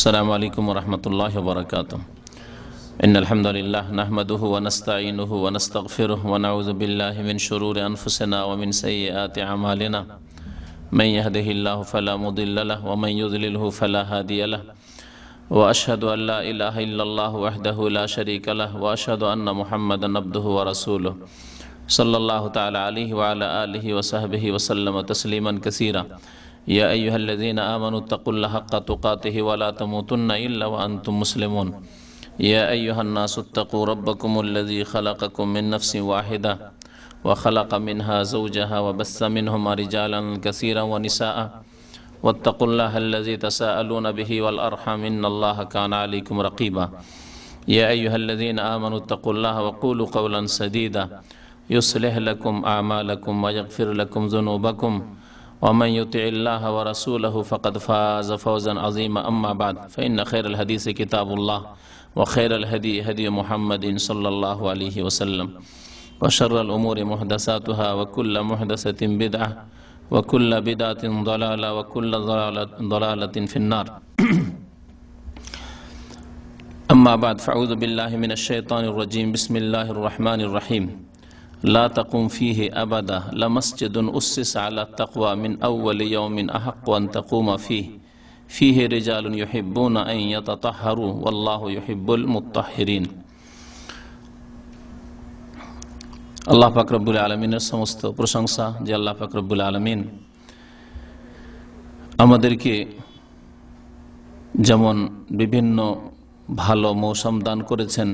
अस्सलामु अलैकुम वरहमतुल्लाहि वबरकातुहू। इन्नल हम्दुलिल्लाह नहमदुहु व नस्तईनुहु व नस्तगफिरुहु व नऊज़ु बिल्लाहि मिन शुरूरि अनफुसिना व मिन सय्यिआति अमालिना। मन यहदिहिल्लाहु फला मुदिल्ल लहु व मन युद्लिलहु फला हादिय लहु व अशहदु अन ला इलाहा इल्लल्लाहु वहदहु ला शरीका लहु व अशहदु अन्ना मुहम्मदन अब्दुहु व रसूलुहु सल्लल्लाहु तआला अलैहि व अला आलिहि व सहबिहि व सल्लम तस्लीमन कसीरा। या अय्युहल्लज़ीना आमनुत्तक़ुल्लाह हक़्क़ तुक़ातिहि व ला तमूतुन्ना इल्ला व अंतुम मुस्लिमून। या अय्युहन्नासुत्तक़ू रब्बकुमुल्लज़ी ख़लक़कुम मिन नफ़्सिन वाहिदा व ख़लक़ मिन्हा ज़ौजहा व बस्स मिन्हुमा रिजालन कसीरन व निसाअ वत्तक़ुल्लाहल्लज़ी तसाअलून बिही वल अर्हम इन्नल्लाहा काना अलैकुम रक़ीबा। या अय्युहल्लज़ीना आमनुत्तक़ुल्लाह व क़ूलू क़ौलन सदीदा युस्लिह लकुम अअमालकुम व यग़फ़िर लकुम ज़ुनूबकुम वमन युतिइल्लाह व रसूलहु फ़क़द फ़ाज़ फ़ौज़न अज़ीमा। अम्मा बाद फ़इन्न खैरल हदीस किताबुल्लाह व खैरल हदी हदी मुहम्मदिन सल्लल्लाहु अलैहि वसल्लम व शर्रल उमूरि मुहदसातुहा व कुल्ल मुहदसतिन बिदअह व कुल्ल बिदअतिन ज़लाला व कुल्ल ज़लालतिन फ़िन्नार। अम्मा बाद फ़अऊज़ु बिल्लाहि मिनश शैतानिर रजीम। बिस्मिल्लाहिर रहमानिर रहीम। ला तक़ुम फ़ीहि अबदा लमस्जिदुन उस्सिसा अला तक़वा मिन अव्वलि यौमिन अहक़्क़ु अन तक़ूम फ़ीहि रिजालुन युहिब्बूना अन यततह्हरू वल्लाहु युहिब्बुल मुत्तahहिरीन। আল্লাহ পাক রব্বুল আলামিনের সমস্ত প্রশংসা যে আল্লাহ পাক রব্বুল আলামিন আমাদেরকে যেমন বিভিন্ন ভালো মৌসুম দান করেছেন,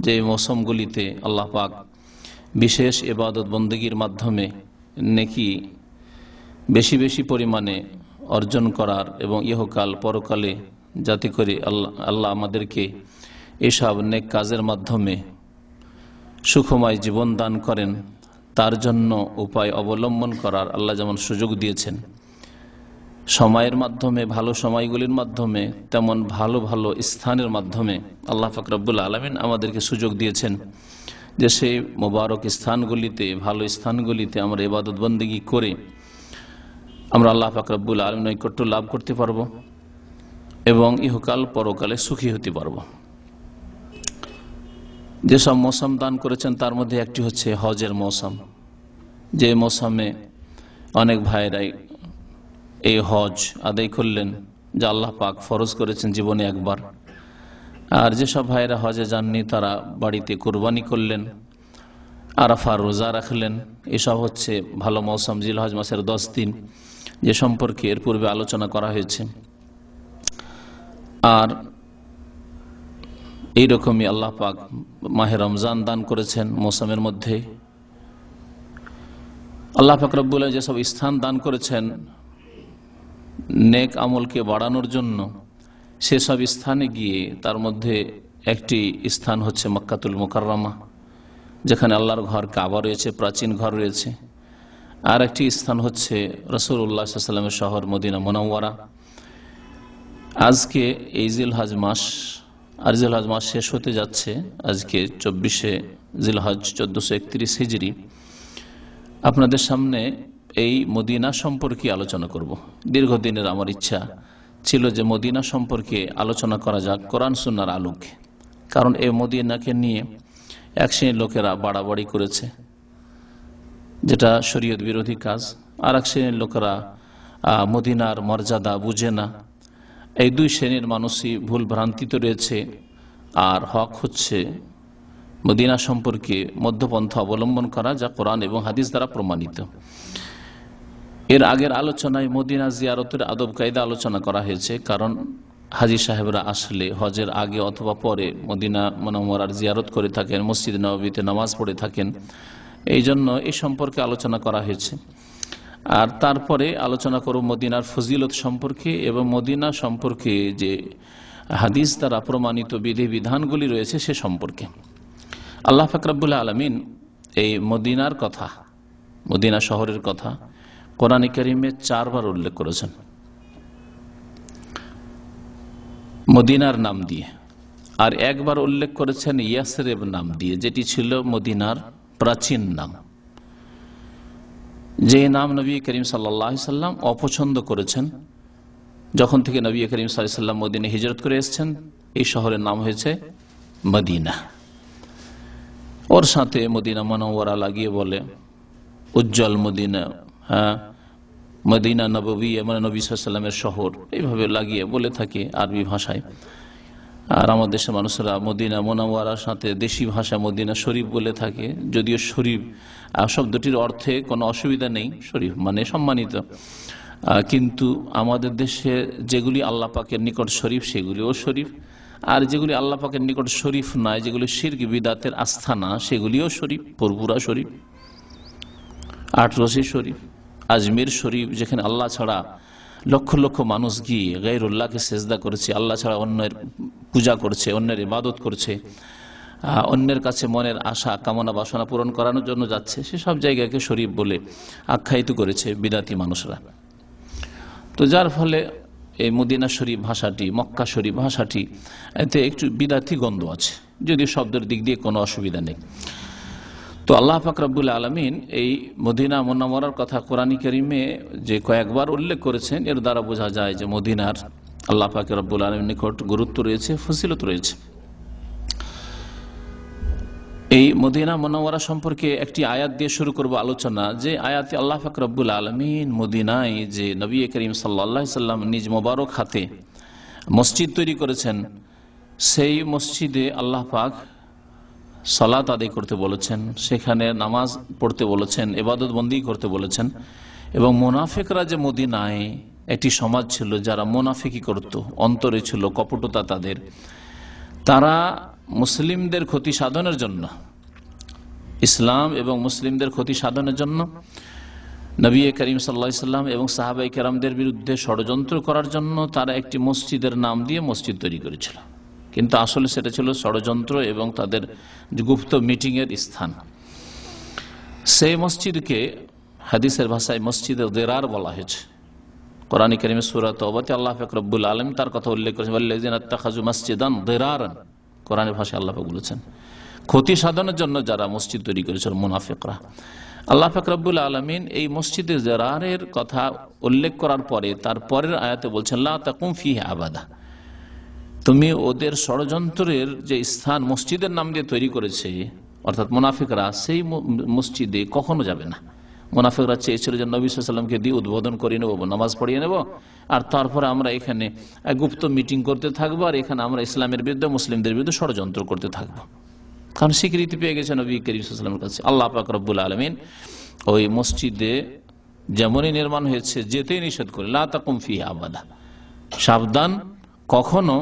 যে মৌসুমগুলিতে আল্লাহ পাক বিশেষ ইবাদত বন্দেগীর মাধ্যমে নেকি বেশি বেশি পরিমাণে অর্জন করার এবং ইহকাল পরকালে যাতে করে আল্লাহ আমাদেরকে এসব নেক কাজের মাধ্যমে সুখময় জীবন দান করেন, তার জন্য উপায় অবলম্বন করার আল্লাহ যেমন সুযোগ দিয়েছেন, সময়ের মাধ্যমে ভালো সময়গুলির মাধ্যমে তেমন ভালো ভালো স্থানের মাধ্যমে আল্লাহ পাক রব্বুল আলামিন আমাদেরকে সুযোগ দিয়েছেন যে সেই মোবারক স্থানগুলিতে ভালো স্থানগুলিতে আমরা ইবাদত বন্দেগী করে আমরা আল্লাহ পাক রব্বুল আলামিনের নৈকট্য লাভ করতে পারবো এবং ইহকাল পরকালে সুখী হতে পারবো। যেসব মৌসুম দান করেছেন তার মধ্যে একটি হচ্ছে হজের মৌসুম, যে মৌসুমে অনেক ভাইরাই এই হজ আদায় করলেন যা আল্লাহ পাক ফরজ করেছেন জীবনে একবার। আর যেসব ভাইরা হজে যাননি তারা বাড়িতে কুরবানি করলেন, আরাফার রোজা রাখলেন। এসব হচ্ছে ভালো মৌসুম, জিলহজ মাসের 10 দিন, যে সম্পর্কে এর পূর্বে আলোচনা করা হয়েছে। আর এইরকমই আল্লাহ পাক মাহে রমজান দান করেছেন মৌসুমের মধ্যে। আল্লাহ পাক রব্বুল আলামিন যেসব স্থান দান করেছেন নেক আমলকে বাড়ানোর জন্য, সেসব স্থানে গিয়ে তার মধ্যে একটি স্থান হচ্ছে মক্কাতুল মুকাররমা, যেখানে আল্লাহর ঘর কাবা রয়েছে, প্রাচীন ঘর রয়েছে। আর একটি স্থান হচ্ছে রাসূলুল্লাহ সাল্লাল্লাহু আলাইহি ওয়াসাল্লামের শহর মদিনা মুনাওয়ারা। আজকে এই জিলহজ মাস, আর জিলহজ মাস শেষ হতে যাচ্ছে আজকে 24শে জিলহজ 1431 হিজরি। আপনাদের সামনে এই মদিনা সম্পর্কে আলোচনা করব। দীর্ঘদিনের আমার ইচ্ছা ছিল যে মদিনা সম্পর্কে আলোচনা করা যাক কোরআন সুন্নাহর আলোকে, কারণ এই মদিনাকে নিয়ে এক শ্রেণীর লোকেরা বাড়াবাড়ি করেছে, যেটা শরীয়ত বিরোধী কাজ। আর এক শ্রেণীর লোকেরা মদিনার মর্যাদা বুঝে না। এই দুই শ্রেণীর মানুষই ভুল ভ্রান্তিতে রয়েছে। আর হক হচ্ছে মদিনা সম্পর্কে মধ্যপন্থা অবলম্বন করা, যা কোরআন এবং হাদিস দ্বারা প্রমাণিত। এর আগের আলোচনায় মদিনা জিয়ারতের আদব কায়দা আলোচনা করা হয়েছে, কারণ হাজী সাহেবরা আসলে হজের আগে অথবা পরে মদিনা মুনাওয়ারার জিয়ারত করে থাকেন, মসজিদ নববীতে নামাজ পড়ে থাকেন, এই জন্য এই সম্পর্কে আলোচনা করা হয়েছে। আর তারপরে আলোচনা করব মদিনার ফজিলত সম্পর্কে এবং মদিনা সম্পর্কে যে হাদিস দ্বারা প্রমাণিত বিধিবিধানগুলি রয়েছে সে সম্পর্কে। আল্লাহ পাক রব্বুল আলামিন এই মদিনার কথা, মদিনা শহরের কথা কোরআনে কারীমে 4 বার উল্লেখ করেছেন মদিনার নাম দিয়ে, আর একবার উল্লেখ করেছেন ইয়াসরিব নাম দিয়ে, যেটি ছিল মদিনার প্রাচীন নাম, যে নাম নবী করিম সাল্লাল্লাহু আলাইহি সাল্লাম অপছন্দ করেছেন যখন থেকে নবী করিম সাল্লাল্লাহু আলাইহি ওয়াসাল্লাম মদিনায় হিজরত করে এসেছেন, এই শহরের নাম হয়েছে মদিনা। ওর সাথে মদিনা মুনাওয়ারা লাগিয়ে বলে উজ্জ্বল মদিনা, হ্যাঁ, মদিনা নববিয়া, মানে নবী সাল্লাল্লাহু আলাইহি ওয়াসাল্লামের শহর, এইভাবে লাগিয়ে বলে থাকে আরবি ভাষায়। আর আমাদের দেশের মানুষরা মদিনা মুনাওয়ারার সাথে দেশি ভাষা মদিনা শরীফ বলে থাকে, যদিও শরীফ শব্দটির অর্থে কোনো অসুবিধা নেই, শরীফ মানে সম্মানিত, কিন্তু আমাদের দেশে যেগুলি আল্লাহ পাকের নিকট শরীফ সেগুলিও শরীফ, আর যেগুলি আল্লাহ পাকের নিকট শরীফ নয়, যেগুলি শিরক বিদাতের আস্থানা, সেগুলিও শরীফ। পুরপুরা শরীফ, আটরশি শরীফ, আজমির শরীফ, যেখানে আল্লাহ ছাড়া লক্ষ লক্ষ মানুষ গিয়ে গায়রুল্লাহকে সেজদা করেছে, আল্লাহ ছাড়া অন্যের পূজা করছে, অন্যের ইবাদত করছে, অন্যের কাছে মনের আশা কামনা বাসনা পূরণ করানোর জন্য যাচ্ছে, সেসব জায়গাকে শরীফ বলে আখ্যায়িত করেছে বিদাতি মানুষরা। তো যার ফলে এই মদিনা শরীফ ভাষাটি, মক্কা শরীফ ভাষাটি, এতে একটু বিদাতি গন্ধ আছে, যদিও শব্দের দিক দিয়ে কোনো অসুবিধা নেই। তো আল্লাহ পাক রব্বুল আলামিন এই মদিনা মুনাওয়ারার কথা কোরআনে কারীমে যে কয়েকবার উল্লেখ করেছেন, এর দ্বারা বোঝা যায় যে মদিনার আল্লাহ পাক রব্বুল আলামিনের নিকট গুরুত্ব রয়েছে, ফজিলত রয়েছে। এই মদিনা মুনাওয়ারা সম্পর্কে একটি আয়াত দিয়ে শুরু করব আলোচনা, যে আয়াতে আল্লাহ পাক রব্বুল আলামিন মদিনায় যে নবী করিম সাল্লাল্লাহু আলাইহি সাল্লাম নিজ মোবারক হাতে মসজিদ তৈরি করেছেন, সেই মসজিদে আল্লাহ পাক সালাত আদায় করতে বলেছেন, সেখানে নামাজ পড়তে বলেছেন, ইবাদত বন্দি করতে বলেছেন। এবং মুনাফিকরা যে মদিনায় একটি সমাজ ছিল যারা মুনাফিকি করত, অন্তরে ছিল কপটতা তাদের, তারা মুসলিমদের ক্ষতি সাধনের জন্য, ইসলাম এবং মুসলিমদের ক্ষতি সাধনের জন্য নবী করিম সাল্লাল্লাহু আলাইহি সাল্লাম এবং সাহাবায়ে কেরামদের বিরুদ্ধে ষড়যন্ত্র করার জন্য তারা একটি মসজিদের নাম দিয়ে মসজিদ তৈরি করেছিল, কিন্তু আসলে সেটা ছিল ষড়যন্ত্র এবং তাদের গুপ্ত মিটিংয়ের স্থান। সেই মসজিদকে হাদিসের ভাষায় মসজিদে দিরার বলা হয়েছে। কোরআনে কারীমে সূরা তাওবাতে আল্লাহ পাক রব্বুল আলামিন তার কথা উল্লেখ করেছেন, ওয়াল্লাযিনা ইত্তাখাযু মাসজিদান দিরারান, কোরআনের ভাষায় আল্লাহ পাক বলেছেন ক্ষতি সাধনের জন্য যারা মসজিদ তৈরি করেছিল মুনাফিকরা। আল্লাহ পাক রব্বুল আলামিন এই মসজিদে দিরারের কথা উল্লেখ করার পরে তার পরের আয়াতে বলছেন লা তাকুম ফিহি আবাদা, তুমি ওদের ষড়যন্ত্রের যে স্থান মসজিদের নাম দিয়ে তৈরি করেছে অর্থাৎ মুনাফিকরা, সেই মসজিদে কখনো যাবে না। মুনাফিকরা চেয়েছিল যে নবী সাল্লাল্লাহু আলাইহি ওয়াসাল্লামকে দিয়ে উদ্বোধন করিয়ে নেব, নামাজ পড়িয়ে নেব, আর তারপরে আমরা এখানে গুপ্ত মিটিং করতে থাকবো, আর এখানে আমরা ইসলামের বিরুদ্ধে মুসলিমদের বিরুদ্ধে ষড়যন্ত্র করতে থাকবো। কারণ স্বীকৃতি পেয়ে গেছে নবী করিম সাল্লাল্লাহু আলাইহি ওয়াসাল্লামের কাছে। আল্লাহ পাক রব্বুল আলামিন ওই মসজিদে যেমনই নির্মাণ হয়েছে যেতেই নিষেধ করে, লা তাকুম ফিহি আবাদা, সাবধান, কখনো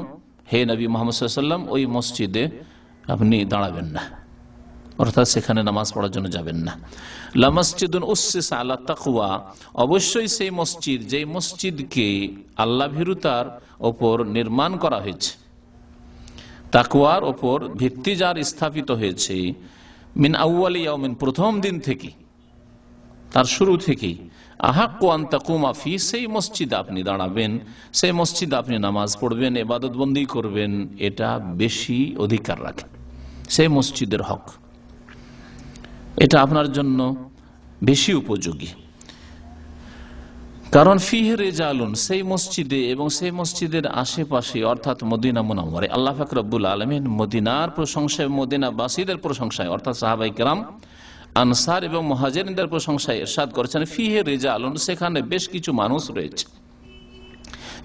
হে নবী মুহাম্মদ সাল্লাল্লাহু আলাইহি ওয়াসাল্লাম ওই মসজিদে আপনি দাঁড়াবেন না, অর্থাৎ সেখানে নামাজ পড়ার জন্য যাবেন না। লামসজিদুন উসসিসা আলা তাকওয়া, অবশ্যই সেই মসজিদ যেই মসজিদকে আল্লাহ ভীরুতার ওপর নির্মাণ করা হয়েছে, তাকওয়ার ওপর ভিত্তি যার স্থাপিত হয়েছে, মিন আউয়ালি ইয়াউমিন, প্রথম দিন থেকে, তার শুরু থেকেই, আহাক্কু আন তাকুমা ফি, সেই মসজিদে আপনি দাঁড়াবেন, সেই মসজিদে আপনি নামাজ পড়বেন, ইবাদত বন্দি করবেন, এটা বেশি অধিকার রাখে, সেই মসজিদের হক, এটা আপনার জন্য বেশি উপযোগী। কারণ ফিহে রিজালুন, সেই মসজিদে এবং সেই মসজিদের আশেপাশে অর্থাৎ মদিনা মুনাওয়ারায় আল্লাহ পাক রব্বুল আলামিন মদিনার প্রশংসায়, মদিনাবাসীদের প্রশংসায় অর্থাৎ সাহাবায়ে কেরাম, আনসার এবং মুহাজিরিনদের প্রশংসায় ইরশাদ করেছেন ফিহে রিজালুন, সেখানে বেশ কিছু মানুষ রয়েছে,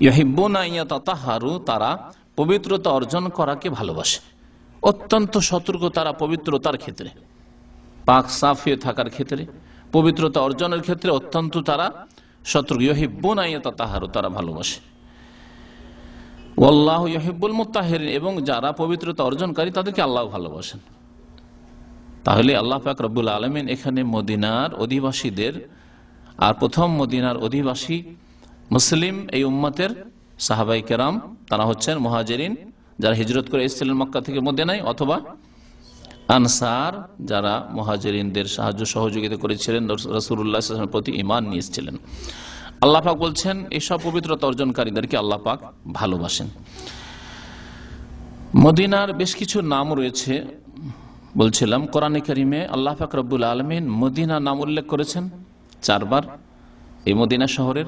ইউহিব্বুনা ইয়াতাতাহহারু, তারা পবিত্রতা অর্জন করাকে ভালোবাসে, অত্যন্ত সতর্ক তারা পবিত্রতার ক্ষেত্রে, পাক সাফ হয়ে থাকার ক্ষেত্রে, পবিত্রতা অর্জনের ক্ষেত্রে অত্যন্ত তারা সতর্ক। ইউহিব্বুনা ইয়াতাতাহহারু, তারা ভালোবাসে। ওয়াল্লাহু ইউহিব্বুল মুত্তাহহিরিন, এবং যারা পবিত্রতা অর্জনকারী তাদেরকে আল্লাহ ভালোবাসেন। তাহলে আল্লাহ পাক রব্বুল আলামিন এখানে মদিনার অধিবাসীদের, আর প্রথম মদিনার অধিবাসী মুসলিম এই উম্মতের সাহাবায়ে কেরাম, তারা হচ্ছেন মুহাজিরিন যারা হিজরত করে এসেছিলেন মক্কা থেকে মদিনায়, অথবা আনসার যারা মুহাজিরিনদের সাহায্য সহযোগিতা করেছিলেন, রাসূলুল্লাহ সাল্লাল্লাহু আলাইহি ওয়াসাল্লামের প্রতি ঈমান নিয়ে এসেছিলেন। আল্লাহ পাক বলছেন এইসব পবিত্রতা অর্জনকারীদেরকে আল্লাহ পাক ভালোবাসেন। মদিনার বেশ কিছু নাম রয়েছে, বলছিলাম কোরআনে কারীমে আল্লাহ পাক রব্বুল আলামিন মদিনা নাম উল্লেখ করেছেন 4 বার এই মদিনা শহরের,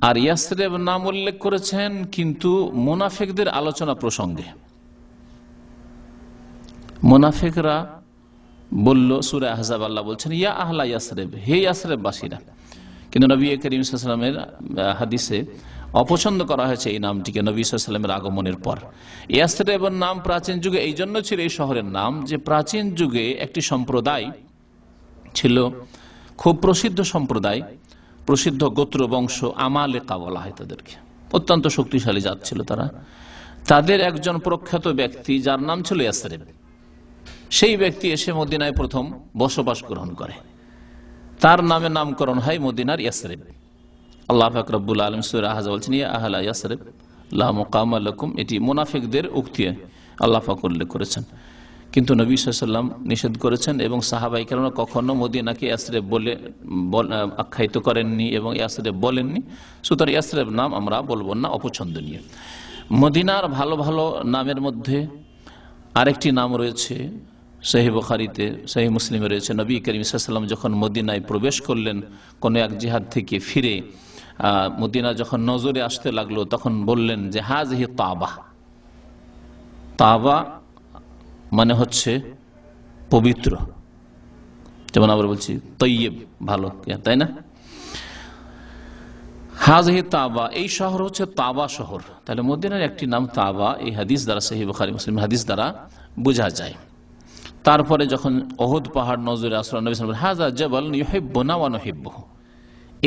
আর ইয়াসরিব নাম উল্লেখ করেছেন কিন্তু মুনাফিকদের আলোচনা প্রসঙ্গে। মুনাফিকরা বলল সূরা আহজাব, আল্লাহ বলছেন ইয়া আহলা ইয়াসরিব, হে ইয়াসরিব বাসীরা। কিন্তু নবী করিম সাল্লাল্লাহু আলাইহি ওয়াসাল্লামের হাদিসে অপছন্দ করা হয়েছে এই নামটিকে নবী সাল্লাল্লাহু আলাইহি ওয়াসাল্লামের আগমনের পর। ইয়াসরিবের নাম প্রাচীন যুগে এই জন্য ছিল এই শহরের নাম যে প্রাচীন যুগে একটি সম্প্রদায় ছিল, খুব প্রসিদ্ধ সম্প্রদায়, প্রসিদ্ধ গোত্র বংশ, আমালেকা বলা হয় তাদেরকে, অত্যন্ত শক্তিশালী জাত ছিল তারা। তাদের একজন প্রখ্যাত ব্যক্তি যার নাম ছিল ইয়াসরিব, সেই ব্যক্তি এসে মদিনায় প্রথম বসবাস গ্রহণ করে, তার নামে নামকরণ হয় মদিনার ইয়াসরিব। আল্লাহ পাক রব্বুল আলামিন সূরা আহজাব বলছেন ইয়া আহলা ইয়াসরিব লা মুকামা লাকুম, এটি মুনাফিকদের উক্তি আল্লাহ পাক উল্লেখ করেছেন। কিন্তু নবী সাল্লাল্লাহু আলাইহি ওয়াসাল্লাম নিষেধ করেছেন এবং সাহাবায়ে কেরাম কখনো মদিনাকে ইয়াসরিব বলে আখ্যায়িত করেননি এবং ইয়াসরিব বলেননি। সুতরাং ইয়াসরিব নাম আমরা বলবো না, অপছন্দনীয়। মদিনার ভালো ভালো নামের মধ্যে আরেকটি নাম রয়েছে, সহিহ বুখারীতে, সহিহ মুসলিমে রয়েছে। নবী করিম সাল্লাল্লাহু আলাইহি ওয়াসাল্লাম যখন মদিনায় প্রবেশ করলেন কোন এক জিহাদ থেকে ফিরে, মদিনা যখন নজরে আসতে লাগলো তখন বললেন যে হাযিহি তাবা। তাবা মানে হচ্ছে পবিত্র, যেমন আমরা বলছি তৈয়ব, ভালো, তাই না? হাযিহি তাবা, এই শহর হচ্ছে তাবা শহর। তাহলে মদিনার একটি নাম তাবা, এই হাদিস দ্বারা, সহিহ বুখারী মুসলিম হাদিস দ্বারা বোঝা যায়। তারপরে যখন ওহুদ পাহাড় নজরে আসলো, নবী সাল্লাল্লাহু আলাইহি ওয়াসাল্লাম হাযা জাবাল ইউহিব্বুনা ওয়া নুহিব্বুহু,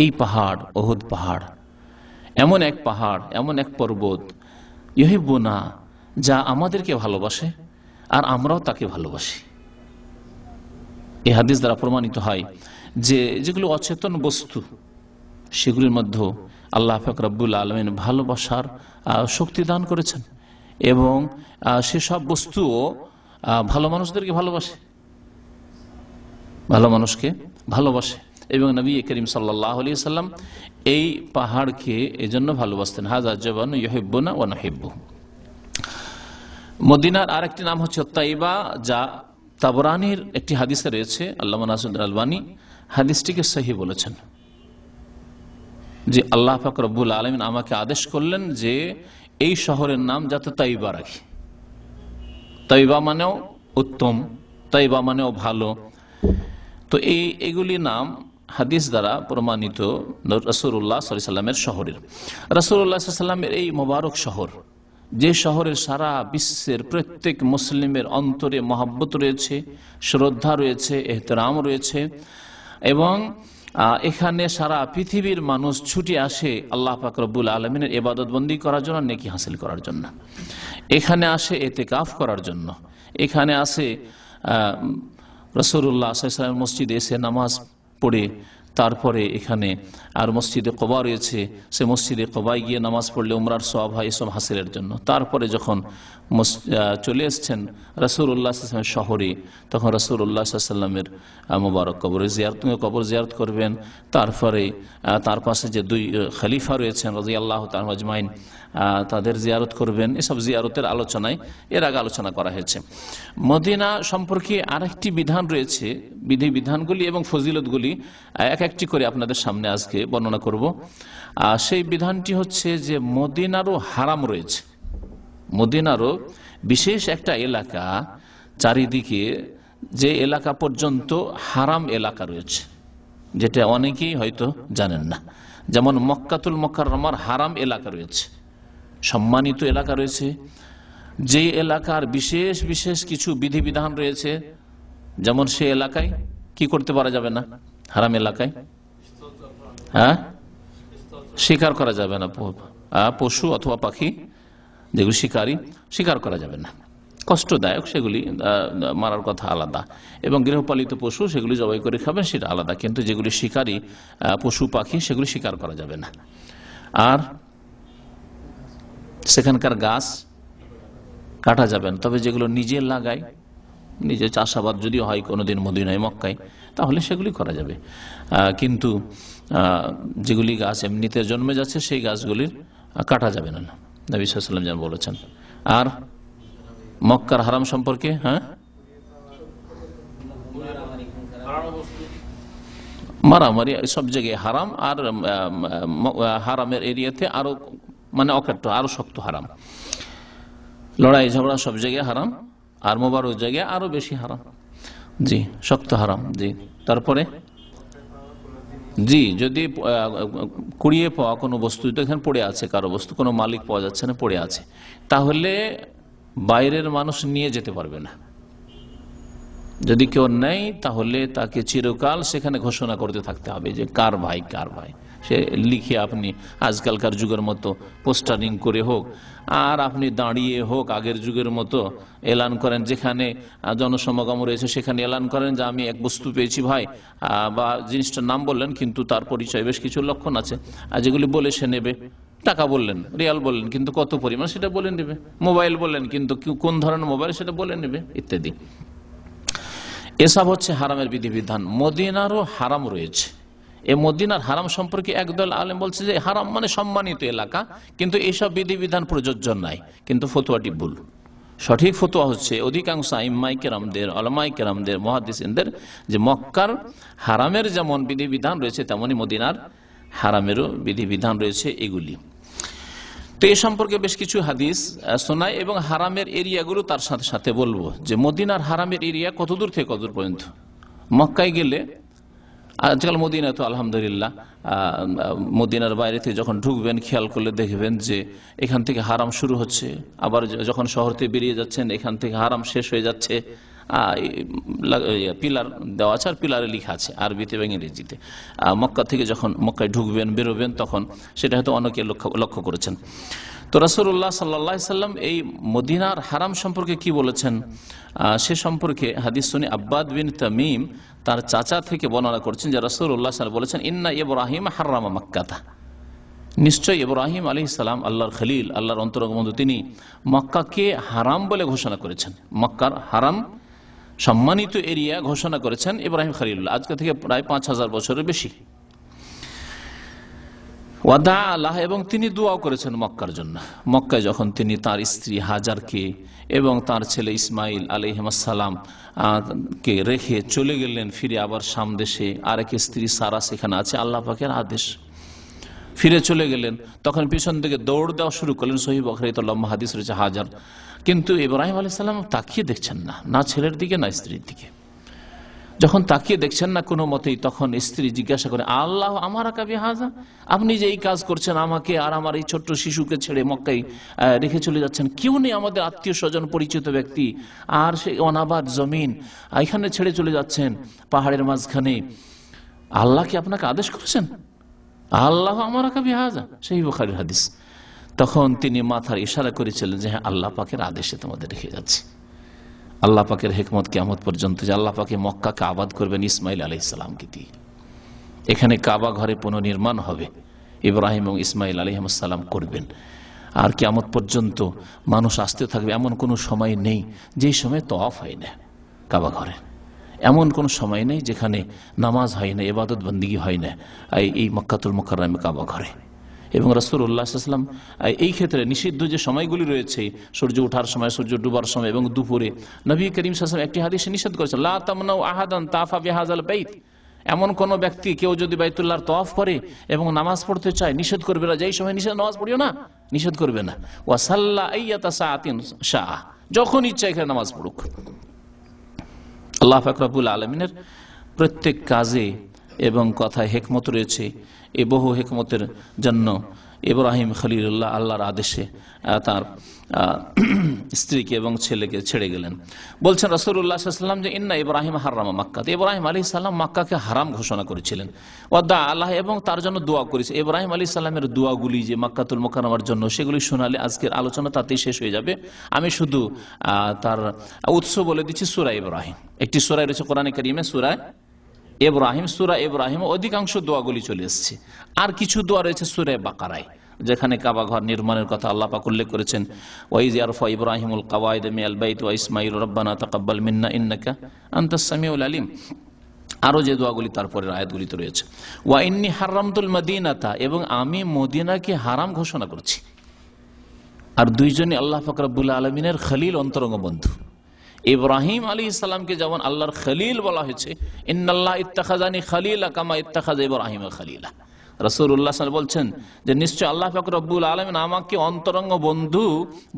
এই পাহাড়, ওহুদ পাহাড় এমন এক পাহাড়, এমন এক পর্বত, ইউহিব্বুনা, যা আমাদেরকে ভালোবাসে আর আমরাও তাকে ভালোবাসি। এই হাদিস দ্বারা প্রমাণিত হয় যে যেগুলো অচেতন বস্তু সেগুলির মধ্যে আল্লাহ পাক রব্বুল আলামিন ভালোবাসার শক্তি দান করেছেন এবং সেসব বস্তুও ভালো মানুষদেরকে ভালোবাসে, ভালো মানুষকে ভালোবাসে। এবং নবী করিম সাল্লাল্লাহু আলাইহি ওয়াসাল্লাম এই পাহাড়কে এজন্য ভালোবাসতেন, হাযা জাবান ইউহিব্বুনা ওয়া নুহিব্বুহু। মদিনার আরেকটি নাম হচ্ছে তাইবা, যা তাবরানির একটি হাদিসে রয়েছে। আল্লামা নাসিরুদ্দিন আলবানী হাদিসটিকে সহিহ বলেছেন যে আল্লাহ পাক রব্বুল আলামিন আমাকে আদেশ করলেন যে এই শহরের নাম যাতে তাইবা রাখি। তাইবা মানেও উত্তম, তাইবা মানেও ভালো। তো এইগুলি নাম হাদিস দ্বারা প্রমাণিত রাসূলুল্লাহ সাল্লাল্লাহু আলাইহি ওয়াসাল্লামের শহরের। রাসূলুল্লাহ সাল্লাল্লাহু আলাইহি ওয়াসাল্লামের এই মোবারক শহর, যে শহরের সারা বিশ্বের প্রত্যেক মুসলিমের অন্তরে মহব্বত রয়েছে, শ্রদ্ধা রয়েছে, এহতেরাম রয়েছে এবং এখানে সারা পৃথিবীর মানুষ ছুটে আসে আল্লাহ পাক রব্বুল আলামিনের ইবাদত বন্দি করার জন্য, নেকি হাসিল করার জন্য। এখানে আসে ইতিকাফ করার জন্য, এখানে আসে রাসূলুল্লাহ সাল্লাল্লাহু আলাইহি ওয়াসাল্লাম মসজিদে এসে নামাজ পড়ে, তারপরে এখানে আর মসজিদে কুবা রয়েছে, সে মসজিদে কুবায় গিয়ে নামাজ পড়লে উমরার সওয়াব হয়, এসব হাসিলের জন্য। তারপরে যখন চলে এসছেন রাসূলুল্লাহ সাল্লাল্লাহু আলাইহি ওয়াসাল্লামের শহরে, তখন রাসূলুল্লাহ সাল্লাল্লাহু আলাইহি ওয়াসাল্লামের মুবারক কবর জিয়ারত করবেন। তারপরে তার পাশে যে দুই খলিফা রয়েছেন রাদিয়াল্লাহু তাআলা আজমাইন, তাদের জিয়ারত করবেন। এসব জিয়ারতের আলোচনায় এর আগে আলোচনা করা হয়েছে। মদিনা সম্পর্কে আরেকটি বিধান রয়েছে, বিধানগুলি এবং ফজিলতগুলি এক একটি করে আপনাদের সামনে আজকে বর্ণনা করব। সেই বিধানটি হচ্ছে যে মদিনারও হারাম রয়েছে। মদিনারও বিশেষ একটা এলাকা, চারিদিকে যে এলাকা পর্যন্ত হারাম এলাকা রয়েছে, যেটা অনেকেই হয়তো জানেন না। যেমন মক্কাতুল মুকাররমার হারাম এলাকা রয়েছে, সম্মানিত এলাকা রয়েছে, যে এলাকার বিশেষ বিশেষ কিছু বিধিবিধান রয়েছে। যেমন সে এলাকায় কি করতে পারা যাবে না, হারাম এলাকায় শিকার করা যাবে না, পশু অথবা পাখি যেগুলি শিকারী, শিকার করা যাবে না, কষ্টদায়ক, সেগুলি মারার কথা আলাদা। এবং গৃহপালিত পশু সেগুলি জবাই করে খাবেন, সেটা আলাদা। কিন্তু যেগুলি শিকারী পশু পাখি সেগুলি শিকার করা যাবে না। আর সেখানকার গাছ কাটা যাবে না, তবে যেগুলো নিজে লাগায়, নিজে চাষাবাদ যদিও হয় কোনোদিন মদিনায় মক্কায়, তাহলে সেগুলি করা যাবে। কিন্তু যেগুলি গাছ এমনিতে জন্মে যাচ্ছে সেই গাছগুলির কাটা যাবে না, নবী সাল্লাল্লাহু আলাইহি ওয়াসাল্লাম যেন বলেছেন। আর মক্কার হারাম সম্পর্কে মারামারি সব জায়গায় হারাম, আর হারামের এরিয়াতে আরো মানে অকাট্য, আরো শক্ত হারাম। লড়াই ঝগড়া সব জায়গায় হারাম, আর মোবারক জায়গায় আরো বেশি হারাম। জি, শক্ত হারাম। জি, তারপরে জি, যদি কুড়িয়ে পাওয়া কোনো বস্তু এখানে পড়ে আছে, কারো বস্তু কোনো মালিক পাওয়া যাচ্ছে না, পড়ে আছে, তাহলে বাইরের মানুষ নিয়ে যেতে পারবে না। যদি কেউ নেই তাহলে তাকে চিরকাল সেখানে ঘোষণা করতে থাকতে হবে যে কার ভাই কার ভাই। সে লিখে আপনি আজকালকার যুগের মতো পোস্টারিং করে হোক, আর আপনি দাঁড়িয়ে হোক আগের যুগের মতো এলান করেন, যেখানে জনসমাগম রয়েছে সেখানে এলান করেন যে আমি এক বস্তু পেয়েছি ভাই, বা জিনিসটার নাম বললেন কিন্তু তার পরিচয় বেশ কিছু লক্ষণ আছে, আর যেগুলি বলে সে নেবে। টাকা বললেন, রিয়াল বললেন কিন্তু কত পরিমাণ সেটা বলে নেবে। মোবাইল বললেন কিন্তু কোন ধরনের মোবাইল সেটা বলে নেবে, ইত্যাদি। এসব হচ্ছে হারামের বিধিবিধান। মদিনারও হারাম রয়েছে। এই মদিনার হারাম সম্পর্কে একদল আলেম বলছে যে হারাম মানে সম্মানিত এলাকা, কিন্তু এইসব বিধিবিধান প্রযোজ্য নাই। কিন্তু ফতোয়াটি ভুল। সঠিক ফতোয়া হচ্ছে অধিকাংশ আইম্মাই কেরামদের, ওলামায়ে কেরামদের, মুহাদ্দিসিনদের, যে মক্কার হারামের যেমন বিধিবিধান রয়েছে তেমনি মদিনার হারামেরও বিধিবিধান রয়েছে এগুলি। তো এ সম্পর্কে বেশ কিছু হাদিস শোনায় এবং হারামের এরিয়াগুলো তার সাথে সাথে বলবো যে মদিনার হারামের এরিয়া কতদূর থেকে কতদূর পর্যন্ত। মক্কায় গেলে আজকাল মদিনা তো আলহামদুলিল্লাহ, মদিনার বাইরে থেকে যখন ঢুকবেন খেয়াল করলে দেখবেন যে এখান থেকে হারাম শুরু হচ্ছে, আবার যখন শহর থেকে বেরিয়ে যাচ্ছেন এখান থেকে হারাম শেষ হয়ে যাচ্ছে। পিলার দেওয়া আছে আর পিলারে লেখা আছে আরবিতে এবং ইংরেজিতে। মক্কা থেকে যখন মক্কায় ঢুকবেন বেরোবেন তখন সেটা হয়তো অনেকে লক্ষ্য করেছেন। তো রাসূলুল্লাহ সাল্লাল্লাহু আলাইহি সাল্লাম এই মদিনার হারাম সম্পর্কে কি বলেছেন সে সম্পর্কে হাদিস শুনি আব্বাদ বিন তামিম তার চাচা থেকে বর্ণনা করছেন যে রাসূলুল্লাহ সাল্লাল্লাহু আলাইহি ওয়াসাল্লাম বলেছেন ইন্না ইব্রাহিম হারামা মক্কাতা, নিশ্চয় ইব্রাহিম আলাইহিস সালাম আল্লাহর খলিল, আল্লাহর অন্তরঙ্গ বন্ধু, তিনি মক্কাকে হারাম বলে ঘোষণা করেছেন। মক্কার হারাম সম্মানিত এরিয়া ঘোষণা করেছেন ইব্রাহিম খলিলুল্লাহ, আজকে থেকে প্রায় 5000 বছরের বেশি। ওয়াদা আল্লাহ, এবং তিনি দোয়াও করেছেন মক্কার জন্য। মক্কায় যখন তিনি তার স্ত্রী হাজারকে এবং তার ছেলে ইসমাইল আলাইহিস সালাম কে রেখে চলে গেলেন ফিরে আবার শাম দেশে, আরেক স্ত্রী সারা সেখানে আছে, আল্লাহ পাকের আদেশ ফিরে চলে গেলেন, তখন পিছন থেকে দৌড় দেওয়া শুরু করলেন। সহিহ বুখারীতে লম্বা হাদিস রয়েছে হাজার। কিন্তু ইব্রাহিম আলাইহিস সালাম তাকিয়ে দেখছেন না ছেলের দিকে না স্ত্রীর দিকে। যখন তাকিয়ে দেখছেন না কোনো মতেই, তখন স্ত্রী জিজ্ঞাসা করে আল্লাহ আমার কাবি হাজা, আপনি যে এই কাজ করছেন আমাকে আর আমার এই ছোট্ট শিশুকে ছেড়ে মক্কায় রেখে চলে যাচ্ছেন, কেউ নেই আমাদের আত্মীয় স্বজন পরিচিত ব্যক্তি, আর সেই অনাবাদ জমিন এখানে ছেড়ে চলে যাচ্ছেন পাহাড়ের মাঝখানে, আল্লাহ কি আপনাকে আদেশ করেছেন? আল্লাহ আমার কাবি হাজা, সেই বুখারীর হাদিস। তখন তিনি মাথার ইশারা করেছিলেন যে হ্যাঁ, আল্লাহ পাকের আদেশে তোমাদের রেখে যাচ্ছে। আল্লাহ পাকের হিকমত কিয়ামত পর্যন্ত যে আল্লাহ পাকে মক্কাকে আবাদ করবেন ইসমাইল আলাইহিস সালামকে দিয়ে। এখানে কাবা ঘরে পুনর্নির্মাণ হবে, ইব্রাহিম এবং ইসমাইল আলাইহিস সালাম করবেন, আর কিয়ামত পর্যন্ত মানুষ আসতে থাকবে। এমন কোনো সময় নেই যে সময় তওয়াফ হয় না কাবা ঘরে, এমন কোনো সময় নেই যেখানে নামাজ হয় না, ইবাদত বন্দেগী হয় না এই মক্কাতুল মুকাররমে কাবা ঘরে। এবং রাসূলুল্লাহ সাল্লাল্লাহু আলাইহি ওয়াসাল্লাম এই ক্ষেত্রে নিষিদ্ধ যে সময়গুলি রয়েছে, সূর্য ওঠার সময়, সূর্য ডুবার সময় এবং দুপুরে, নবী করিম সাল্লাল্লাহু আলাইহি ওয়াসাল্লাম একটি হাদিসে নিষেধ করেছেন লা তামনাউ আহাদান তাফা বিহাযাল বাইত, এমন কোন ব্যক্তি কেউ যদি বাইতুল্লাহর তওয়াফ করে এবং নামাজ পড়তে চায় নিষেধ করবে না, যেই সময় নিষেধ নামাজ পড়িও না, নিষেধ করবে না। ওয়া সাল্লা আইয়াতা সাআতিন শাআ, যখন ইচ্ছা এখানে নামাজ পড়ুক। আল্লাহ পাক রব্বুল আলামিনের প্রত্যেক কাজে এবং কথায় হিকমত রয়েছে। এই বহু হিকমতের জন্য ইব্রাহিম খলিলুল্লাহ আল্লাহর আদেশে তার স্ত্রীকে এবং ছেলেকে ছেড়ে গেলেন। বলছেন রাসূলুল্লাহ সাল্লাল্লাহু আলাইহি ওয়াসাল্লাম যে ইন্না ইব্রাহিম হারামা মক্কা, ইব্রাহিম আলাইহিস সালাম মক্কাকে হারাম ঘোষণা করেছিলেন। ওয়াদা আল্লাহ, এবং তার জন্য দোয়া করেছে। ইব্রাহিম আলাইহিস সালামের দোয়াগুলি যে মক্কাতুল মুকাররমার জন্য, সেগুলি শোনালে আজকের আলোচনা তাতেই শেষ হয়ে যাবে। আমি শুধু তার উৎস বলে দিচ্ছি। সূরা ইব্রাহিম, একটি সূরা রয়েছে কোরআনে কারীমে, সূরা ইব্রাহিম। সূরা ইব্রাহিম অধিকাংশ দোয়াগুলি চলে এসেছে। আর কিছু দোয়া রয়েছে সূরা বাকারায়, যেখানে কাবা ঘর নির্মাণের কথা আল্লাহ পাক উল্লেখ করেছেন। ওয়াইজ ইয়ারফা ইব্রাহিমুল কাওয়াইদ মিনাল বাইত ওয়া ইসমাঈল রব্বানা তাকাব্বাল মিন্না ইন্নাকা আনতাস সামিউল আলিম। আরো যে দোয়াগুলি তারপরের আয়াতগুলিতে রয়েছে। ওয়া ইন্নী হারামতুল মদিনাতা, এবং আমি মদিনাকে হারাম ঘোষণা করছি। আর দুইজনই আল্লাহ পাক রব্বুল আলামিনের খলিল, অন্তরঙ্গ বন্ধু। ইব্রাহিম আলাইহিস সালামকে যেমন আল্লাহর খলিল বলা হয়েছে, ইন্নাল্লাহ ইত্তাখাযানি খালিলা কামা ইত্তাখাযা ইব্রাহিম খালিলা। রাসূলুল্লাহ সাল্লাল্লাহু আলাইহি ওয়াসাল্লাম বলছেন যে নিশ্চয় আল্লাহ পাক রব্বুল আলামিন আমাকে অন্তরঙ্গ বন্ধু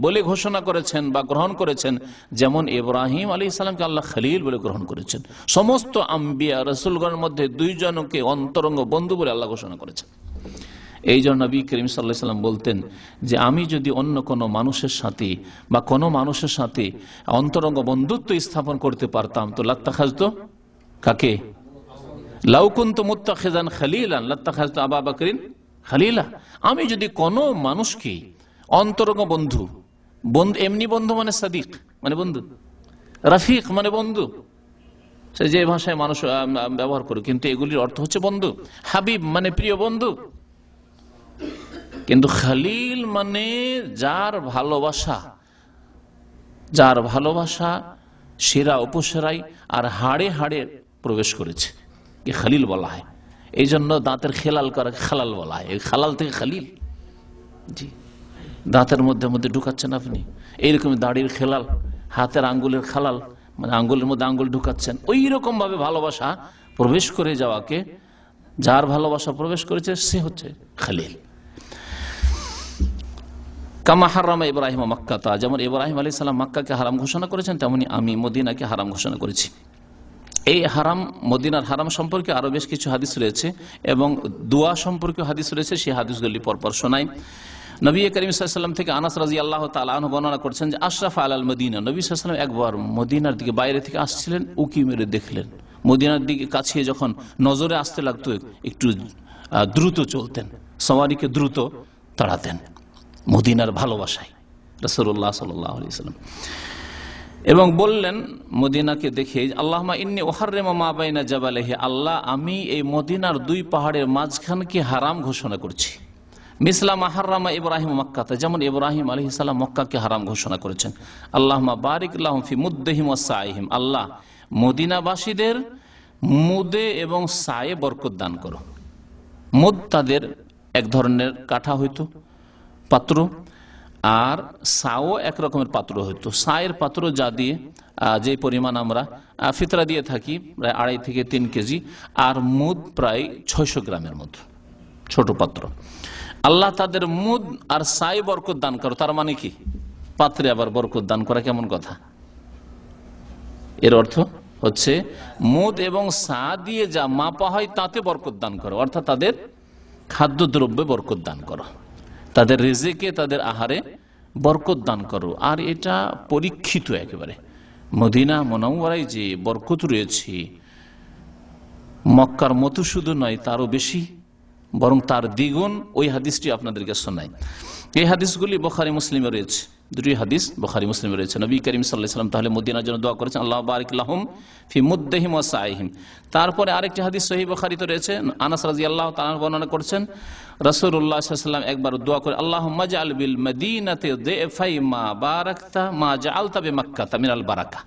বলে ঘোষণা করেছেন বা গ্রহণ করেছেন, যেমন ইব্রাহিম আলাইহিস সালামকে আল্লাহ খলিল বলে গ্রহণ করেছেন। সমস্ত আম্বিয়া রাসূলগণের মধ্যে দুইজনকে অন্তরঙ্গ বন্ধু বলে আল্লাহ ঘোষণা করেছেন। এই জন্য নবী করিম সাল্লাল্লাহু আলাইহি ওয়াসাল্লাম বলতেন যে আমি যদি অন্য কোনো মানুষের সাথে বা কোনো মানুষের সাথে অন্তরঙ্গ বন্ধুত্ব স্থাপন করতে পারতাম তো লাত্তাখাযতু কাকে, লাউ কুনতু মুত্তাখিযান খালিলান লাত্তাখাযতু আবু বকরিন খালিলা। আমি যদি কোনো মানুষকে অন্তরঙ্গ বন্ধু, এমনি বন্ধু মানে সাদিক মানে বন্ধু, রাফিক মানে বন্ধু, সে যে ভাষায় মানুষ ব্যবহার করে, কিন্তু এগুলির অর্থ হচ্ছে বন্ধু। হাবিব মানে প্রিয় বন্ধু, কিন্তু খালিল মানে যার ভালোবাসা সেরা উপসেরাই আর হাড়ে হাড়ে প্রবেশ করেছে, কি খালিল বলা হয়। এই জন্য দাঁতের খেলাল করে খালাল বলা হয়, এই খালাল থেকে খালিল। জি, দাঁতের মধ্যে মধ্যে ঢুকাচ্ছেন আপনি, এইরকম দাড়ির খেলাল, হাতের আঙ্গুলের খালাল মানে আঙ্গুলের মধ্যে আঙ্গুল ঢুকাচ্ছেন, ওই রকম ভাবে ভালোবাসা প্রবেশ করে যাওয়াকে, যার ভালোবাসা প্রবেশ করেছে সে হচ্ছে খালিল। কামা হারামা ইব্রাহিম মক্কাতা, যেমন ইব্রাহিম আলাইহিস সালাম মক্কাকে হারাম ঘোষণা করেছেন, তেমনি আমি মদিনাকে হারাম ঘোষণা করেছি। এই হারাম, মদিনার হারাম সম্পর্কে আরো বেশ কিছু হাদিস রয়েছে এবং দোয়া সম্পর্কে হাদিস রয়েছে, সেই হাদিসগুলি পরপর শোনাই। নবী করিম সাল্লাল্লাহু আলাইহি ওয়াসাল্লাম থেকে আনাস রাদিয়াল্লাহু তাআলা আনহু বর্ণনা করছেন যে আশরাফ আলাল মদিনা, নবী সাল্লাল্লাহু আলাইহি ওয়াসাল্লাম একবার মদিনার দিকে বাইরে থেকে আসছিলেন, উকি মেরে দেখলেন। মদিনার দিকে কাছে যখন নজরে আসতে লাগতো একটু দ্রুত চলতেন, সওয়ারিকে দ্রুত তাড়াতেন মদিনার ভালোবাসায় রাসূলুল্লাহ সাল্লাল্লাহু আলাইহি ওয়াসাল্লাম। এবং বললেন মদিনাকে দেখে, আল্লাহুম্মা ইন্নী উহাররিমু মা বাইনা জাবালাইহি, আল্লাহ আমি এই মদিনার দুই পাহাড়ের মাঝখানকে হারাম ঘোষণা করছি। মিসলা মা হাররামা ইব্রাহিম মক্কাতে, যেমন ইব্রাহিম আলাইহিস সালাম মক্কাকে হারাম ঘোষণা করেছেন। আল্লাহুম্মা বারিক লাহুম ফি মুদ্দিহিম ওয়া সাইহিম, আল্লাহ মদিনাবাসীদের মুদে এবং সায়ে বরকত দান করো। মুদ তাদের এক ধরনের কাঠা হইতো, পাত্র, আর সাও এক রকমের পাত্র হইতো। সায়ের পাত্র যা দিয়ে যে পরিমাণ আমরা ফিতরা দিয়ে থাকি প্রায় 2.5 থেকে 3 কেজি, আর মুদ প্রায় 600 গ্রামের মতো ছোট পাত্র। আল্লাহ তাদের মুদ আর সাই বরকত দান করো, তার মানে কি পাত্রে আবার বরকত দান করা কেমন কথা? এর অর্থ হচ্ছে মুদ এবং সা দিয়ে যা মাপা হয় তাতে বরকত দান করো, অর্থাৎ তাদের খাদ্যদ্রব্যে বরকত দান করো, তাদের রিজিকে, তাদের আহারে বরকত দান করো। আর এটা পরীক্ষিত একেবারে, মদিনা মুনাওয়ারায় যে বরকত রয়েছে মক্কার মতো শুধু নয়, তারও বেশি, বরং তার দ্বিগুণ। ওই হাদিসটি আপনাদেরকে শোনাই। এই হাদিসগুলি বুখারী মুসলিমে রয়েছে, দুটি হাদিস বুখারী মুসলিমে রয়েছে। নবী করিম সাল্লাল্লাহু আলাইহি ওয়াসাল্লাম তাহলে মদিনার জন্য দোয়া করেছেন, আল্লাহ বারিক লাহুম ফি মুদ্দিহিম ওয়া সাইহিম। তারপরে আরেকটি হাদিস সহিহ বুখারীতে রয়েছে, আনাস রাদিয়াল্লাহু তাআলা বর্ণনা করছেন রাসূলুল্লাহ সাল্লাল্লাহু আলাইহি ওয়াসাল্লাম একবার দোয়া করে, আল্লাহুম্মা জাআল বিল মদিনাতি যিফাই মা বারাকতা মা জাআলতা বিমাক্কাতা মিনাল বারাকা।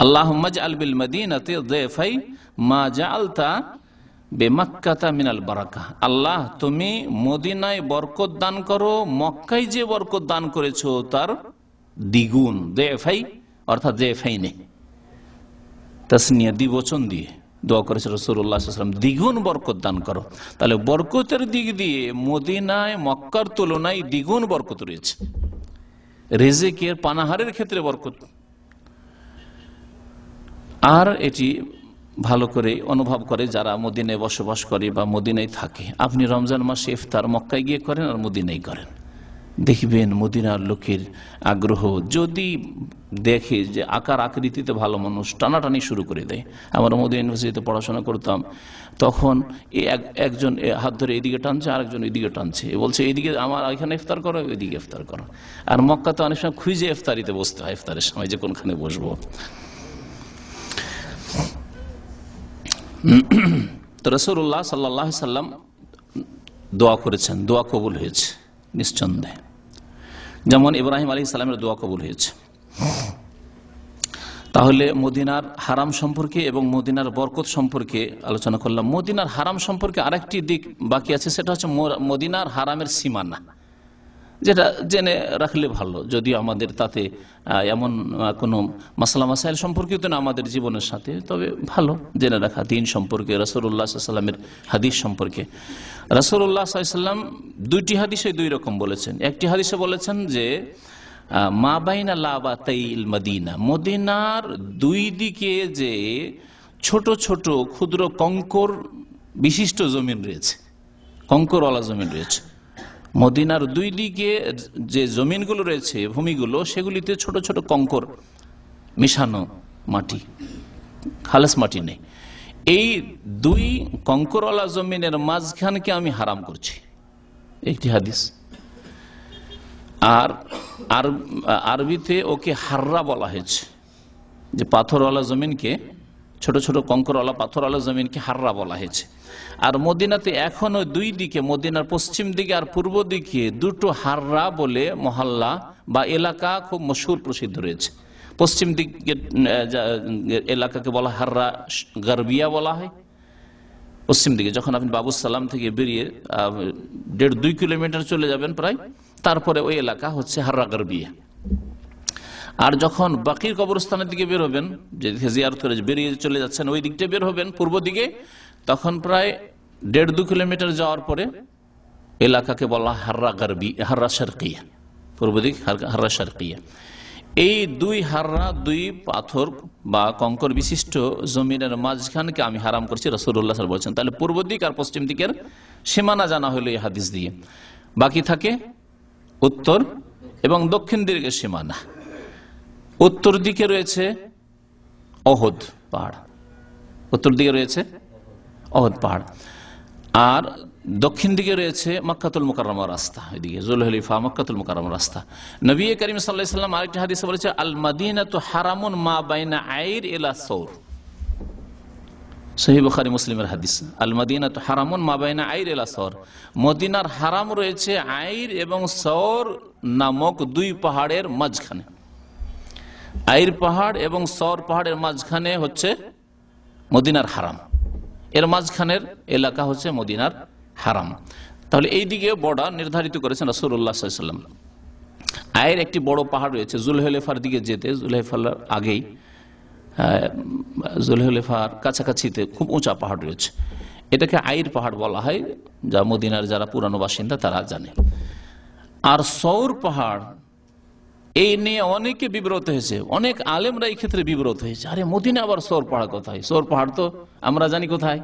আল্লাহুম্মা জাআল বিল মদিনাতি যিফাই মা জাআলতা বেমাক্কাতা মিনাল বারাকা, আল্লাহ তুমি মদিনায় বরকত দান করো, মক্কায় যে বরকত দান করেছো তার দ্বিগুণ। দেফাই অর্থাৎ দেফাইনে তাসনিয়া দ্বিবচন দিয়ে দোয়া করেছে রাসূলুল্লাহ সাল্লাল্লাহু আলাইহি ওয়াসাল্লাম, দ্বিগুণ বরকত দান করো। তাহলে বরকতের দিক দিয়ে মদিনায় মক্কার তুলনায় দ্বিগুণ বরকত রয়েছে। রিজিকের পানাহারের ক্ষেত্রে বরকত, আর এটি ভালো করে অনুভব করে যারা মদিনায় বসবাস করে বা মদিনায় থাকে। আপনি রমজান মাসে ইফতার মক্কায় গিয়ে করেন আর মদিনায় করেন, দেখবেন মদিনার লোকের আগ্রহ, যদি দেখে যে আকার আকৃতিতে ভালো মানুষ, টানাটানি শুরু করে দেয়। আমরা মদিনা ইউনিভার্সিটিতে পড়াশোনা করতাম, তখন একজন হাত ধরে এদিকে টানছে, আরেকজন এদিকে টানছে, বলছে এইদিকে আমার এখানে ইফতার করো, ওইদিকে ইফতার করো। আর মক্কাতে অনেক সময় খুঁজে ইফতারিতে বসতে হয়, ইফতারের সময় যে কোনখানে বসবো। তো রাসূলুল্লাহ সাল্লাল্লাহু আলাইহি সাল্লাম দোয়া করেছেন, দোয়া কবুল হয়েছে নিঃসন্দেহে, যেমন ইব্রাহিম আলাইহিস সালামের দোয়া কবুল হয়েছে। তাহলে মদিনার হারাম সম্পর্কে এবং মদিনার বরকত সম্পর্কে আলোচনা করলাম। মদিনার হারাম সম্পর্কে আরেকটি দিক বাকি আছে, সেটা হচ্ছে মদিনার হারামের সীমানা। যেটা জেনে রাখলে ভালো, যদিও আমাদের তাতে এমন কোনো মাসলা মাসাইল সম্পর্কিত না আমাদের জীবনের সাথে, তবে ভালো জেনে রাখা দ্বীন সম্পর্কে, রাসূলুল্লাহ সাল্লাল্লাহু আলাইহি ওয়াসাল্লামের হাদিস সম্পর্কে। রাসূলুল্লাহ সাল্লাল্লাহু আলাইহি ওয়াসাল্লাম দুইটি হাদিসে দুই রকম বলেছেন। একটি হাদিসে বলেছেন যে মা বাইনা লাবাতাইল মদিনা, মদিনার দুই দিকে যে ছোট ছোট ক্ষুদ্র কঙ্কর বিশিষ্ট জমিন রয়েছে, কঙ্করওয়ালা জমিন রয়েছে, মদিনার দুই দিকে যে জমিনগুলো রয়েছে, ভূমিগুলো, সেগুলিতে ছোট ছোট কঙ্কর মিশানো মাটি, খালেস মাটি নেই। এই দুই কঙ্করওয়ালা জমিনের মাঝখানকে আমি হারাম করছি, একটি হাদিস। আর আরবিতে ওকে হাররা বলা হয়েছে, যে পাথরওয়ালা জমিনকে, ছোট ছোট কঙ্করওয়ালা পাথরওয়ালা জমিনকে হাররা বলা হয়েছে। আর মদিনাতে এখনো দুই দিকে, মদিনার পশ্চিম দিকে আর পূর্ব দিকে দুটো হাররা বলে মহল্লা বা এলাকা খুব মশহুর প্রসিদ্ধ রয়েছে। পশ্চিম দিকে এলাকাকে বলা হাররা গারবিয়া বলা হয়। পশ্চিম দিকে যখন আপনি বাবুস সালাম থেকে বেরিয়ে 1.5-2 কিলোমিটার চলে যাবেন প্রায়, তারপরে ওই এলাকা হচ্ছে হাররা গারবিয়া। আর যখন বাকির কবরস্থানের দিকে বের হবেন, যেদিকে জিয়ারত করে বেরিয়ে চলে যাচ্ছেন, ওই দিকটা বের হবেন পূর্ব দিকে, তখন প্রায় 1.5-2 কিলোমিটার যাওয়ার পরে এলাকাকে বলা হাররা গারবি, হাররা শারকিয়া, পূর্ব দিক হাররা শারকিয়া। এই দুই হাররা, দুই পাথর বা কঙ্কর বিশিষ্ট জমিনের মাঝখানকে আমি হারাম করছি, রাসূলুল্লাহ সাল্লাল্লাহু আলাইহি ওয়াসাল্লাম বলছেন। তাহলে পূর্ব দিক আর পশ্চিম দিকের সীমানা জানা হলো এই হাদিস দিয়ে। বাকি থাকে উত্তর এবং দক্ষিণ দিকের সীমানা। উত্তর দিকে রয়েছে অহদ পাহাড়, উত্তর দিকে রয়েছে অহদ পাহাড়, আর দক্ষিণ দিকে রয়েছে মক্কাতুল মুকাররমা রাস্তা, এদিকে যুলহুলাইফা মক্কাতুল মুকাররমা রাস্তা। নবী করিম সাল্লাল্লাহু আলাইহি ওয়াসাল্লাম আরেকটি হাদিসে বলেছে আল মাদিনাতু হারামুন মা বাইনা আইর ইলা সৌর, সহিহ বুখারী মুসলিমের হাদিস। আল মাদিনাতু হারামুন মা বাইনা আইর ইলা সৌর, মদিনার হারাম রয়েছে আইর এবং সৌর নামক দুই পাহাড়ের মাঝখানে। আইর পাহাড় এবং সৌর পাহাড়ের মাঝখানে হচ্ছে মদিনার হারাম, এর মাঝখানের এলাকা হচ্ছে মদিনার হারাম। তাহলে এই দিকে বর্ডার নির্ধারিত করেছেন রাসূলুল্লাহ সাল্লাল্লাহু আলাইহি ওয়াসাল্লাম। আয়ের একটি বড় পাহাড় রয়েছে যুলহুলাইফার দিকে যেতে, যুলহুলাইফার আগেই, যুলহুলাইফার কাছাকাছিতে খুব উঁচা পাহাড় রয়েছে, এটাকে আইর পাহাড় বলা হয়, যা মদিনার যারা পুরানো বাসিন্দা তারা জানে। আর সৌর পাহাড়, এই নিয়ে অনেকে বিব্রত হয়েছে, অনেক আলেমরা এই ক্ষেত্রে বিব্রত হয়েছে। আরে মদিনা আবার সৌর পাহাড় কোথায়? সৌর পাহাড় তো আমরা জানি কোথায়,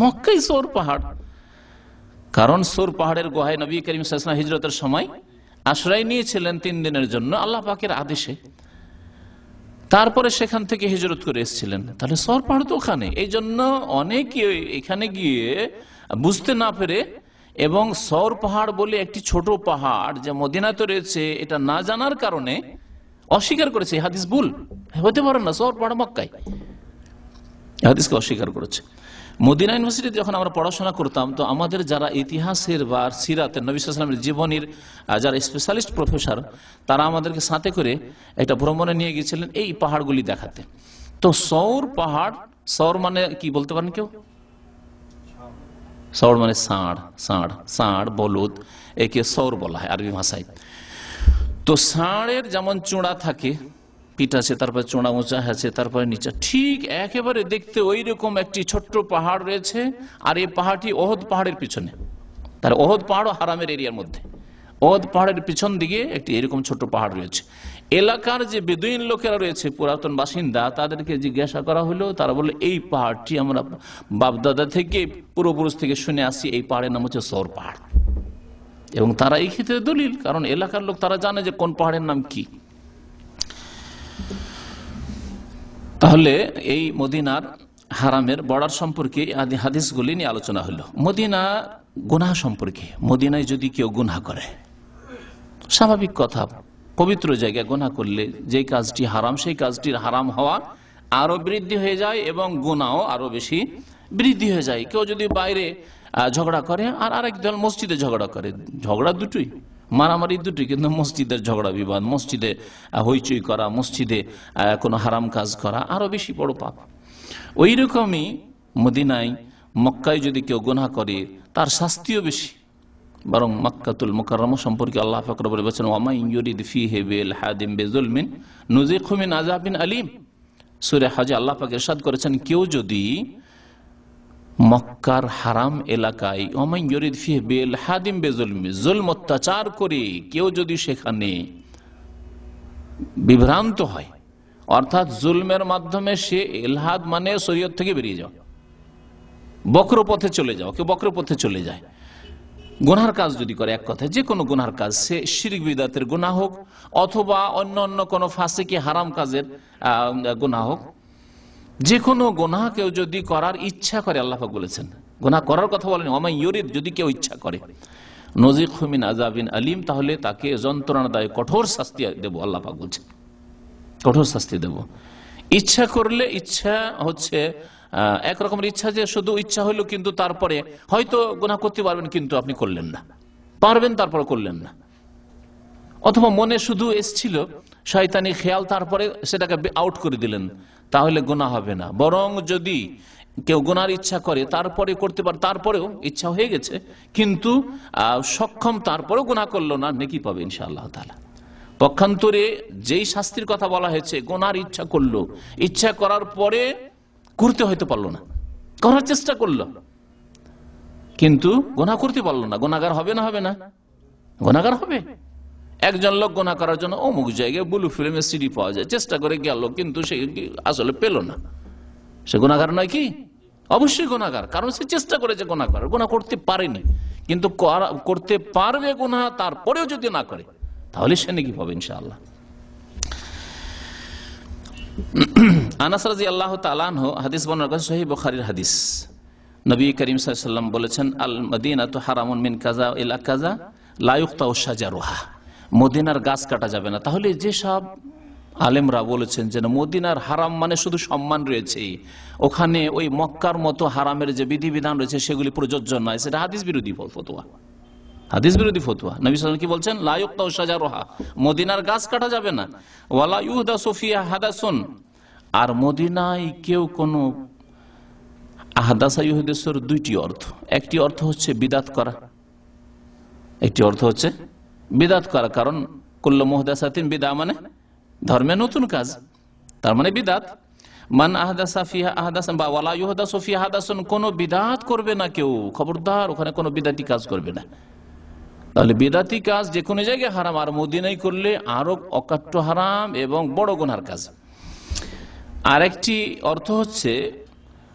মক্কাই সৌর পাহাড়। কারণ সৌর পাহাড়ের গুহায় নবী করিম সাল্লাল্লাহু আলাইহি ওয়াসাল্লাম হিজরতের সময় আশ্রয় নিয়েছিলেন 3 দিনের জন্য আল্লাহ পাকের আদেশে, তারপরে সেখান থেকে হিজরত করে এসেছিলেন। তাহলে সৌর পাহাড় তো ওখানে। এই জন্য অনেকে এখানে গিয়ে বুঝতে না পেরে এবং সৌর পাহাড় বলে একটি ছোট পাহাড় যে মদিনাতে রয়েছে এটা না জানার কারণে অস্বীকার করেছে। হাদিস ভুল হতে পারে না, সৌর পাহাড় মক্কায়, হাদিসকে অস্বীকার করেছে। মদিনা ইউনিভার্সিটিতে যখন আমরা পড়াশোনা করতাম, তো আমাদের যারা ইতিহাসের বা সিরাতের, নবী সাল্লাল্লাহু আলাইহি ওয়াসাল্লামের জীবনীর যারা স্পেশালিস্ট প্রফেসর, তারা আমাদেরকে সাথে করে একটা ভ্রমণে নিয়ে গিয়েছিলেন এই পাহাড়গুলি দেখাতে। তো সৌর পাহাড়, সৌর মানে কি বলতে পারেন কেউ? সৌর মানে ষাঁড়, ষাঁড়, ষাঁড়, বলদ, একে সৌর বলা হয় আরবি ভাষায়। তো ষাঁড়ের যেমন চূড়া থাকে, পিঠ আছে, তারপরে চূড়া উঁচা আছে, তারপরে নিচা, ঠিক একেবারে দেখতে ওই রকম একটি ছোট্ট পাহাড় রয়েছে। আর এই পাহাড়টি ওহদ পাহাড়ের পিছনে, তার ওহদ পাহাড়ও হারামের এরিয়ার মধ্যে, ওহদ পাহাড়ের পিছন দিকে একটি এরকম ছোট পাহাড় রয়েছে। এলাকার যে বেদুইন লোকেরা রয়েছে, পুরাতন বাসিন্দা, তাদেরকে জিজ্ঞাসা করা হলো, তারা বলল এই পাহাড়টি আমরা বাপদাদা থেকে, পূর্বপুরুষ থেকে শুনে আসছি, এই পাহাড়ের নাম হচ্ছে সৌর পাহাড়। এবং তারা এই ক্ষেত্রে দলিল, কারণ এলাকার লোক তারা জানে যে কোন পাহাড়ের নাম কি। তাহলে এই মদিনার হারামের বর্ডার সম্পর্কে হাদিসগুলি নিয়ে আলোচনা হলো। মদিনা গুনাহ সম্পর্কে, মদিনায় যদি কেউ গুনাহ করে, স্বাভাবিক কথা, পবিত্র জায়গায় গুনাহ করলে যে কাজটি হারাম, সেই কাজটির হারাম হওয়া আরো বৃদ্ধি হয়ে যায় এবং গুনাহও আরো বেশি বৃদ্ধি হয়ে যায়। কেউ যদি বাইরে ঝগড়া করে আর আরেক দল মসজিদে ঝগড়া করে, ঝগড়া দুটোই, মারামারি দুটোই, কিন্তু মসজিদের ঝগড়া বিবাদ, মসজিদে হইচই করা, মসজিদে কোনো হারাম কাজ করা আরো বেশি বড় পাপ। ওই রকমই মদিনায়, মক্কায় যদি কেউ গুনাহ করে তার শাস্তিও বেশি, বরং মক্কাতুল মুকাররমা সম্পর্কে আল্লাহ পাক রব্বুল বলেছেন ওয়া মান ইউরিদ ফিহি বিলহাদিম বিযুলমিন নুযিকহু মিন আযাবিন আলীম। সূরা হজে আল্লাহ পাক ইরশাদ করেছেন, কেউ যদি মক্কার হারাম এলাকায় ওয়া মান ইউরিদ ফিহি বিলহাদিম বিযুলমিন, জুলম অত্যাচার করে কেউ যদি সেখানে বিভ্রান্ত হয়, অর্থাৎ জুলমের মাধ্যমে সে ইলহাদ মানে শরীয়ত থেকে বেরিয়ে যাও, বক্র পথে চলে যাও, কেউ বক্র পথে চলে যায়, গুনার কাজ যদি করে, এক কথায় যে কোনো গুনার কাজ, সে শিরক বিদআতের গুনাহ হোক অথবা অন্য অন্য কোনো ফাসিকি হারাম কাজের গুনাহ হোক, যে কোনো গুনাহ কেউ যদি করার ইচ্ছা করে, আল্লাহ পাক বলেছেন গুনাহ করার কথা বলেন ওয়া মান ইউরিদ, যদি কেউ ইচ্ছা করে, নুযিকহু মিন আযাবিন আলীম, তাহলে তাকে যন্ত্রণাদায়ক কঠোর শাস্তি দেব, আল্লাহ পাক বলছেন কঠোর শাস্তি দেব। ইচ্ছা করলে, ইচ্ছা হচ্ছে একরকমের ইচ্ছা যে শুধু ইচ্ছা হইলো কিন্তু তারপরে হয়তো গুনাহ করতে পারবেন কিন্তু আপনি করলেন না, পারবেন তারপরে করলেন না, অথবা মনে শুধু এসছিল শয়তানি খেয়াল, তারপরে সেটাকে আউট করে দিলেন, তাহলে গুনাহ হবে না। বরং যদি কেউ গুনার ইচ্ছা করে তারপরে করতে পারে, তারপরেও ইচ্ছা হয়ে গেছে কিন্তু সক্ষম, তারপরেও গুনাহ করলো না, নেকি পাবে ইনশাআল্লাহ তাআলা। পক্ষান্তরে যেই শাস্তির কথা বলা হয়েছে, গুনার ইচ্ছা করলো, ইচ্ছা করার পরে করতে হয়তো পারলো না, করার চেষ্টা করলো কিন্তু গুনাহ করতে পারলো না, গুনাহগার হবে না? হবে না, গুনাহগার হবে। একজন লোক গুনাহ করার জন্য অমুক জায়গায় ব্লু ফিল্মের সিডি পাওয়া যায়, চেষ্টা করে গেল কিন্তু সে আসলে পেল না, সে গুনাহগার নয় কি? অবশ্যই গুনাহগার, কারণ সে চেষ্টা করেছে গুনাহ করার, গুনাহ করতে পারেনি, কিন্তু করতে পারবে গুনাহ, তারপরেও যদি না করে তাহলে সে নেকি পাবে ইনশাআল্লাহ। আনাস রাদিয়াল্লাহু তাআলা আনহু হাদিস বর্ণনা করেন, সহিহ বুখারীর হাদিস, নবী করিম সাল্লাল্লাহু আলাইহি ওয়াসাল্লাম বলেছেন, আল মদিনাতু হারামুন মিন কাযা ইলা কাযা লা ইউক্তাউ শাজারুহা, মদিনার গাছ কাটা যাবে না। তাহলে যে সব আলেমরা বলেছেন যে মদিনার হারাম মানে শুধু সম্মান রয়েছে, ওখানে ওই মক্কার মতো হারামের যে বিধিবিধান রয়েছে সেগুলি প্রযোজ্য নয়, সেটা হাদিস বিরোধী ফতোয়া, হাদিস বিরোধী ফতোয়া। নবী সাল্লাল্লাহু আলাইহি ওয়াসাল্লাম কি বলছেন? লা ইউক্তাউ শাজারুহা, মদিনার গাছ কাটা যাবে না, ওয়ালা ইউহদাসু ফিহা হাদাসুন, আর মদিনায় কেউ কোনো আহদাসা ইউহদাসের দুইটি অর্থ, একটি অর্থ হচ্ছে বিদাত করা, একটি অর্থ হচ্ছে বিদাত করা, কারণ কুল্লু মুহদাসাতিন বিদআ মানে ধর্মে নতুন কাজ, তার মানে বিদাত। মান আহদাসা ফিহা আহদাসান বা ওয়ালা ইউহদাসু ফিহা হাদাসুন, কোনো বিদাত করবে না কেউ, খবরদার ওখানে কোনো বিদাতি কাজ করবে না। তাহলে বিদাতি কাজ যে কোনো জায়গায় হারাম, আর মদিনায় করলে আরো অকাট্য হারাম এবং বড় গুনার কাজ। আরেকটি অর্থ হচ্ছে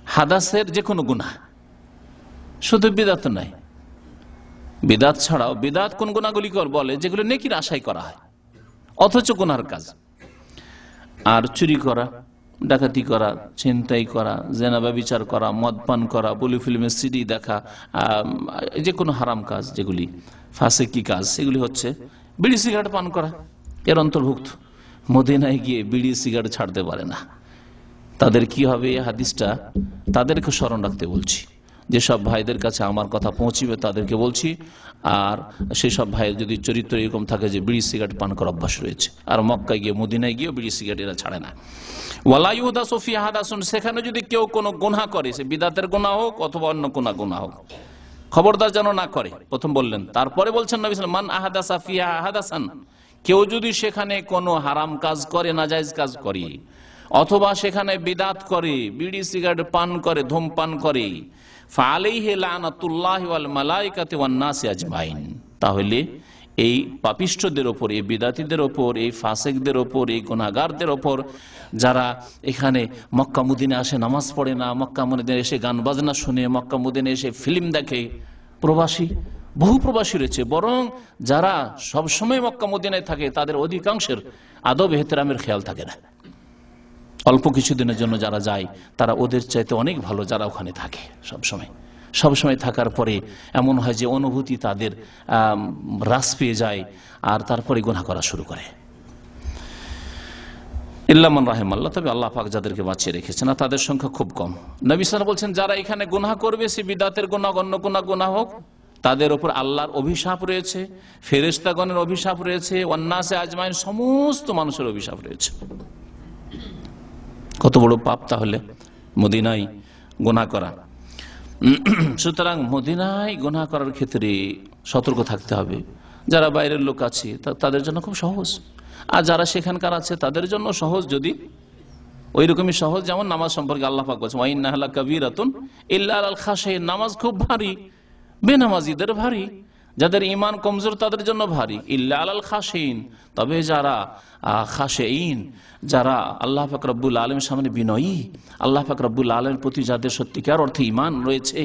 হাদাসের যে কোনো গুনাহ, শুধু বিদাত নয়, বিদাত ছাড়াও, বিদাত কোন গুনাহগুলি বলে যেগুলো নেকির আশায় করা হয় অথচ গুনার কাজ, আর চুরি করা, ডাকাতি করা, ছিনতাই করা, জেনা ব্যভিচার করা, মদ পান করা, ব্লু ফিল্মের সিডি দেখা, যে কোনো হারাম কাজ যেগুলি ফাসিকি কাজ, সেগুলি হচ্ছে বিড়ি সিগারেট পান করা এর অন্তর্ভুক্ত। মদিনায় গিয়ে বিড়ি সিগারেট ছাড়তে পারে না, তাদের কি হবে? এই হাদিসটা তাদেরকে স্মরণ রাখতে বলছি, যেসব ভাইদের কাছে আমার কথা পৌঁছিবে তাদেরকে বলছি, আর সেই সব ভাইয়ের যদি চরিত্র এরকম থাকে যে বিড়ি সিগারেট পান করার অভ্যাস রয়েছে, আর মক্কায় গিয়ে মদিনায় গিয়ে বিড়ি সিগারেট এরা ছাড়ে না। ওয়ালা ইউহদাসু ফিহা হাদাসুন, সেখানে যদি কেউ কোনো গুনাহ করে, সে বিদাতের গুনাহ হোক অথবা অন্য কোনো গুনাহ হোক, খবরদার যেন না করে, প্রথম বললেন। তারপরে বলছেন নবী সাল্লাল্লাহু আলাইহি ওয়াসাল্লাম, মান আহাদাসা ফিহা হাদাসান, কেউ যদি সেখানে কোনো হারাম কাজ করে, নাজায়েজ কাজ করে, অথবা সেখানে বিদাত করে, বিড়ি সিগারেট পান করে, ধূমপান করে, ফাআলাইহি লানাতুল্লাহি ওয়াল মালায়েকাতি ওয়ান নাসি আজমাইন, তাহলে এই পাপিষ্ঠদের ওপর, এই বিদাতীদের ওপর, এই ফাসিকদের ওপর, এই গুনাহগারদের ওপর, যারা এখানে মক্কা মদিনায় আসে নামাজ পড়ে না, মক্কা মদিনায় এসে গান বাজনা শুনে, মক্কা মদিনায় এসে ফিল্ম দেখে, প্রবাসী, বহু প্রবাসী রয়েছে, বরং যারা সবসময় মক্কা মদিনায় থাকে তাদের অধিকাংশের আদব এহতেরামের খেয়াল থাকে না, অল্প কিছুদিনের জন্য যারা যায় তারা ওদের চাইতে অনেক ভালো যারা ওখানে থাকে সবসময় থাকার পরে এমন হয় যে অনুভূতি তাদের হ্রাস পেয়ে যায়, আর তারপরে গুনাহ করা শুরু করে। ইল্লা মান রাহিমাল্লাহ, তবে আল্লাহ পাক যাদেরকে বাঁচিয়ে রেখেছেন, আর তাদের সংখ্যা খুব কম। নবী সাল্লাল্লাহু আলাইহি ওয়াসাল্লাম বলছেন, যারা এখানে গুনাহ করবে, সে বিদাতের গুনাহ, অন্য কোন গুনাহ হোক, তাদের উপর আল্লাহর অভিশাপ রয়েছে, ফেরেশতাগণের অভিশাপ রয়েছে, ওয়ান নাসি আজমাইন, সমস্ত মানুষের অভিশাপ রয়েছে। কত বড় পাপ তাহলে মদিনায় গুনাহ করা। সুতরাং মদিনায় গুনাহ করার ক্ষেত্রে সতর্ক থাকতে হবে। যারা বাইরের লোক আছে তাদের জন্য খুব সহজ, আর যারা সেখানকার আছে তাদের জন্য সহজ, যদি ওই রকমই সহজ যেমন নামাজ সম্পর্কে আল্লাহ পাক বলেছেন ওয়াইন্নাহা লাকাবীরাতুন ইল্লা আলাল খাশিঈন, নামাজ খুব ভারী, বেনামাজিদের ভারী, যাদের ঈমান কমজোর তাদের জন্য ভারী, ইল্লা আলাল খাশিঈন, তবে যারা খাশিঈন, যারা আল্লাহ পাক রব্বুল আলামিনের সামনে বিনয়ী, আল্লাহ পাক রব্বুল আলামিনের প্রতি যাদের সত্যিকার অর্থে ঈমান রয়েছে,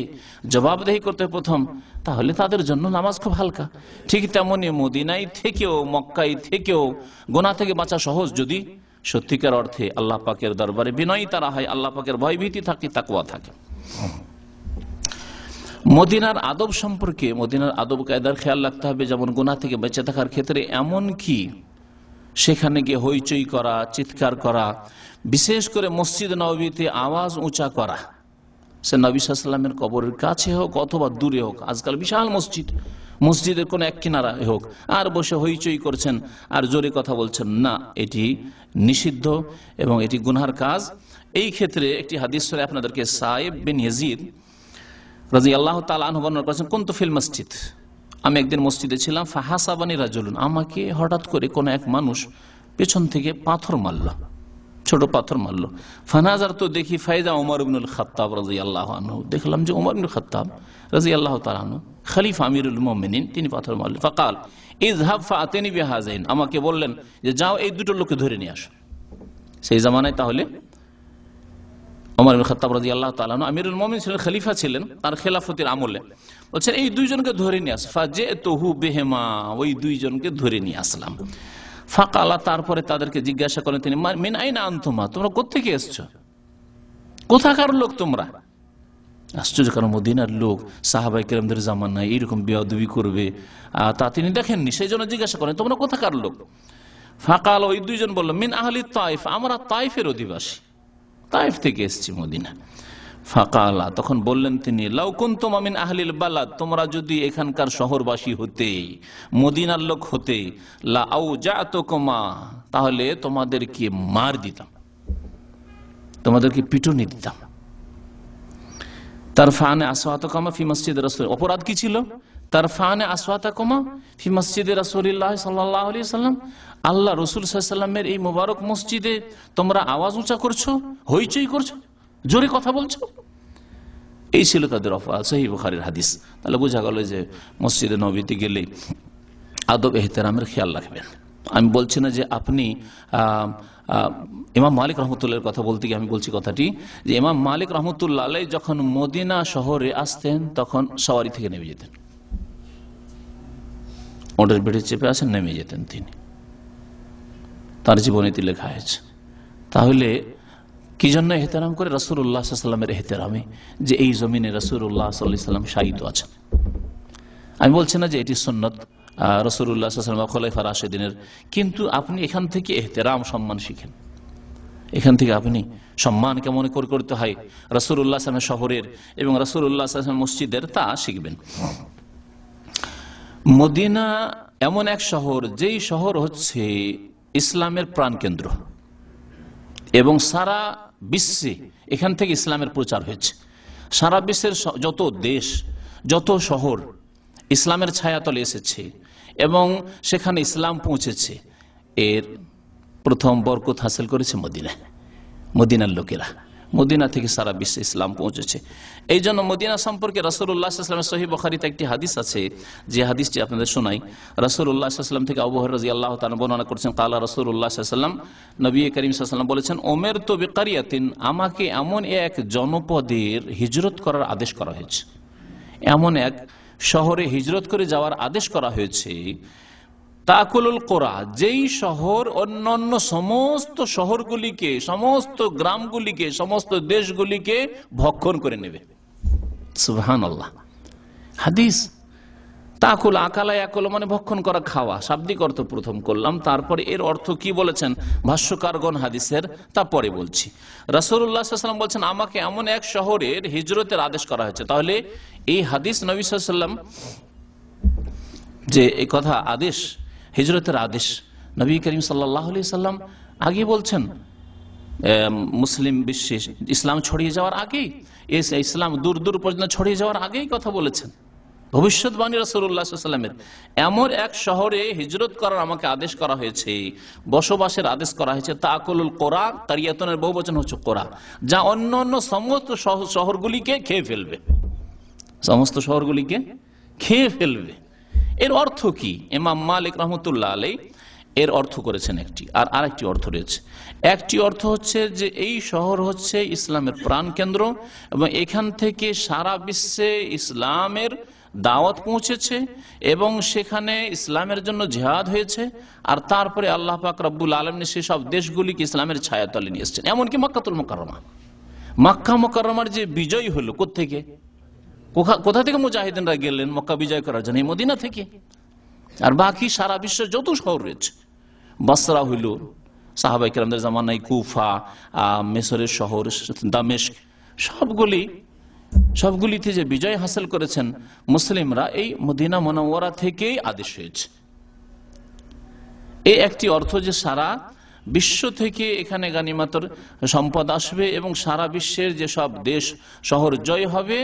জবাবদেহি করতে প্রথম, তাহলে তাদের জন্য নামাজ খুব হালকা। ঠিক তেমনই মদিনায় থেকেও মক্কায় থেকেও গুনাহ থেকে বাঁচা সহজ, যদি সত্যিকার অর্থে আল্লাহ পাকের দরবারে বিনয়ী তারা হয়, আল্লাহ পাকের ভয়ভীতি থাকে, তাকওয়া থাকে। মদিনার আদব সম্পর্কে, মদিনার আদব কায়দার খেয়াল রাখতে হবে, যেমন গুনাহ থেকে বেঁচে থাকার ক্ষেত্রে এমন কি সেখানে গিয়ে হইচই করা, চিৎকার করা, বিশেষ করে মসজিদ নববীতে আওয়াজ উঁচা করা, সে নবী সাল্লাল্লাহু আলাইহি ওয়াসাল্লামের কবরের কাছে হোক অথবা দূরে হোক, আজকাল বিশাল মসজিদ, মসজিদের কোন এক কিনারা হোক, আর বসে হইচই করছেন আর জোরে কথা বলছেন, না, এটি নিষিদ্ধ এবং এটি গুনহার কাজ। এই ক্ষেত্রে একটি হাদিস শুনে আপনাদেরকে, সাইব বিন ইয়াজিদ রাদিয়াল্লাহু তাআলা আনহু বর্ণনা করেছেন, কুনতু ফিল মসজিদ, আমি একদিন মসজিদে ছিলাম, ফাহাসাবানি রাজুলুন, আমাকে হঠাৎ করে কোন এক মানুষ পেছন থেকে পাথর মারল, ছোট পাথর মারল। ফানাজার, তো দেখি, ফাইজা ওমর ইবনুল খাত্তাব রাদিয়াল্লাহু আনহু, দেখলাম যে ওমর ইবনুল খাত্তাব রাদিয়াল্লাহু তাআলা আনহু, খলিফা আমিরুল মুমিনিন, তিনি পাথর মারলেন। ফাকাল ইযহাব ফাআতিনি বিহাযাইন, আমাকে বললেন যে যাও এই দুটো লোককে ধরে নিয়ে আসো। সেই জামানায় তাহলে ওমর ইবনুল খাত্তাব রাদিয়াল্লাহু তাআলা আনহু আমিরুল মুমিনিন ছিলেন, খলিফা ছিলেন, তার খেলাফতের আমলে। বলছেন এই দুইজনকে ধরে নিয়ে আস। ফাজিতুহু বিহিমা, ওই দুইজনকে ধরে নিয়ে আসলাম। ফাকালা, তারপরে তাদেরকে জিজ্ঞাসা করেন তিনি, মিন আইনা আনতুমা, তোমরা কোত্থেকে এসছো, কোথাকার লোক তোমরা? আশ্চর্য, কারণ মদিনার লোক সাহাবায়ে কেরামদের জামানায় এইরকম বেয়াদবি করবে তা তিনি দেখেননি, সেই জন্য জিজ্ঞাসা করেন তোমরা কোথাকার লোক? ফাকাল, ওই দুইজন বলল, মিন আহলি তাইফ, আমরা তাইফের অধিবাসী, তাইফ থেকে এসেছি মদিনা। ফাকালা, তখন বললেন তিনি, লাউ কুনতুম মিন আহলিল বালাদ, তোমরা যদি এখানকার শহরবাসী হতে, মদিনার লোক হতে, লা আউজাতুকুমা, তাহলে তোমাদেরকে মার দিতাম, তোমাদেরকে পিটুনি দিতাম। তারফানে আসওয়াতাকুমা ফি মসজিদ রাসূল, অপরাধ কি ছিল? তারফানে আসওয়াতাকুমা ফি মসজিদ রাসূলিল্লাহ সাল্লাল্লাহু আলাইহি ওয়াসাল্লাম, আল্লাহ রাসূল সাল্লাল্লাহু আলাইহি ওয়াসাল্লামের এই মোবারক মসজিদে তোমরা আওয়াজ উঁচা করছো, হইচই করছো, জোরে কথা বলছো। এই ছিল তাদের অপরাধ। সহিহ বুখারীর হাদিস। তাহলে বোঝা গেল যে মসজিদে নববীতে গেলে আদব এহতেরামের খেয়াল রাখবেন। আমি বলছি না যে আপনি ইমাম মালিক রহমতুল্লাহর কথা বলতে গিয়ে আমি বলছি কথাটি, যে ইমাম মালিক রহমতুল্লাহ আলাইহি যখন মদিনা শহরে আসতেন তখন সওয়ারি থেকে নেমে যেতেন, ওটের পিঠে চেপে আসেন, নেমে যেতেন তিনি, তার জীবনীতে লেখা হয়েছে। তাহলে কি জন্য এহতেরাম করে? রাসূলুল্লাহ সাল্লাল্লাহু আলাইহি ওয়াসাল্লামের এহতেরামে, যে এই জমিনে রাসূলুল্লাহ সাল্লাল্লাহু আলাইহি ওয়াসাল্লাম শায়িত আছেন। আমি বলছি না যে এটি সুন্নাত রাসূলুল্লাহ সাল্লাল্লাহু আলাইহি ওয়াসাল্লাম খোলাফায়ে রাশিদিনের, কিন্তু আপনি এখান থেকে এহতেরাম, সম্মান শিখেন, এখান থেকে আপনি সম্মান কেমন করে করতে হয় রাসূলুল্লাহ সাল্লাল্লাহু আলাইহি ওয়াসাল্লাম শহরের এবং রাসূলুল্লাহ সাল্লাল্লাহু আলাইহি ওয়াসাল্লাম মসজিদের, তা শিখবেন। মদিনা এমন এক শহর, যেই শহর হচ্ছে ইসলামের প্রাণকেন্দ্র এবং সারা বিশ্বে এখান থেকে ইসলামের প্রচার হয়েছে। সারা বিশ্বের যত দেশ, যত শহর ইসলামের ছায়াতলে এসেছে এবং সেখানে ইসলাম পৌঁছেছে, এর প্রথম বরকত হাসিল করেছে মদিনা, মদিনার লোকেরা। মদিনা থেকে সারা বিশ্বে ইসলাম পৌঁছেছে। এই জন্য মদিনা সম্পর্কে রাসূলুল্লাহ সাল্লাল্লাহু আলাইহি ওয়াসাল্লামের সহিহ বুখারীতে একটি হাদিস আছে, যে হাদিসটি আপনাদের শোনাই। রাসূলুল্লাহ সাল্লাল্লাহু আলাইহি ওয়াসাল্লাম থেকে আবু হুরায়রা রাদিয়াল্লাহু তাআলা বর্ণনা করেছেন, ক্বালা রাসূলুল্লাহ সাল্লাল্লাহু আলাইহি ওয়াসাল্লাম, নবী করিম সাল্লাল্লাহু আলাইহি ওয়াসাল্লাম বলেছেন, উমিরতু বিকারিয়াতিন, আমাকে এমন এক জনপদের হিজরত করার আদেশ করা হয়েছে, এমন এক শহরে হিজরত করে যাওয়ার আদেশ করা হয়েছে, তাকুলুল কোরা, যেই শহর অন্যান্য সমস্ত শহরগুলিকে, সমস্ত গ্রামগুলিকে, সমস্ত দেশগুলিকে ভক্ষণ করে নেবে। সুবহানাল্লাহ। হাদিস তাকুল, আকালা ইয়াকুল মানে ভক্ষণ করা, খাওয়া, শাব্দিক অর্থ প্রথম করলাম, তারপরে এর অর্থ কি বলেছেন ভাষ্যকারগণ হাদিসের, তা পরে বলছি। রাসূলুল্লাহ সাল্লাল্লাহু আলাইহি ওয়াসাল্লাম বলছেন, আমাকে এমন এক শহরের হিজরতের আদেশ করা হয়েছে। তাহলে এই হাদিস নবী সাল্লাল্লাহু আলাইহি ওয়াসাল্লাম যে এই কথা, আদেশ, হিজরতের আদেশ, নবী করিম সাল্লাল্লাহু আলাইহি ওয়াসাল্লাম আগে বলছেন মুসলিম বিশ্বে ইসলাম ছড়িয়ে যাওয়ার আগেই, ইসলাম দূর দূর পর্যন্ত ছড়িয়ে যাওয়ার আগেই কথা বলেছেন। ভবিষ্যৎবাণী রাসূলুল্লাহ সাল্লাল্লাহু আলাইহি ওয়াসাল্লামের, এমন এক শহরে হিজরত করার আমাকে আদেশ করা হয়েছে, বসবাসের আদেশ করা হয়েছে। তাকুলুল কোরা, কারিয়াতনের বহুবচন হচ্ছে কোরা, যা অন্য অন্য সমস্ত শহরগুলিকে খেয়ে ফেলবে, সমস্ত শহরগুলিকে খেয়ে ফেলবে। এর অর্থ কি? ইমাম মালিক রহমতুল্লাহ আলাইহি এর অর্থ করেছেন একটি, আর আরেকটি অর্থ রয়েছে। একটি অর্থ হচ্ছে যে এই শহর হচ্ছে ইসলামের প্রাণকেন্দ্র এবং এখান থেকে সারা বিশ্বে ইসলামের দাওয়াত পৌঁছেছে এবং সেখানে ইসলামের জন্য জিহাদ হয়েছে, আর তারপরে আল্লাহ পাক রব্বুল আলামিন সেসব দেশগুলিকে ইসলামের ছায়াতলে নিয়ে এসেছেন। এমনকি মক্কাতুল মুকাররমা, মক্কা মুকাররমার যে বিজয় হলো, কোথা থেকে মুজাহিদিনরা গেলেন মক্কা বিজয় করার জন্য? মদিনা থেকে। আর বাকি সারা বিশ্বের যত শহর রয়েছে, বসরা হইল সাহাবায়ে কেরামদের জামানায়, কুফা, মিসরের শহর দামেস্ক, সবগুলিতে যে বিজয় হাসিল করেছেন মুসলিমরা, এই মদিনা মুনাওয়ারা থেকেই আদেশ হয়েছে। এই একটি অর্থ যে সারা বিশ্ব থেকে এখানে গানিমাতের সম্পদ আসবে এবং সারা বিশ্বের যেসব দেশ শহর জয় হবে,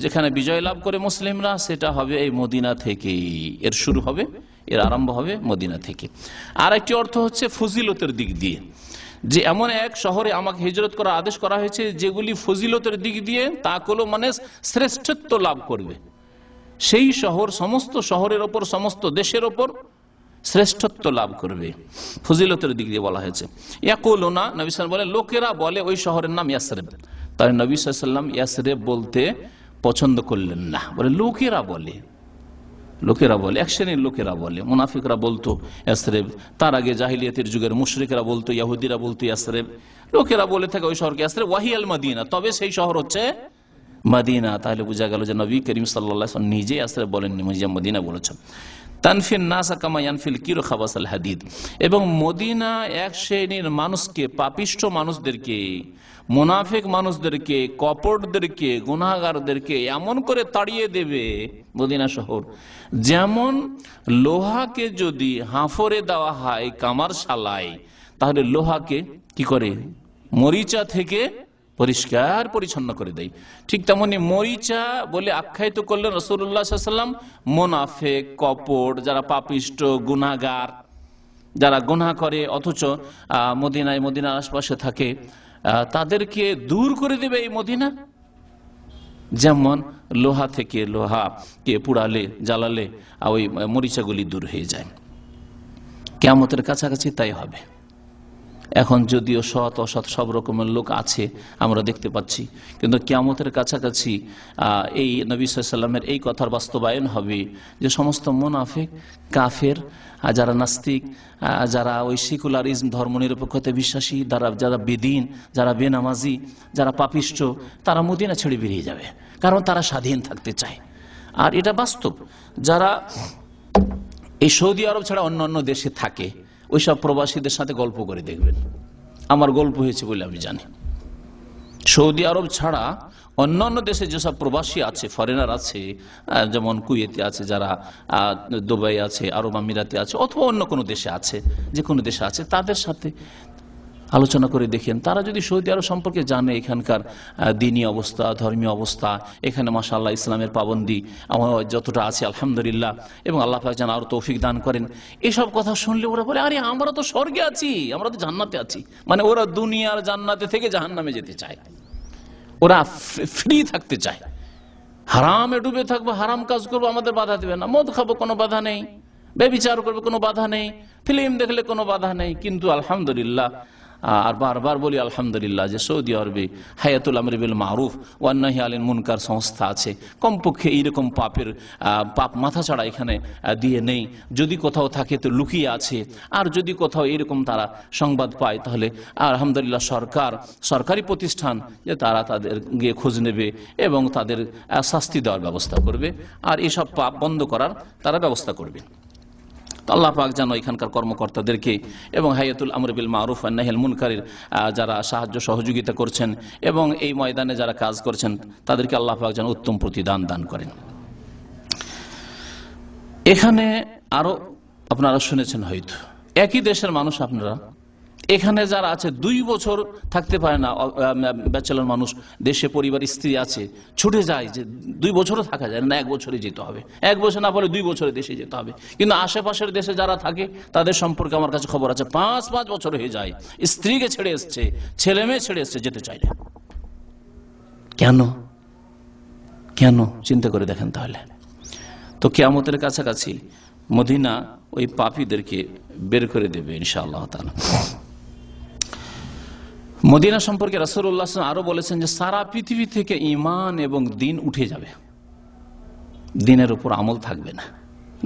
যেখানে বিজয় লাভ করে মুসলিমরা, সেটা হবে এই মদিনা থেকেই। এর শুরু হবে, এর আরম্ভ হবে মদিনা থেকে। আর একটি অর্থ হচ্ছে ফজিলতের দিক দিয়ে, যে এমন এক শহরে আমাকে হিজরত করার আদেশ করা হয়েছে যেগুলি ফজিলতের দিক দিয়ে তাকুলো মানে শ্রেষ্ঠত্ব লাভ করবে। সেই শহর সমস্ত শহরের ওপর, সমস্ত দেশের ওপর শ্রেষ্ঠত্ব লাভ করবে, ফজিলতের দিক দিয়ে বলা হয়েছে। ইয়াকুলুনা, নবী সাল্লাল্লাহু আলাইহি ওয়াসাল্লাম বলে, লোকেরা বলে ওই শহরের নাম ইয়াসরিব। তাই নবী সাল্লাল্লাহু আলাইহি ওয়াসাল্লাম ইয়াসরিব বলতে পছন্দ করলেন না, বলে লোকেরা বলে। এক শ্রেণীর লোকেরা বলে, মুনাফিকরা বলতো ইয়াসরিব, তার আগে জাহিলিয়াতের যুগের মুশরিকরা বলতো, ইহুদিরা বলতো ইয়াসরিব। লোকেরা বলে থাকে ওই শহরকে ইয়াসরিব, ওয়াহিয়াল মদিনা, তবে সেই শহর হচ্ছে মদিনা। তাহলে বোঝা গেল যে নবী করিম সাল্লাল্লাহু আলাইহি ওয়াসাল্লাম নিজে ইয়াসরিব বলেননি, মদিনা বলেছেন। তানফিন নাসা কামা ইয়ানফিল কিরু খাবাসাল হাদিদ, এবং মদিনা এক শ্রেণীর মানুষকে, পাপিষ্ঠ মানুষদেরকে, মুনাফিক মানুষদেরকে, কপটদেরকে, গুনাহগারদেরকে এমন করে তাড়িয়ে দেবে মদিনা শহর, যেমন লোহাকে যদি হাফরে দেওয়া হয় কামার শালায়, তাহলে লোহাকে কি করে মরিচা থেকে পরিষ্কার পরিচ্ছন্ন করে দেয়। ঠিক তেমনি মরিচা বলে আখ্যায়িত করলেন রাসূলুল্লাহ সাল্লাল্লাহু আলাইহি ওয়াসাল্লাম মুনাফিক, কপট, যারা পাপিষ্ট, গুনাহগার, যারা গুনাহ করে অথচ মদিনার আশপাশে থাকে, তাদেরকে দূর করে দেবে এই মদিনা, যেমন লোহা থেকে লোহাকে পুড়ালে, জ্বালালে ওই মরিচাগুলি দূর হয়ে যায়। কিয়ামতের কাছাকাছি তাই হবে। এখন যদিও সৎ অসৎ সব রকমের লোক আছে, আমরা দেখতে পাচ্ছি, কিন্তু কিয়ামতের কাছাকাছি এই নবী সাল্লাল্লাহু আলাইহি ওয়াসাল্লামের এই কথার বাস্তবায়ন হবে যে সমস্ত মুনাফিক, কাফের, যারা নাস্তিক, যারা ওই সেকুলারিজম, ধর্মনিরপেক্ষতায় বিশ্বাসী, যারা বেদিন, যারা বেনামাজি, যারা পাপিষ্ঠ, তারা মদিনা ছেড়ে বেরিয়ে যাবে, কারণ তারা স্বাধীন থাকতে চায়। আর এটা বাস্তব। যারা এই সৌদি আরব ছাড়া অন্য দেশে থাকে, ওইসব প্রবাসীদের সাথে গল্প করে দেখবেন। আমার গল্প হয়েছে বলে আমি জানি। সৌদি আরব ছাড়া অন্যান্য দেশে যেসব প্রবাসী আছে, ফরেনার আছে, যেমন কুয়েতে আছে, যারা দুবাই আছে, আরব আমিরাতে আছে, অথবা অন্য কোনো দেশে আছে, যে কোনো দেশে আছে, তাদের সাথে আলোচনা করে দেখেন, তারা যদি সৌদি আরব সম্পর্কে জানে, এখানকার দ্বীনি অবস্থা, ধর্মীয় অবস্থা, এখানে মাশাআল্লাহ ইসলামের পাবন্দি যতটা আছে আলহামদুলিল্লাহ, এবং আল্লাহ পাক যেন আরো তৌফিক দান করেন, এসব কথা শুনলে ওরা বলে, আরে আমরা তো স্বর্গে আছি, আমরা তো জান্নাতে আছি। মানে ওরা দুনিয়ার জান্নাতে থেকে জাহান্নামে যেতে চায়, ওরা ফ্রি থাকতে চায়। হারামে ডুবে থাকবো, হারাম কাজ করবো, আমাদের বাধা দেবে না। মদ খাবো, কোনো বাধা নেই। ব্যভিচার করবে, কোনো বাধা নেই। ফিল্ম দেখলে কোনো বাধা নেই। কিন্তু আলহামদুলিল্লাহ, আর বারবার বলি আলহামদুলিল্লাহ, যে সৌদি আরবে হায়াতুল আমরি বিল মারুফ ওয়ান নাহি আনিল মুনকার সংস্থা আছে। কমপক্ষে এইরকম পাপ মাথাছাড়া এখানে দিয়ে নেই। যদি কোথাও থাকে তো লুকিয়ে আছে, আর যদি কোথাও এরকম তারা সংবাদ পায়, তাহলে আলহামদুলিল্লাহ সরকারি প্রতিষ্ঠান যে তারা তাদের গিয়ে খোঁজ নেবে এবং তাদের শাস্তি দেওয়ার ব্যবস্থা করবে, আর এসব পাপ বন্ধ করার তারা ব্যবস্থা করবে। আল্লাহ পাক যেন এখানকার কর্মকর্তাদেরকে এবং হায়াতুল আমর বিল মারুফ ওয়ান নাহিল মুনকারের যারা সাহায্য সহযোগিতা করছেন এবং এই ময়দানে যারা কাজ করছেন, তাদেরকে আল্লাহ পাক যেন উত্তম প্রতিদান দান করেন। এখানে আরো আপনারা শুনেছেন, হয়তো একই দেশের মানুষ আপনারা এখানে যারা আছে 2 বছর থাকতে পারে না, ব্যাচেলর মানুষ, দেশে পরিবার স্ত্রী আছে, ছুটে যায় যে 2 বছরও থাকা যায় না, 1 বছরে যেতে হবে, 1 বছর না পারলে 2 বছরে দেশে যেতে হবে। কিন্তু আশেপাশের দেশে যারা থাকে তাদের সম্পর্কে আমার কাছে খবর আছে 5 বছর হয়ে যায়, স্ত্রীকে ছেড়ে এসছে, ছেলে মেয়ে ছেড়ে এসছে, যেতে চাইলে। কেন কেন চিন্তা করে দেখেন তাহলে। তো কিয়ামতের কাছাকাছি মদিনা ওই পাপীদেরকে বের করে দেবে ইনশাআল্লাহ তাআলা। মদিনা সম্পর্কে রাসূলুল্লাহ সাল্লাল্লাহু আলাইহি ওয়াসাল্লাম আরো বলেছেন যে সারা পৃথিবী থেকে ঈমান এবং দ্বীন উঠে যাবে, দ্বীনের উপর আমল থাকবে না,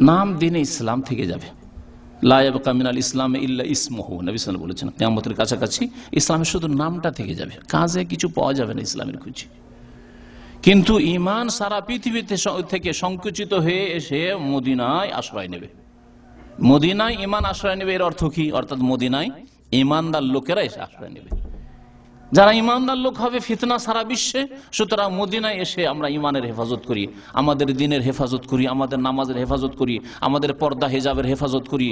নাম দ্বীনে ইসলাম থেকে যাবে। লা ইয়াবকা মিনাল ইসলামে ইল্লা ইসমুহু, নবী সাল্লাল্লাহু আলাইহি ওয়াসাল্লাম বলেছেন কিয়ামতের কাছাকাছি ইসলামের শুধু নামটা থেকে যাবে, কাজে কিছু পাওয়া যাবে না ইসলামের খুঁজে। কিন্তু ঈমান সারা পৃথিবীতে থেকে সংকুচিত হয়ে এসে মদিনায় আশ্রয় নেবে। মদিনায় ঈমান আশ্রয় নেবে, এর অর্থ কি? অর্থাৎ মদিনায় ঈমানদার লোকেরা এসে আশ্রয় নেবে। যারা ঈমানদার লোক হবে ফিতনা সারা বিশ্বে, সুতরাং মদিনায় এসে আমরা ঈমানের হেফাজত করি, আমাদের দ্বীনের হেফাজত করি, আমাদের নামাজের হেফাজত করি, আমাদের পর্দা হিজাবের হেফাজত করি,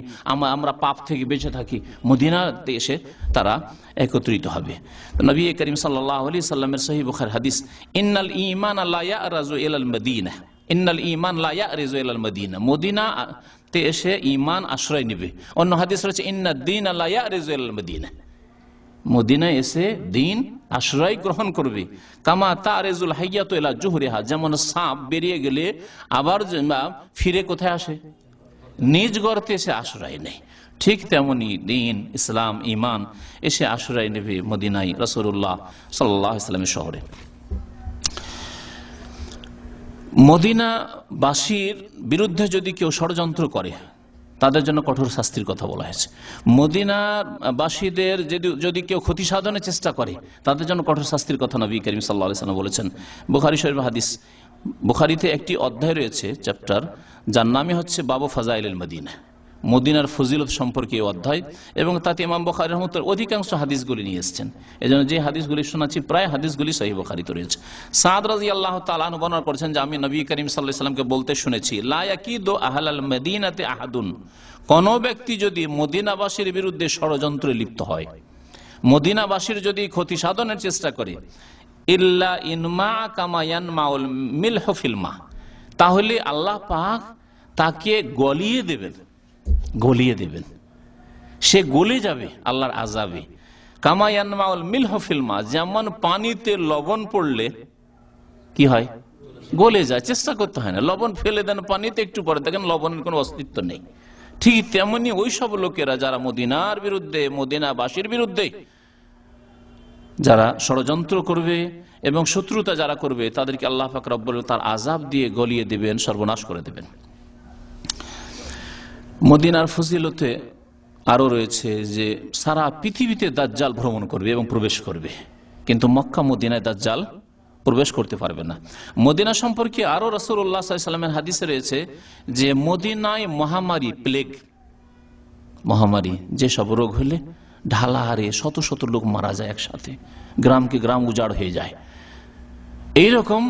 আমরা পাপ থেকে বেঁচে থাকি। মদিনাতে এসে তারা একত্রিত হবে। নবী করিম সাল্লাল্লাহু আলাইহি সাল্লামের সহিহ বুখারী হাদিস, ইন্নাল ঈমান লা ইয়ারাজু ইলাল মদিনা, ইন্নাল ঈমান লা ইয়ারিজু ইলাল মদিনা, মদিনাতে এসে ঈমান আশ্রয় নেবে। অন্য হাদিস রয়েছে ইন্নাদ দীন লা ইয়ারিজু ইলাল মদিনা, মদিনায় এসে দ্বীন আশ্রয় গ্রহণ করবে। কামা তারেজুল হাইয়াতু ইলা জুহরিহা, যেমন সাপ বেরিয়ে গেলে আবার ফিরে কোথায় আসে? নিজ গর্তে এসে আশ্রয় নেয়, ঠিক তেমনি দ্বীন ইসলাম ঈমান এসে আশ্রয় নেবে মদিনায় রাসূলুল্লাহ সাল্লাল্লাহু আলাইহি ওয়াসাল্লামের শহরে। মদিনাবাসীর বিরুদ্ধে যদি কেউ ষড়যন্ত্র করে তাদের জন্য কঠোর শাস্তির কথা বলা হয়েছে। মদিনার বাসীদের যদি কেউ ক্ষতি সাধনের চেষ্টা করে তাদের জন্য কঠোর শাস্তির কথা নবী করিম সাল্লাল্লাহু আলাইহি ওয়াসাল্লাম বলেছেন। বুখারী শরীফ হাদিস, বুখারীতে একটি অধ্যায় রয়েছে, চ্যাপ্টার, যার নামে হচ্ছে বাবু ফাজাইলুল মদিনা, মদিনার ফজিলত সম্পর্কে অধ্যায়, এবং তাতে ইমাম বুখারী রাহমাতুল্লাহ অধিকাংশ হাদিসগুলি নিয়ে এসেছেন। এজন্য যে হাদিসগুলি শোনাচ্ছি প্রায় হাদিসগুলি সহিহ বুখারীতে রয়েছে। সাদ রাদিয়াল্লাহু তাআলা আনহু বর্ণনা করেছেন যে আমি নবী করিম সাল্লাল্লাহু আলাইহি ওয়াসাল্লামকে বলতে শুনেছি, লা ইয়াকিদু আহলাল মদিনাতি আহাদুন, কোন ব্যক্তি যদি মদিনাবাসীর বিরুদ্ধে ষড়যন্ত্রে লিপ্ত হয়, মদিনাবাসীর যদি ক্ষতি সাধনের চেষ্টা করে, ইল্লা ইনমা কামা ইয়ানমাউল মিলহু ফিল মা, তাহলে আল্লাহ পাক তাকে গলিয়ে দেবেন, গলিয়ে দেবেন, সে গলে যাবে আল্লাহর আযাবে। কামা ইয়ানমাউল মিলহু ফিল মা, যেমন পানিতে লবণ পড়লে কি হয়? গলে যায়, চেষ্টা করতে হয় না, লবণ ফেলে দেন পানিতে, একটু পরে দেখেন লবণের কোনো অস্তিত্ব নেই। ঠিক তেমনি ওই সব লোকেরা যারা মদিনার বিরুদ্ধে, মদিনাবাসীর বিরুদ্ধে যারা ষড়যন্ত্র করবে এবং শত্রুতা যারা করবে, তাদেরকে আল্লাহ পাক রব্বুল তার আযাব দিয়ে গলিয়ে দিবেন, সর্বনাশ করে দেবেন। মদিনার ফজিলতে আরো রয়েছে যে সারা পৃথিবীতে দাজ্জাল ভ্রমণ করবে এবং প্রবেশ করবে, কিন্তু মক্কা মদিনায় দাজ্জাল প্রবেশ করতে পারবে না। মদিনা সম্পর্কে আরো রাসূলুল্লাহ সাল্লাল্লাহু আলাইহি ওয়াসাল্লামের হাদিসে রয়েছে যে মদিনায় মহামারী, প্লেগ মহামারী, যে সব রোগ হলে ঢালা হারে শত শত লোক মারা যায় একসাথে, গ্রামকে গ্রাম উজাড় হয়ে যায়, এইরকম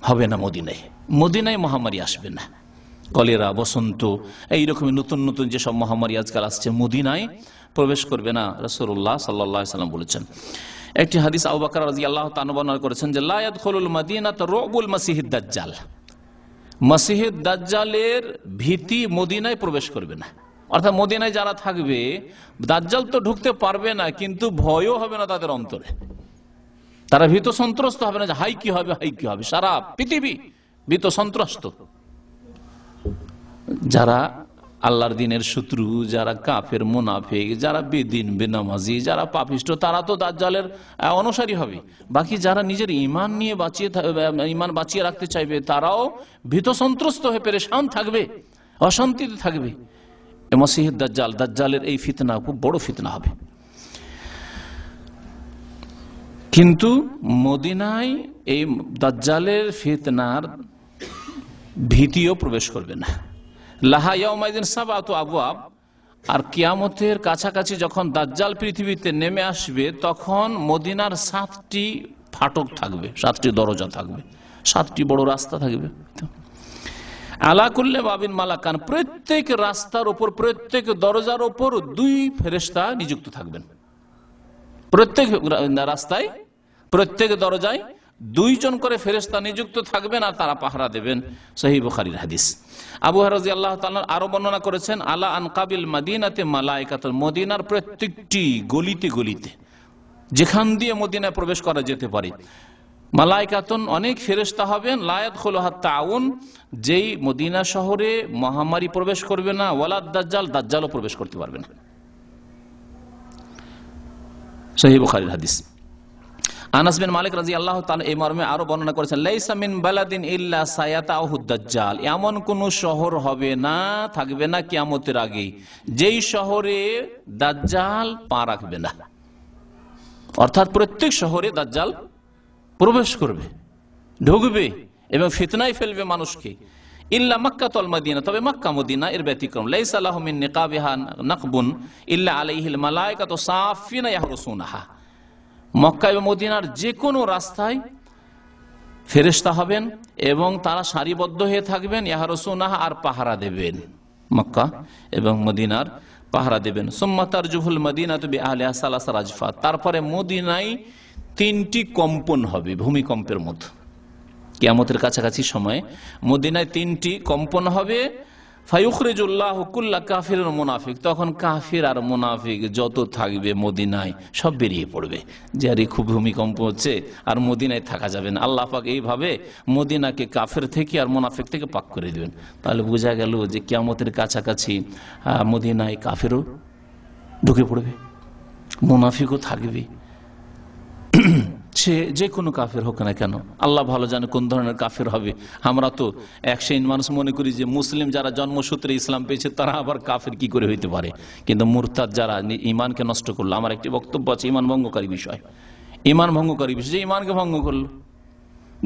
হবে না মদিনায়। মদিনায় মহামারী আসবে না, কলেরা, বসন্ত, এইরকম নতুন নতুন যেসব মহামারী আজকাল আসছে মদিনায় প্রবেশ করবে না, রাসূলুল্লাহ সাল্লাল্লাহু আলাইহি ওয়াসাল্লাম বলেছেন। একটি হাদিস আবু বকর রাদিয়াল্লাহু তাআলা বর্ণনা করেছেন যে লা ইয়াদখুলুল মাদিনাতা রুবুল মাসিহিদ দাজ্জাল, মাসিহিদ দাজ্জালের ভীতি মদিনায় প্রবেশ করবে না। অর্থাৎ মদিনায় যারা থাকবে দাজ্জাল তো ঢুকতে পারবে না, কিন্তু ভয়ও হবে না তাদের অন্তরে, তারা ভীত সন্ত্রস্ত হবে না যে হাই কি হবে, হাই কি হবে। সারা পৃথিবী ভীত সন্ত্রস্ত। যারা আল্লাহর দিনের শত্রু, যারা কাফের, মুনাফিক, যারা বেদিন, বেনামাজি, যারা পাপিষ্ট, তারা তো দাজ্জালের অনুসারী হবে। বাকি যারা নিজের ঈমান নিয়ে ঈমান বাঁচিয়ে রাখতে চাইবে তারাও ভীত সন্ত্রস্ত হয়ে পেরেশান থাকবে, অশান্তিতে থাকবে। মসিহুদ দাজ্জাল, দাজ্জালের এই ফিতনা খুব বড় ফিতনা হবে। কিন্তু মদিনায় এই দাজ্জালের ফিতনার ভীতিও প্রবেশ করবে না। লাহা ইয়াউমাইযিন সাবআতু আবওয়াব, আর কিয়ামতের কাছাকাছি যখন দাজ্জাল পৃথিবীতে নেমে আসবে তখন মদিনার 7টি ফাটক থাকবে, 7টি দরজা থাকবে, 7টি বড় রাস্তা থাকবে। আলা কুল্লি বাবিন মালাকান, প্রত্যেক রাস্তার উপর, প্রত্যেক দরজার উপর 2 ফেরেশতা নিযুক্ত থাকবেন। প্রত্যেক রাস্তায়, প্রত্যেক দরজায় 2 জন করে ফেরেশতা নিযুক্ত থাকবেন আর তারা পাহারা দেবেন। সহিহ বুখারীর হাদিস। আবু হুরায়রা রাদিয়াল্লাহু তাআলা আরো বর্ণনা করেছেন, আলা আনকাবিল মাদিনাতে মালায়েকাতুন, মদিনার প্রত্যেকটি গলিতে গলিতে, যেখান দিয়ে মদিনায় প্রবেশ করা যেতে পারে, মালায়েকাতুন অনেক ফেরেশতা হবেন। লা ইয়াদখুলুহা তাউন, যেই মদিনা শহরে মহামারী প্রবেশ করবে না, ওয়ালাদ দাজ্জাল, দাজ্জালও প্রবেশ করতে পারবে না। সহিহ বুখারীর হাদিস। আনাস বিন মালিক রাদিয়াল্লাহু তাআলা এই মর্মে আরো বর্ণনা করেছেন, লাইসা মিন বালাদিন ইল্লা সায়াতাহু দাজ্জাল, এমন কোন শহর হবে না, থাকবে না কিয়ামতের আগে যেই শহরে দাজ্জাল পা রাখবে না। অর্থাৎ প্রত্যেক শহরে দাজ্জাল প্রবেশ করবে, ঢুকবে এবং ফিতনায় ফেলবে মানুষকে। ইল্লা মক্কাতুল মদিনা, তবে মক্কা মদিনা এর ব্যতিক্রম। লাইসা লাহু মিন নিকাবিহা নাকবুন ইল্লা আলাইহিল মালায়েকাতু সাফিনা ইয়াহরুসুনাহা, মক্কা এবং মদিনার যে কোনো রাস্তায় ফেরেশতা হবেন এবং তারা সারিবদ্ধ হয়ে থাকবেন, ইয়াহরুসুনাহা, আর পাহারা দেবেন, মক্কা এবং মদিনার পাহারা দেবেন। সুম্মা তারজুহুল মদিনাতু বিআহলিহা সালাসা রাজফাত, তারপরে মদিনায় 3টি কম্পন হবে, ভূমিকম্পের মতো। কিয়ামতের কাছাকাছি সময়ে মদিনায় 3টি কম্পন হবে। ফায়ুখরিজুল্লাহু কুল্লা কাফিরিন ওয়া মুনাফিক, তখন কাফির আর মুনাফিক যত থাকবে মদিনায় সব বেরিয়ে পড়বে, যে আরে খুব ভূমিকম্প হচ্ছে আর মদিনায় থাকা যাবে না। আল্লাহ পাক এইভাবে মদিনাকে কাফের থেকে আর মুনাফিক থেকে পাক করে দেবেন। তাহলে বোঝা গেল যে কিয়ামতের কাছাকাছি মদিনায় কাফেরও ঢুকে পড়বে, মুনাফিকও থাকবে। সে যে কোনো কাফের হোক না কেন, আল্লাহ ভালো জানে কোন ধরনের কাফের হবে। আমরা তো এক শ্রেণীর মানুষ মনে করি যে মুসলিম যারা জন্মসূত্রে ইসলাম পেয়েছে তারা আবার কাফের কি করে হইতে পারে, কিন্তু মুরতাদ যারা ইমানকে নষ্ট করলো, আমার একটি বক্তব্য আছে ইমান ভঙ্গকারী বিষয়। ইমান ভঙ্গকারী বিষয়, যে ইমানকে ভঙ্গ করলো,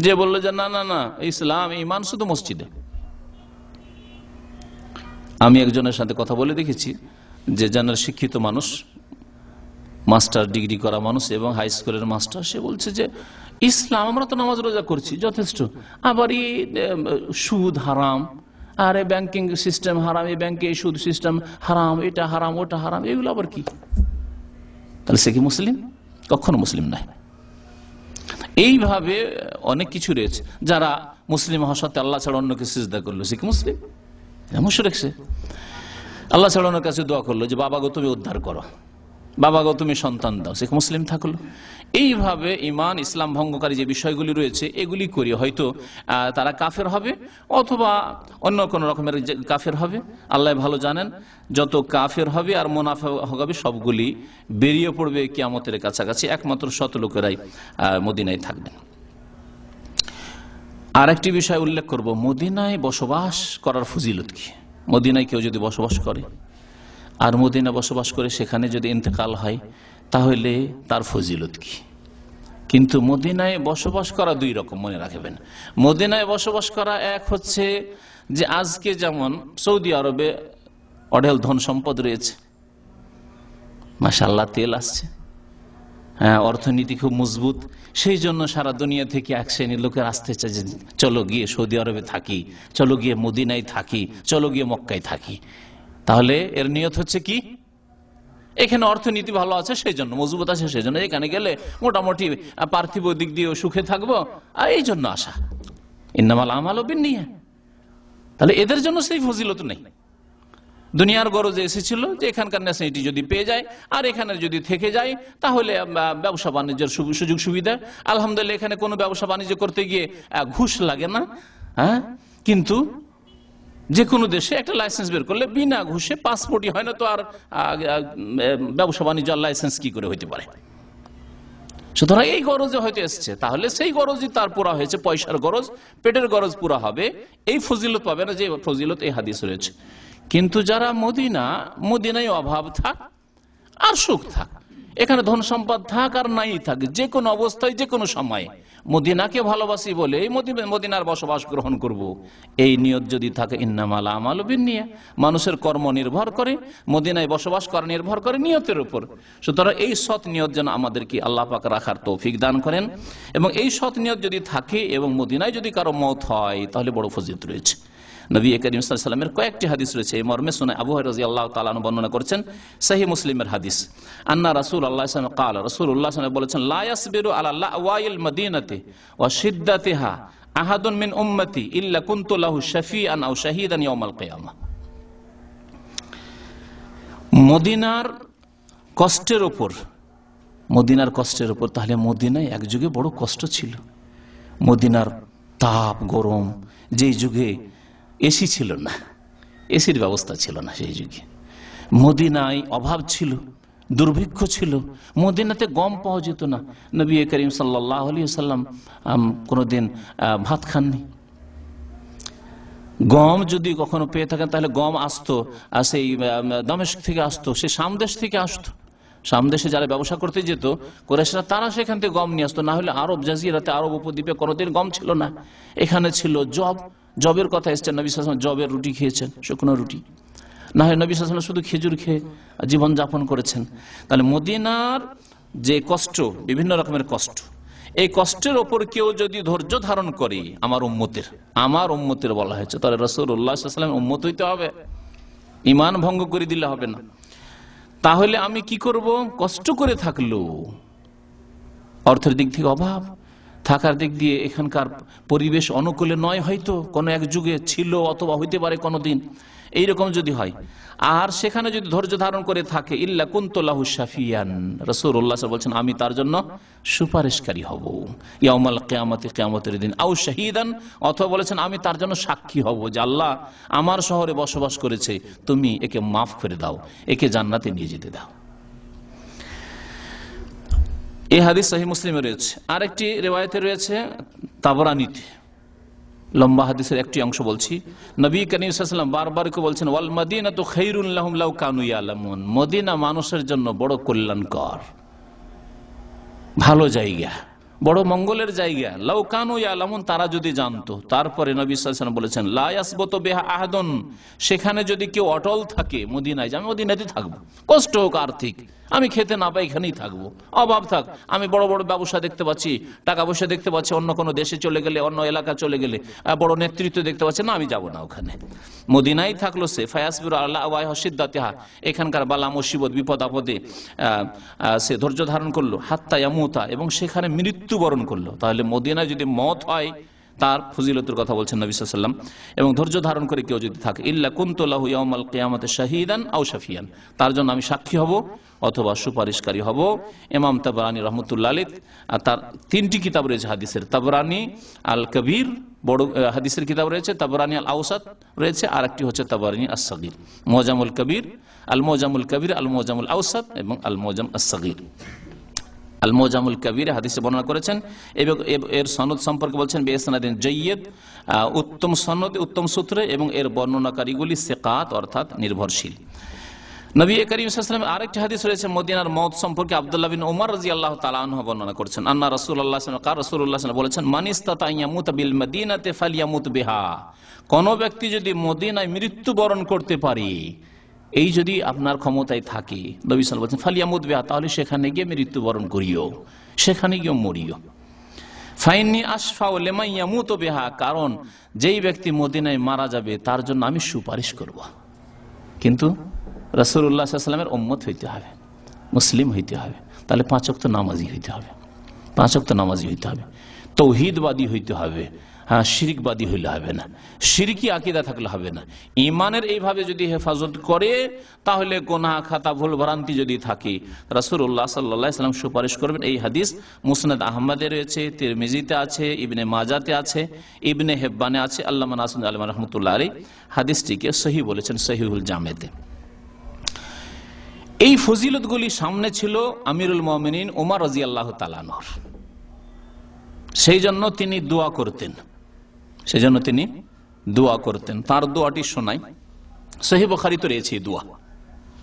যে বললো যে না না না ইসলাম ইমান শুধু মসজিদে। আমি একজনের সাথে কথা বলে দেখেছি, যে জানার শিক্ষিত মানুষ, মাস্টার ডিগ্রি করা মানুষ এবং হাই স্কুলের মাস্টার, সে বলছে যে ইসলাম, আমরা তো নামাজ রোজা করছি যথেষ্ট, আবার এই সুদ হারাম, আর এই ব্যাংকিং সিস্টেম হারাম, এই ব্যাংকে এই সুদ সিস্টেম হারাম, এটা হারাম ওটা হারাম, এগুলো আবার কি? তাহলে সে কি মুসলিম? কখনো মুসলিম নয়। এইভাবে অনেক কিছু রয়েছে। যারা মুসলিম হওয়ার সাথে আল্লাহ ছাড়া অন্যকে সিজদা করলো, সে কি মুসলিম? মুশরিক। সে আল্লাহ ছাড়া অন্যের কাছে দোয়া করলো যে বাবা গো তুমি উদ্ধার করো, বাবা গো তুমি সন্তান দাও, সে মুসলিম থাকলো। এইভাবে ইমান ইসলাম ভঙ্গকারী যে বিষয়গুলি রয়েছে এগুলি করি হয়তো তারা কাফের হবে, অথবা অন্য কোন রকমের কাফের হবে। আল্লাহ ভালো জানেন, যত কাফের হবে আর মুনাফিক হবে সবগুলি বেরিয়ে পড়বে কিয়ামতের কাছাকাছি, একমাত্র শত লোকেরাই মদিনায় থাকবেন। আর একটি বিষয় উল্লেখ করব, মদিনায় বসবাস করার ফজিলত কি। মদিনায় কেউ যদি বসবাস করে আর মদিনা বসবাস করে সেখানে যদি ইন্তেকাল হয় তাহলে তার ফজিলত কি। কিন্তু মদিনায় বসবাস করা 2 রকম, মনে রাখবেন। মদিনায় বসবাস করা এক হচ্ছে যে আজকে যেমন সৌদি আরবে অঢেল ধন সম্পদ রয়েছে, মাশাআল্লাহ তেল আসছে, হ্যাঁ, অর্থনীতি খুব মজবুত, সেই জন্য সারা দুনিয়া থেকে এক শ্রেণীর লোকের আসতে চায় যে চলো গিয়ে সৌদি আরবে থাকি, চলো গিয়ে মদিনায় থাকি, চলো গিয়ে মক্কায় থাকি। তাহলে এর নিয়ত হচ্ছে কি, এখানে অর্থনীতি ভালো আছে সেই জন্য, মজবুত আছে সেই জন্য, এখানে গেলে মোটামুটি পার্থিব দিক দিয়ে সুখে থাকবো, আর এই জন্য আসা। ইন্নামাল আমালু বিন্নিয়াত। তাহলে এদের জন্য সেই ফজিলত নেই। দুনিয়ার গরজে এসেছিল যে এখানকার নেসিটি যদি পেয়ে যায় আর এখানে যদি থেকে যায় তাহলে ব্যবসা বাণিজ্যের সুযোগ সুবিধা, আলহামদুলিল্লাহ এখানে কোনো ব্যবসা বাণিজ্য করতে গিয়ে ঘুষ লাগে না। হ্যাঁ, কিন্তু যে কোনো দেশে একটা লাইসেন্স বের করলে বিনা ঘুষে, পাসপোর্টই হয় না তো আর ব্যবসা বাণিজ্য লাইসেন্স কি করে হইতে পারে। সুতরাং এই গরজে হয়তো এসছে, তাহলে সেই গরজই তার পুরা হয়েছে, পয়সার গরজ, পেটের গরজ পুরা হবে, এই ফজিলত পাবে না যে ফজিলত এই হাদিস রয়েছে। কিন্তু যারা মদিনায় অভাব থাক আর সুখ থাক, এখানে ধন সম্পদ থাক আর নাই থাক, যে কোনো অবস্থায় যে কোনো সময়ে মদিনাকে ভালোবাসি বলে এই মদিনার বসবাস গ্রহণ করব, এই নিয়ত যদি থাকে, ইন্নামাল আমালু বিন্নিয়াত, মানুষের কর্ম নির্ভর করে, মদিনায় বসবাস করা নির্ভর করে নিয়তের উপর। সুতরাং এই সৎ নিয়ত যেন আমাদেরকে আল্লাহ পাক রাখার তৌফিক দান করেন, এবং এই সৎ নিয়ত যদি থাকে এবং মদিনায় যদি কারো মওত হয় তাহলে বড় ফজিলত রয়েছে। নবী করিম সাল্লাল্লাহু আলাইহি ওয়াসাল্লামের কয়েকটি হাদিস রয়েছে এই মর্মে। শুনে আবু হুরায়রা রাদিয়াল্লাহু তাআলা আনহু বর্ণনা করেছেন সহিহ মুসলিমের হাদিস, আন্না রাসূলুল্লাহ সাল্লাল্লাহু আলাইহি ওয়াসাল্লাম قال রাসূলুল্লাহ সাল্লাল্লাহু আলাইহি ওয়াসাল্লাম বলেছেন, লা ইয়াসবিরু আলা লাওয়াইল মাদিনাতি ওয়া শিদ্দাতিহা আহাদুন মিন উম্মতি ইল্লা কুনতু লাহু শাফিআন আও শাহীদান ইয়াউমাল কিয়ামাহ। মদিনার কষ্টের উপর, তাহলে মদিনায় এক যুগে বড় কষ্ট ছিল। মদিনার তাপ গরম, যেই যুগে এসি ছিল না, এসির ব্যবস্থা ছিল না সেই যুগে, মদিনায় অভাব ছিল, দুর্ভিক্ষ ছিল, মদিনাতে গম পাওয়া যেত না। নবী করিম সাল্লাল্লাহু আলাইহি ওয়াসাল্লাম কোনোদিন ভাত খাননি। গম যদি কখনো পেয়ে থাকেন তাহলে গম আসতো সেই দামেস্ক থেকে আসতো, সে সামদেশ থেকে আসতো। সামদেশে যারা ব্যবসা করতে যেত কুরাইশরা, তারা সেখান থেকে গম নিয়ে আসতো। না হলে আরব জাজিরাতে, আরব উপদ্বীপে কোনোদিন গম ছিল না। এখানে ছিল জবের কথা এসছে, নবী সাল্লাল্লাহু আলাইহি ওয়াসাল্লাম জবের রুটি খেয়েছেন, শুকনো রুটি। না হয় নবী সাল্লাল্লাহু আলাইহি ওয়াসাল্লাম শুধু খেজুর খেয়ে জীবন যাপন করেছেন। তাহলে মদিনার যে কষ্ট, বিভিন্ন রকমের কষ্ট, এই কষ্টের ওপর কেউ যদি ধৈর্য ধারণ করে, আমার উম্মতের বলা হয়েছে, তাহলে রাসূলুল্লাহ সাল্লাল্লাহু আলাইহি ওয়াসাল্লামের উম্মত হইতে হবে, ঈমান ভঙ্গ করে দিলে হবে না। তাহলে আমি কি করব? কষ্ট করে থাকলো, অর্থের দিক থেকে অভাব, থাকার দিক দিয়ে এখানকার পরিবেশ অনুকূলে নয়, হয়তো কোনো এক যুগে ছিল অথবা হইতে পারে কোনোদিন, এইরকম যদি হয়, আর সেখানে যদি ধৈর্য ধারণ করে থাকে, ইল্লা কুনতু লাহু শাফিয়ান, রাসূলুল্লাহ সাল্লাল্লাহু আলাইহি ওয়াসাল্লাম বলছেন, আমি তার জন্য সুপারিশকারী হব ইয়াউমাল কিয়ামতি, কিয়ামতের দিন, আও শাহীদান, অথবা বলেছেন আমি তার জন্য সাক্ষী হব যে আল্লাহ আমার শহরে বসবাস করেছে, তুমি একে মাফ করে দাও, একে জান্নাতে নিয়ে যেতে দাও। এই হাদিস সহিহ মুসলিমে রয়েছে। আরেকটি রিওয়ায়াতে রয়েছে তাবরানীতে, লম্বা হাদিসের একটি অংশ বলছি। নবী করিম সাল্লাল্লাহু আলাইহি ওয়াসাল্লাম বারবার করে বলছেন, ওয়াল মাদিনাতু খায়রুল লাহুম লাউ কানু ইয়ালামুন, মদিনা মানুষের জন্য বড় কল্যাণকর, ভালো জায়গা, বড় মঙ্গলের জায়গা, লাউ কানু ইয়ালামুন, তারা যদি জানতো। তারপরে নবী সাল্লাল্লাহু আলাইহি ওয়াসাল্লাম বলেছেন, লা ইয়াসবুতু বিহা আহাদুন, সেখানে যদি কেউ অটল থাকে মদিনায়, আমি মদিনাতে থাকবো, কষ্ট হোক আর্থিক, আমি খেতে না পাই এখানেই থাকবো, অভাব থাক, আমি বড় বড় ব্যবসা দেখতে পাচ্ছি, টাকা পয়সা দেখতে পাচ্ছি, অন্য কোনো দেশে চলে গেলে, অন্য এলাকা চলে গেলে বড় নেতৃত্ব দেখতে পাচ্ছি, না আমি যাব না ওখানে, মদিনায় থাকলো সে। ফায়াসবিরু আলা ওয়া শিদ্দাতিহা, এখানকার বালা মুসিবত বিপদ আপদে সে ধৈর্য ধারণ করলো, হাত্তা ইয়ামুতা, এবং সেখানে মৃত্যুবরণ করলো। তাহলে মদিনায় যদি মত হয়, তার ফজিলতের কথা বলছেন নবী সাল্লাল্লাহু আলাইহি ওয়াসাল্লাম। এবং ধৈর্য ধারণ করে কেউ যদি থাকে, ইল্লা কুনতু লাহু ইয়াউমাল কিয়ামাতি শাহীদান আও শাফিয়ান, তার জন্য আমি সাক্ষী হব অথবা সুপারিশকারী হব। ইমাম তাবরানী রাহমাতুল্লাহ আলাইহি, আর তার তিনটি কিতাব রয়েছে হাদিসের, তাবরানী আল কবির বড় হাদিসের কিতাব রয়েছে, তাবরানী আল আওসাত রয়েছে, আর একটি হচ্ছে তাবরানী আস-সাগীর, মুজামুল কবির, আল মুজামুল আওসাত এবং আল মুজাম আস-সাগীর। আল মুজামুল কবির হাদিসে বর্ণনা করেছেন এবং এর সনদ সম্পর্কে বলছেন বিইসনাদিন জাইয়্যিদ, উত্তম সনদে, উত্তম সূত্রে, এবং এর বর্ণনাকারীগুলি সিকাত অর্থাৎ নির্ভরশীল। নবী করিম সাল্লাল্লাহু আলাইহি ওয়াসাল্লাম আরেকটি হাদিস রয়েছে মদিনার মওত সম্পর্কে, আব্দুল্লাহ বিন উমর রাদিয়াল্লাহু তাআলা আনহু বর্ণনা করেছেন, আন্না রাসূলুল্লাহ সাল্লাল্লাহু আলাইহি ওয়াসাল্লাম রাসূলুল্লাহ সাল্লাল্লাহু আলাইহি ওয়াসাল্লাম বলেছেন, মান ইসতাতা ইয়ামুত বিল মাদিনাতি ফালইয়ামুত বিহা, কোন ব্যক্তি যদি মদিনায় মৃত্যুবরণ করতে পারে, এই যদি আপনার ক্ষমতায় থাকে, নবী সাল্লাল্লাহু আলাইহি ওয়াসাল্লাম বলেছেন, ফালইয়ামুত বিহা, তাহলে সেখানে গিয়ে মৃত্যুবরণ করিও, সেখানে গিয়ে মরিও। ফাইন্নী আশফাউ লিমান ইয়ামুতু বিহা, কারণ যেই ব্যক্তি মদিনায় মারা যাবে তার জন্য আমি সুপারিশ করব। কিন্তু রাসূলুল্লাহ সাল্লাল্লাহু আলাইহি ওয়াসাল্লামের উম্মত হইতে হবে, মুসলিম হইতে হবে, তাহলে 5 ওয়াক্ত নামাজি হইতে হবে, 5 ওয়াক্ত নামাজি হইতে হবে, তৌহিদবাদী হইতে হবে, হ্যাঁ শিরিকবাদী হইলে হবে না, শিরকি আকীদা থাকলে হবে না। ঈমানের এইভাবে যদি হেফাজত করে, তাহলে গুনাহ খাতা ভুল ভ্রান্তি যদি থাকে, রাসূলুল্লাহ সাল্লাল্লাহু আলাইহি ওয়াসাল্লাম সুপারিশ করবেন। এই হাদিস মুসনাদ আহমদে রয়েছে, তিরমিজিতে আছে, ইবনে মাজাতে আছে, ইবনে হিব্বানে আছে। আল্লামা নাসির আলম রাহমাতুল্লাহ আলাইহি হাদিসটিকে সহিহ বলেছেন সহিহুল জামেতে। এই ফজিলতগুলি সামনে ছিল আমিরুল মুমিনিন ওমর রাদিয়াল্লাহু তাআলা আনহু, সেই জন্য তিনি দোয়া করতেন, তার দোয়াটি শোনাই। সহিহ বুখারীতে রয়েছে এই দোয়া,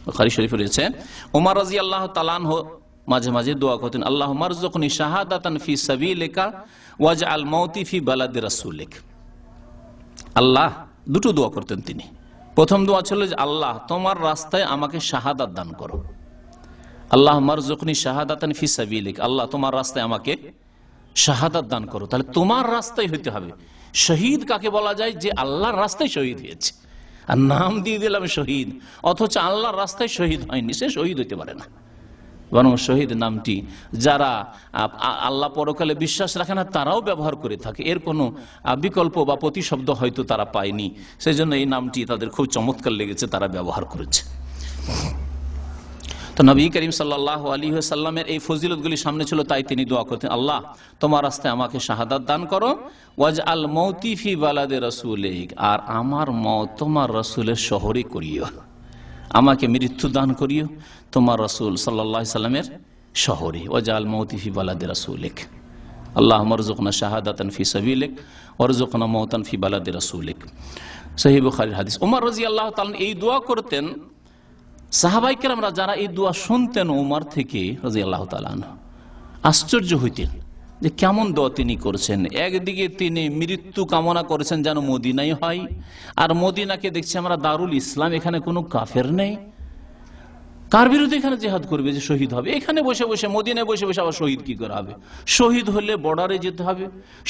বুখারী শরীফে রয়েছে। ওমর রাদিয়াল্লাহু তাআলা আনহু মাঝে মাঝে দোয়া করতেন, আল্লাহুম্মা রযুকনি শাহাদাতান ফি সাবিলিকা ওয়াজআল মাউতি ফি বালাদি রাসূলিক। আল্লাহ, দুটো দোয়া করতেন তিনি। প্রথম দোয়া ছিল যে আল্লাহ তোমার রাস্তায় আমাকে শাহাদাত দান করো, আল্লাহুম্মা রযুকনি শাহাদাতান ফি সাবিলিক, আল্লাহ তোমার রাস্তায় আমাকে শাহাদাত দান করো। তাহলে তোমার রাস্তায় হইতে হবে। শহীদ কাকে বলা যায়? যে আল্লাহর রাস্তায় শহীদ হয়েছে। আর নাম দিয়ে দিলাম শহীদ, অথচ আল্লাহর রাস্তায় শহীদ হয়নি, সে শহীদ হইতে পারে না। বরং শহীদ নামটি যারা আল্লাহ পরকালে বিশ্বাস রাখে না তারাও ব্যবহার করে থাকে, এর কোনো বিকল্প বা প্রতিশব্দ হয়তো তারা পায়নি, সেই জন্য এই নামটি তাদের খুব চমৎকার লেগেছে, তারা ব্যবহার করেছে। তো নবী করিম সাল্লাল্লাহু আলাইহি ওয়াসাল্লামের এই ফজিলতগুলি সামনে ছিল, তাই তিনি দোয়া করতেন, আল্লাহ তোমার রাস্তায় আমাকে শাহাদাত দান করো, ওয়াজআল মাউতি ফি বালাদে রাসূলিক, আর আমার মওত তোমার রাসূলের শহরে করিও, আমাকে মৃত্যু দান করিও তোমার রাসূল সাল্লাল্লাহু আলাইহি সাল্লামের শহরে। ওয়াজআল মাউতি ফি বালাদে রাসূলিক, আল্লাহুম্মা রযুকনা শাহাদাতান ফি সাবিলিক ওয়ারযুকনা মাউতান ফি বালাদে রাসূলিক। সহিহ বুখারীর হাদিস। ওমর রাদিয়াল্লাহু তাআলা এই দোয়া করতেন। সাহাবায়ে কেরামরা যারা এই দোয়া শুনতেন ওমর থেকে রাদিয়াল্লাহু তাআলা আনহু, আশ্চর্য হইতেন যে কেমন দোয়া তিনি করছেন। একদিকে তিনি মৃত্যু কামনা করেছেন যেন মদিনাই হয়, আর মদিনাকে দেখছি আমরা দারুল ইসলাম, এখানে কোনো কাফের নেই, কার বিরুদ্ধে এখানে জিহাদ করবে যে শহীদ হবে? এখানে বসে বসে মদিনায় বসে বসে আবার শহীদ কি করে হবে? শহীদ হলে বর্ডারে যেতে হবে,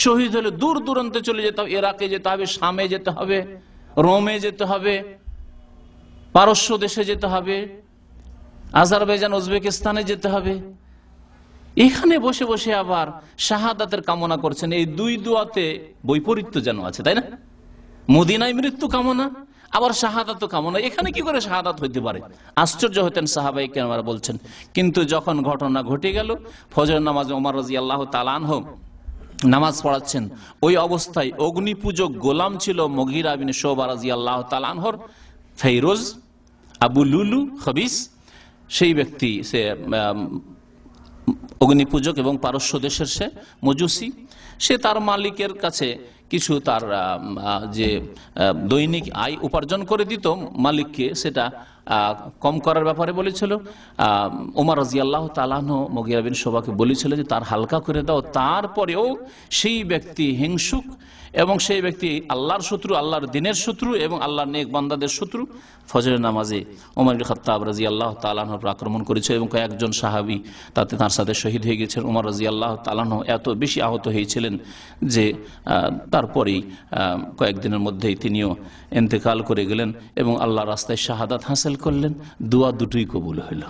শহীদ হলে দূর দূরান্তে চলে যেতে হবে, ইরাকে যেতে হবে, শামে যেতে হবে, রোমে যেতে হবে, পারস্য দেশে যেতে হবে, আজারবাইজান উজবেকিস্তানে যেতে হবে। এখানে বসে বসে আবার শাহাদাতের কামনা করছেন। এই দুই দোয়াতে বৈপরীত্য যেন আছে, তাই না? মদিনায় মৃত্যু কামনা, আবার শাহাদাত কামনা, এখানে কি করে শাহাদাত হইতে পারে? আশ্চর্য হতেন সাহাবায়ে কেরামরা বলছেন। কিন্তু যখন ঘটনা ঘটে গেল, ফজর নামাজে ওমর রাদিয়াল্লাহু তাআলা আনহু নামাজ পড়াচ্ছেন, ওই অবস্থায় অগ্নিপূজক গোলাম ছিল মুগীরা বিন শুবা রাদিয়াল্লাহু তাআলা আনহুর, ফেরোজ আবু লুলু খবিস, সেই ব্যক্তি, সে অগ্নিপূজক এবং পারস্য দেশের সে মজুসি। সে তার মালিকের কাছে কিছু তার যে দৈনিক আয় উপার্জন করে দিত মালিককে, সেটা কম করার ব্যাপারে বলেছিল। ওমর রাদিয়াল্লাহু তাআলা আনহু মুগীরা বিন শুবাকে বলেছিল যে তার হালকা করে দাও। তারপরেও সেই ব্যক্তি হিংসুক এবং সেই ব্যক্তি আল্লাহর শত্রু, আল্লাহর দ্বীনের শত্রু এবং আল্লাহর নেক বান্দাদের শত্রু। ফজরের নামাজে ওমর ইবনে খাত্তাব রাদিয়াল্লাহু তাআলা আনহুর উপর আক্রমণ করেছে এবং কয়েকজন সাহাবী তাতে তার সাথে শহীদ হয়ে গেছেন। ওমর রাদিয়াল্লাহু তাআলা আনহু এত বেশি আহত হয়েছিলেন যে তারপরেই কয়েকদিনের মধ্যেই তিনিও ইন্তেকাল করে গেলেন এবং আল্লাহর রাস্তায় শাহাদাত হাসিল করলেন। দোয়া দুটোই কবুল হইল।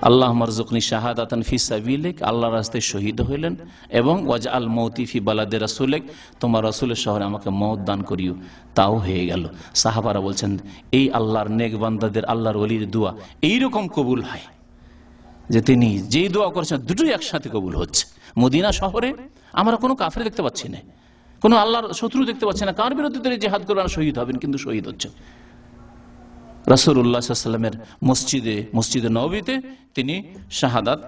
আল্লাহুম্মা রযুকনি শাহাদাতান ফি সাবিলিক, আল্লাহর রাস্তায় শহীদ হইলেন, এবং ওয়াজআল মাউতি ফি বালাদে রাসূলিক, তোমার রাসূলের শহরে আমাকে মওত দান করিও, তাও হয়ে গেল। সাহাবারা বলছেন এই আল্লাহর নেক বান্দাদের, আল্লাহর ওলির দোয়া এইরকম কবুল হয় যে তিনি যেই দোয়া করেছেন দুটোই একসাথে কবুল হচ্ছে। মদিনা শহরে আমরা কোনো কাফের দেখতে পাচ্ছি না, কোনো আল্লাহর শত্রু দেখতে পাচ্ছি না, কার বিরুদ্ধে তিনি জিহাদ করবেন, শহীদ হবেন, কিন্তু শহীদ হচ্ছেন রাসূলুল্লাহ সাল্লাল্লাহু আলাইহি ওয়াসাল্লামের মসজিদে নববীতে তিনি শাহাদাত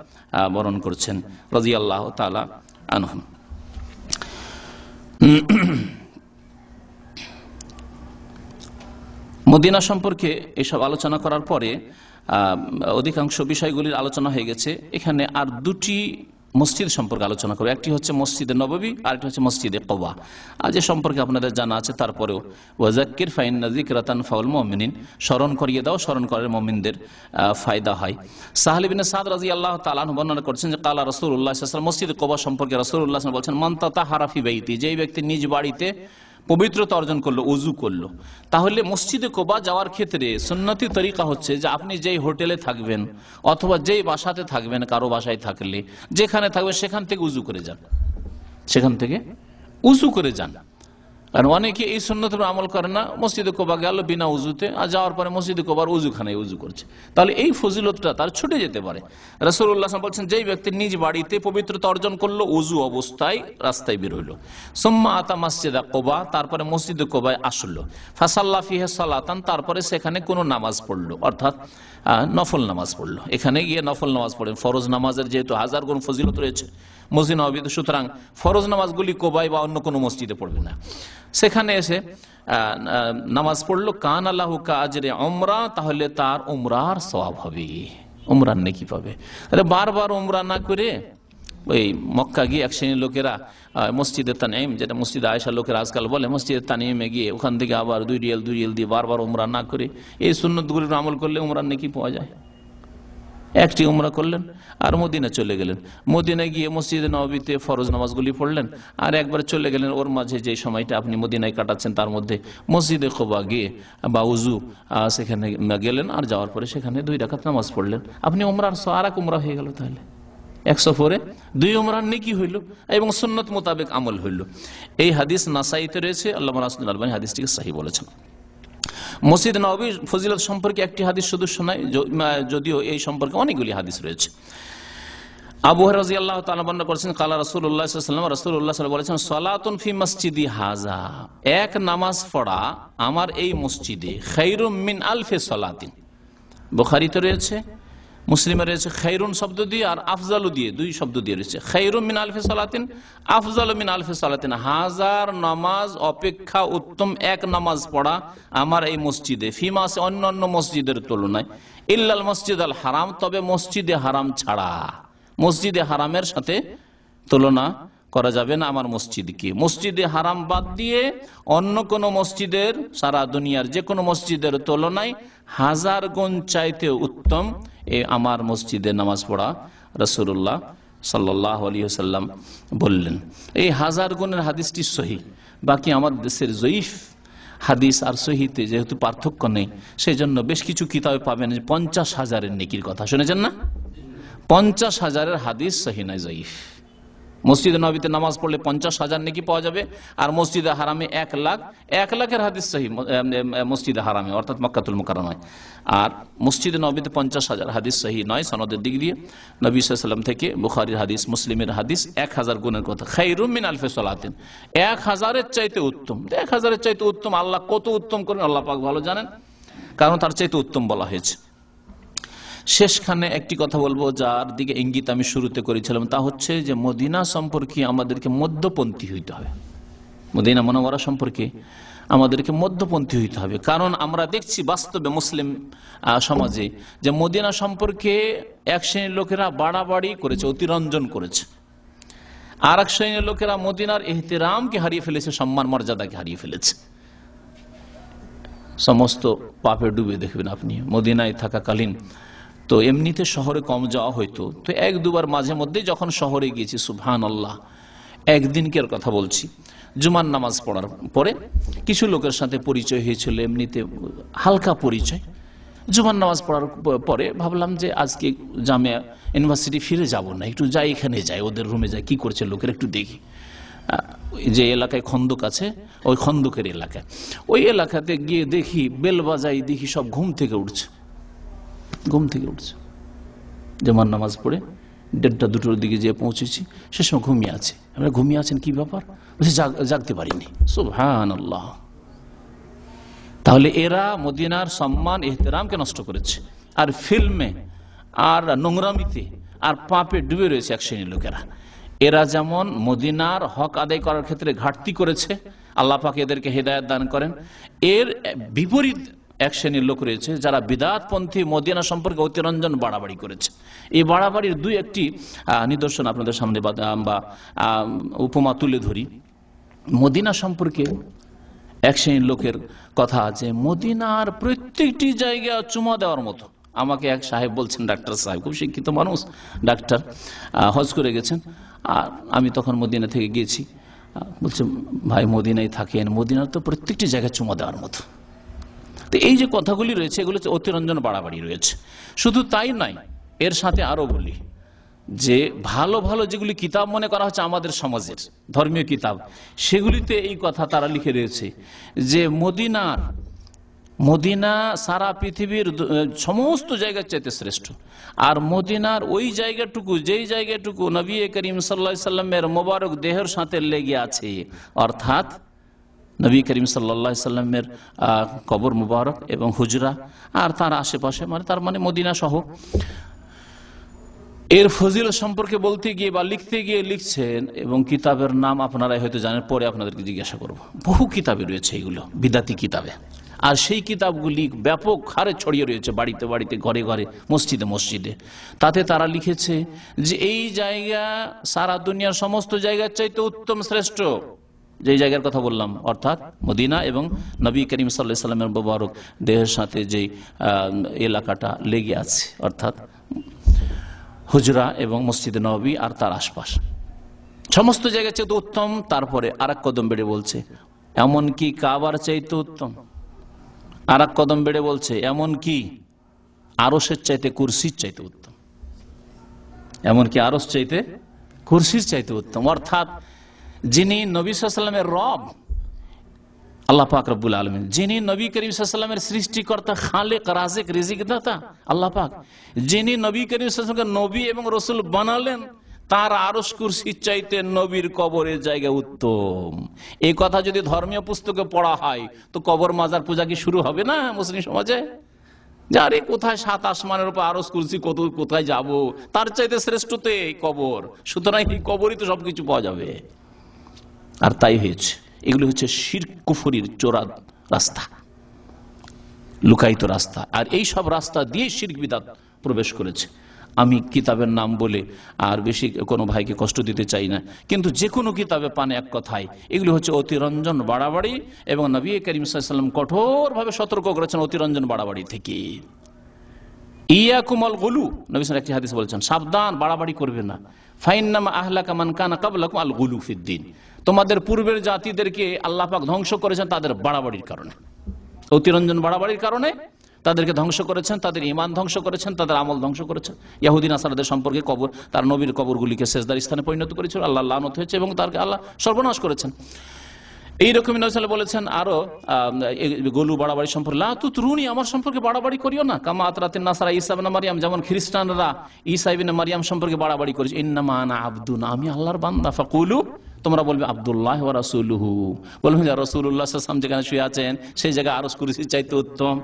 বরণ করছেন রাদিয়াল্লাহু তাআলা আনহু। মদিনা সম্পর্কে এসব আলোচনা করার পরে অধিকাংশ বিষয়গুলির আলোচনা হয়ে গেছে। এখানে আর দুটি মসজিদ সম্পর্কে আলোচনা করব। একটি হচ্ছে মসজিদে নববী, আরেকটি হচ্ছে মসজিদে কুবা। আজ এ সম্পর্কে আপনাদের জানা আছে, তারপরেও ওয়াজাক্কির ফাইন্না যিকরা তানফাউল মুমিনিন, স্মরণ করিয়ে দাও, স্মরণ করার মুমিনদের ফায়দা হয়। সাহল ইবনে সাদ রাদিয়াল্লাহু তাআলা আনহু বর্ণনা করছেন যে কালা রাসূলুল্লাহ সাল্লাল্লাহু আলাইহি ওয়াসাল্লাম, মসজিদে কুবা সম্পর্কে রাসূলুল্লাহ সাল্লাল্লাহু আলাইহি ওয়াসাল্লাম বলছেন, মান তাতাহারা ফি বাইতি, যেই ব্যক্তি নিজ বাড়িতে পবিত্রতা অর্জন করলো, ওযু করলো। তাহলে মসজিদে কুবা যাওয়ার ক্ষেত্রে সুন্নতি তরিকা হচ্ছে যে আপনি যেই হোটেলে থাকবেন অথবা যেই বাসাতে থাকবেন, কারো বাসায় থাকলে যেখানে থাকবেন সেখান থেকে উযু করে যান, সেখান থেকে উযু করে যান। কারণ অনেকে এই সুন্নতের আমল করে না, মসজিদে কুবা গেল বিনা উযুতে, আর যাওয়ার পরে মসজিদে কুবার উযুখানায় উযু করছে, তাহলে এই ফজিলতটা তার ছুটে যেতে পারে। রাসূলুল্লাহ সাল্লাল্লাহু আলাইহি ওয়াসাল্লাম বলছেন যেই ব্যক্তি নিজ বাড়িতে পবিত্রতা অর্জন করলো, উযু অবস্থায় রাস্তায় বের হইল, সুম্মা আতা মসজিদে কুবা, তারপরে মসজিদে কুবায় আসলো, ফাসাল্লা ফিহা সালাতান, তারপরে সেখানে কোনো নামাজ পড়লো, অর্থাৎ নফল নামাজ পড়লো। এখানে গিয়ে নফল নামাজ পড়েন, ফরজ নামাজের যেহেতু হাজার গুণ ফজিলত রয়েছে মসজিদ নববীতে, সুতরাং ফরজ নামাজগুলি কোবায় বা অন্য কোনো মসজিদে পড়বে না। সেখানে এসে নামাজ পড়লো, কান আল্লাহু কাজরে উমরা, তাহলে তার উমরার সওয়াব হবে, উমরার নেকি পাবে। আরে বারবার উমরা না করে ওই মক্কা গিয়ে এক শ্রেণীর লোকেরা মসজিদে তানঈম, যেটা মসজিদে আয়েশা লোকেরা আজকাল বলে, মসজিদে তানঈমে গিয়ে ওখান থেকে আবার 2 রিয়াল দিয়ে বারবার উমরা না করে এই সুন্নতগুলির আমল করলে উমরার নেকি পাওয়া যায়। একটি উমরা করলেন আর মদিনা চলে গেলেন। মদিনায় গিয়ে মসজিদে নববীতে ফরজ নামাজগুলি পড়লেন আর একবার চলে গেলেন। ওর মাঝে যে সময়টা আপনি মদিনায় কাটাচ্ছেন তার মধ্যে মসজিদে কোবা গিয়ে বা উজু সেখানে গেলেন আর যাওয়ার পরে সেখানে 2 রাকাত নামাজ পড়লেন। আপনি উমরার আর এক উমরা হয়ে গেল। তাহলে 1 সফরে 2 উমরার নেকি হইল এবং সুন্নত মোতাবেক আমল হইল। এই হাদিস নাসাইতে রয়েছে। আল্লামা নাসিরুদ্দিন আলবানী হাদিসটিকে সহিহ বলেছেন। মসজিদ নববীর ফজিলত সম্পর্কে একটি হাদিস শুধু শোনায়, যদিও এই সম্পর্কে অনেকগুলি হাদিস রয়েছে। আবু হুরায়রা রাদিয়াল্লাহু তাআলা বর্ণনা করেছেন, কালা রাসূলুল্লাহ সাল্লাল্লাহু আলাইহি ওয়াসাল্লাম, রাসূলুল্লাহ সাল্লাল্লাহু আলাইহি ওয়াসাল্লাম বলেছেন, সালাতুন ফি মসজিদি হাযা, এক নামাজ পড়া আমার এই মসজিদে, খায়রুম মিন আলফি সালাতিন। বুখারীতে রয়েছে, মুসলিমে রয়েছে, খায়রুন শব্দ দিয়ে আর আফজালু দিয়ে 2 শব্দ দিয়ে রয়েছে। খায়রুম মিন আলফি সালাতিন, আফজালু মিন আলফি সালাতিন, 1000 নামাজ অপেক্ষা উত্তম এক নামাজ পড়া আমার এই মসজিদে, ফিমা সে অন্যান্য মসজিদের তুলনায়, ইল্লাল মসজিদ আল হারাম, তবে মসজিদে হারাম ছাড়া। মসজিদে হারামের সাথে তুলনা করা যাবে না আমার মসজিদকে। মসজিদে হারাম বাদ দিয়ে অন্য কোন মসজিদের, সারা দুনিয়ার যে কোনো মসজিদের তুলনায় 1000 গুণ চাইতে উত্তম আমার মসজিদে নামাজ পড়া রাসূলুল্লাহ সাল্লাল্লাহু আলাইহি ওয়াসাল্লাম বললেন। এই 1000 গুণের হাদিসটি সহিহ। বাকি আমার দেশের জয়ীফ হাদিস আর সহিতে যেহেতু পার্থক্য নেই, সেই জন্য বেশ কিছু কিতাবে পাবেন 50,000-এর নেকির কথা শুনেছেন না? 50,000-এর হাদিস সহিহ নয়, জয়ীফ। মসজিদে নববীতে নামাজ পড়লে 50,000 নেকি পাওয়া যাবে, আর মসজিদে হারামে 1 লাখ, 1 লাখের হাদিস সহিহ মসজিদে হারামে, অর্থাৎ মক্কাতুল মুকাররমায়। আর মসজিদে নববীতে 50,000 হাদিস সহিহ নয় সনদের দিক দিয়ে। নবী সাল্লাল্লাহু আলাইহি ওয়াসাল্লাম থেকে, বুখারীর হাদিস, মুসলিমের হাদিস 1000 গুণের কথা। খায়রুম মিন আলফি সালাতিন, 1000-এর চাইতে উত্তম। 1000-এর চাইতে উত্তম আল্লাহ কত উত্তম করেন আল্লাহ পাক ভালো জানেন, কারণ তার চাইতে উত্তম বলা হয়েছে। শেষখানে একটি কথা বলবো, যার দিকে ইঙ্গিত আমি শুরুতে করেছিলাম, তা হচ্ছে যে মদিনা সম্পর্কে আমাদেরকে মধ্যপন্থী হইতে হবে। মদিনা মুনাওয়ারা সম্পর্কে আমাদেরকে মধ্যপন্থী হইতে হবে, কারণ আমরা দেখছি বাস্তবে মুসলিম সমাজে যে মদিনা সম্পর্কে এক শ্রেণীর লোকেরা বাড়াবাড়ি করেছে, অতিরঞ্জন করেছে, আর এক শ্রেণীর লোকেরা মদিনার ইহতিরামকে হারিয়ে ফেলেছে, সম্মান মর্যাদাকে হারিয়ে ফেলেছে। সমস্ত পাপে ডুবে দেখবেন আপনি মদিনায় থাকাকালীন। তো এমনিতে শহরে কম যাওয়া হইতো, তো 1-2 বার মাঝে মধ্যে যখন শহরে গিয়েছি, সুবহানাল্লাহ, একদিনকের কথা বলছি, জুমার নামাজ পড়ার পরে কিছু লোকের সাথে পরিচয় হয়েছিল, এমনিতে হালকা পরিচয়। জুমার নামাজ পড়ার পরে ভাবলাম যে আজকে জামিয়া ইউনিভার্সিটি ফিরে যাব না, একটু যাই, এখানে যাই, ওদের রুমে যাই, কি করছে লোকের একটু দেখি। যে এলাকায় খন্দক আছে, ওই খন্দকের এলাকায়, ওই এলাকাতে গিয়ে দেখি বেল বাজাই, দেখি সব ঘুম থেকে উঠছে। জুমার নামাজ পড়ে 1:30-2টোর দিকে যেয়ে পৌঁছেছি, সে সময় ঘুমিয়ে আছে। আমরা ঘুমিয়ে আছেন, কি ব্যাপার? জাগতে পারিনি। সুবহানাল্লাহ। তাহলে এরা মদিনার সম্মান ইহতিরামকে নষ্ট করেছে, আর ফিল্মে আর নোংরামিতে আর পাপে ডুবে রয়েছে এক শ্রেণীর লোকেরা। এরা যেমন মদিনার হক আদায় করার ক্ষেত্রে ঘাটতি করেছে, আল্লাহ পাক এদেরকে হেদায়েত দান করেন। এর বিপরীত এক শ্রেণীর লোক রয়েছে যারা বিদআতপন্থী মদিনা সম্পর্কে অতিরঞ্জন বাড়াবাড়ি করেছে। এই বাড়াবাড়ির 2-1টি নিদর্শন আপনাদের সামনে বা উপমা তুলে ধরি। মদিনা সম্পর্কে এক শ্রেণীর লোকের কথা আছে, মদিনার প্রত্যেকটি জায়গা চুমা দেওয়ার মতো। আমাকে এক সাহেব বলছেন, ডাক্তার সাহেব, খুব শিক্ষিত মানুষ, ডাক্তার, হজ করে গেছেন। আর আমি তখন মদিনা থেকে গিয়েছি। বলছে, ভাই মদিনায় থাকেন, মদিনার তো প্রত্যেকটি জায়গায় চুমা দেওয়ার মতো। তো এই যে কথাগুলি রয়েছে, এগুলো অতিরঞ্জন বাড়াবাড়ি রয়েছে। শুধু তাই নয়, এর সাথে আরো বলি যে ভালো ভালো যেগুলি কিতাব মনে করা হচ্ছে আমাদের সমাজের ধর্মীয় কিতাব, সেগুলিতে এই কথা তারা লিখে রয়েছে যে মদিনা সারা পৃথিবীর সমস্ত জায়গার চাইতে শ্রেষ্ঠ। আর মদিনার ওই জায়গাটুকু, যেই জায়গাটুকু নবী করিম সাল্লাল্লাহু আলাইহি সাল্লামের মোবারক দেহের সাথে লেগে আছে, অর্থাৎ নবী করিম সাল্লাল্লাহু আলাইহি সাল্লামের কবর মুবারক এবং হুজরা আর তার আশেপাশে, তার মানে মদিনা সহ। এর ফজিলত সম্পর্কে বলতে গিয়ে বা লিখতে গিয়ে লিখছেন, এবং কিতাবের নাম আপনারাই হয়তো জানেন, পরে আপনাদেরকে জিজ্ঞাসা করব। বহু কিতাবে রয়েছে এগুলো, বিদাতি কিতাবে। আর সেই কিতাবগুলি ব্যাপক হারে ছড়িয়ে রয়েছে বাড়িতে বাড়িতে, ঘরে ঘরে, মসজিদে মসজিদে। তাতে তারা লিখেছে যে এই জায়গা সারা দুনিয়ার সমস্ত জায়গার চাইতে উত্তম, শ্রেষ্ঠ, যে জায়গার কথা বললাম, অর্থাৎ মদিনা এবং নবী করিম সাল্লাল্লাহু আলাইহি সাল্লামের মোবারক দেহের সাথে যে এলাকাটা লেগে আছে, অর্থাৎ হুজরা এবং মসজিদে নববী আর তার আশপাশ সমস্ত জায়গা চাইতে উত্তম। তারপরে আর এক কদম বেড়ে বলছে এমনকি কাবার চাইতে উত্তম। আর এক কদম বেড়ে বলছে এমনকি আরশের চাইতে কুরসির চাইতে উত্তম। এমনকি আরশ চাইতে কুরসির চাইতে উত্তম। অর্থাৎ যিনি নবী সাল্লাল্লাহু আলাইহি ওয়াসাল্লামের রব আল্লাহ পাক রব্বুল আলামিন, যিনি নবী করিম সাল্লাল্লাহু আলাইহি ওয়াসাল্লামের সৃষ্টিকর্তা, খালেক, রাজিক, রিজিক দাতা আল্লাহ পাক, যিনি নবী করিম সাল্লাল্লাহু আলাইহি ওয়াসাল্লামকে নবী এবং রাসূল বানালেন, তার আরশ কুরসির চাইতে নবীর কবরের জায়গা উত্তম। এই কথা যদি ধর্মীয় পুস্তকে পড়া হয় তো কবর মাজার পূজা কি শুরু হবে না মুসলিম সমাজে? যারে কোথায় সাত আসমানের উপর আরশ কুরসি, কোথায় যাব, তার চাইতে শ্রেষ্ঠ তো এই কবর। সুতরাং এই কবরই তো সবকিছু পাওয়া যাবে। আর তাই হয়েছে। এগুলো হচ্ছে শিরক কুফরির চোরা রাস্তা, লুকায়িত রাস্তা। আর এই সব রাস্তা দিয়ে শিরক বিদআত প্রবেশ করেছে। আমি কিতাবের নাম বলে আর বেশি কোনো ভাইকে কষ্ট দিতে চাই না, কিন্তু যে কোনো কিতাবে পানে এক কথায় এগুলো হচ্ছে অতিরঞ্জন, বাড়াবাড়ি। এবং নবী করিম সাল্লাল্লাহু আলাইহি ওয়াসাল্লাম কঠোরভাবে সতর্ক করেছেন অতিরঞ্জন, বাড়াবাড়ি থেকে। ইয়াকুম আল গুলু, নবী সাল্লাল্লাহু আলাইহি ওয়াসাল্লাম একটি হাদিস বলেছেন, সাবধান, বাড়াবাড়ি করবে না। ফাইন্নামা আহলাকা মান কানা ক্বাবলাকুম আল গুলু ফিদ্দিন, তোমাদের পূর্বের জাতিদেরকে আল্লাহ পাক ধ্বংস করেছেন তাদের বাড়াবাড়ির কারণে, অতিরঞ্জন বাড়াবাড়ির কারণে তাদেরকে ধ্বংস করেছেন, তাদের ঈমান ধ্বংস করেছেন, তাদের আমল ধ্বংস করেছেন। ইহুদি নাসারাদের সম্পর্কে কবর, তার নবীর কবরগুলিকে সেজদার স্থানে পরিণত করেছিল, আল্লাহ লানত হয়েছে এবং তাকে আল্লাহ সর্বনাশ করেছেন। এইরকম নবী সাল্লাল্লাহু আলাইহি ওয়াসাল্লাম বলেছেন আরো গলু বাড়াবাড়ি সম্পর্কে, লা তুতরুনি, আমার সম্পর্কে বাড়াবাড়ি করিও না, কামা আতরাতিন নাসারা ঈসা ইবনে মারইয়াম, যেমন খ্রিস্টানরা ঈসা ইবনে মারইয়াম সম্পর্কে বাড়াবাড়ি করেছে। ইন্নামা আনা আবদুন, আমি আল্লাহর বান্দা। ফাকুলু, তোমরা বলবে আব্দুল্লাহ ওয়া রাসূলুহু, বলবেন যে রাসূলুল্লাহ সাল্লাল্লাহু আলাইহি ওয়াসাল্লাম যেখানে শুয়ে আছেন সেই জায়গায় আরশ কুরসির চাইতে উত্তম।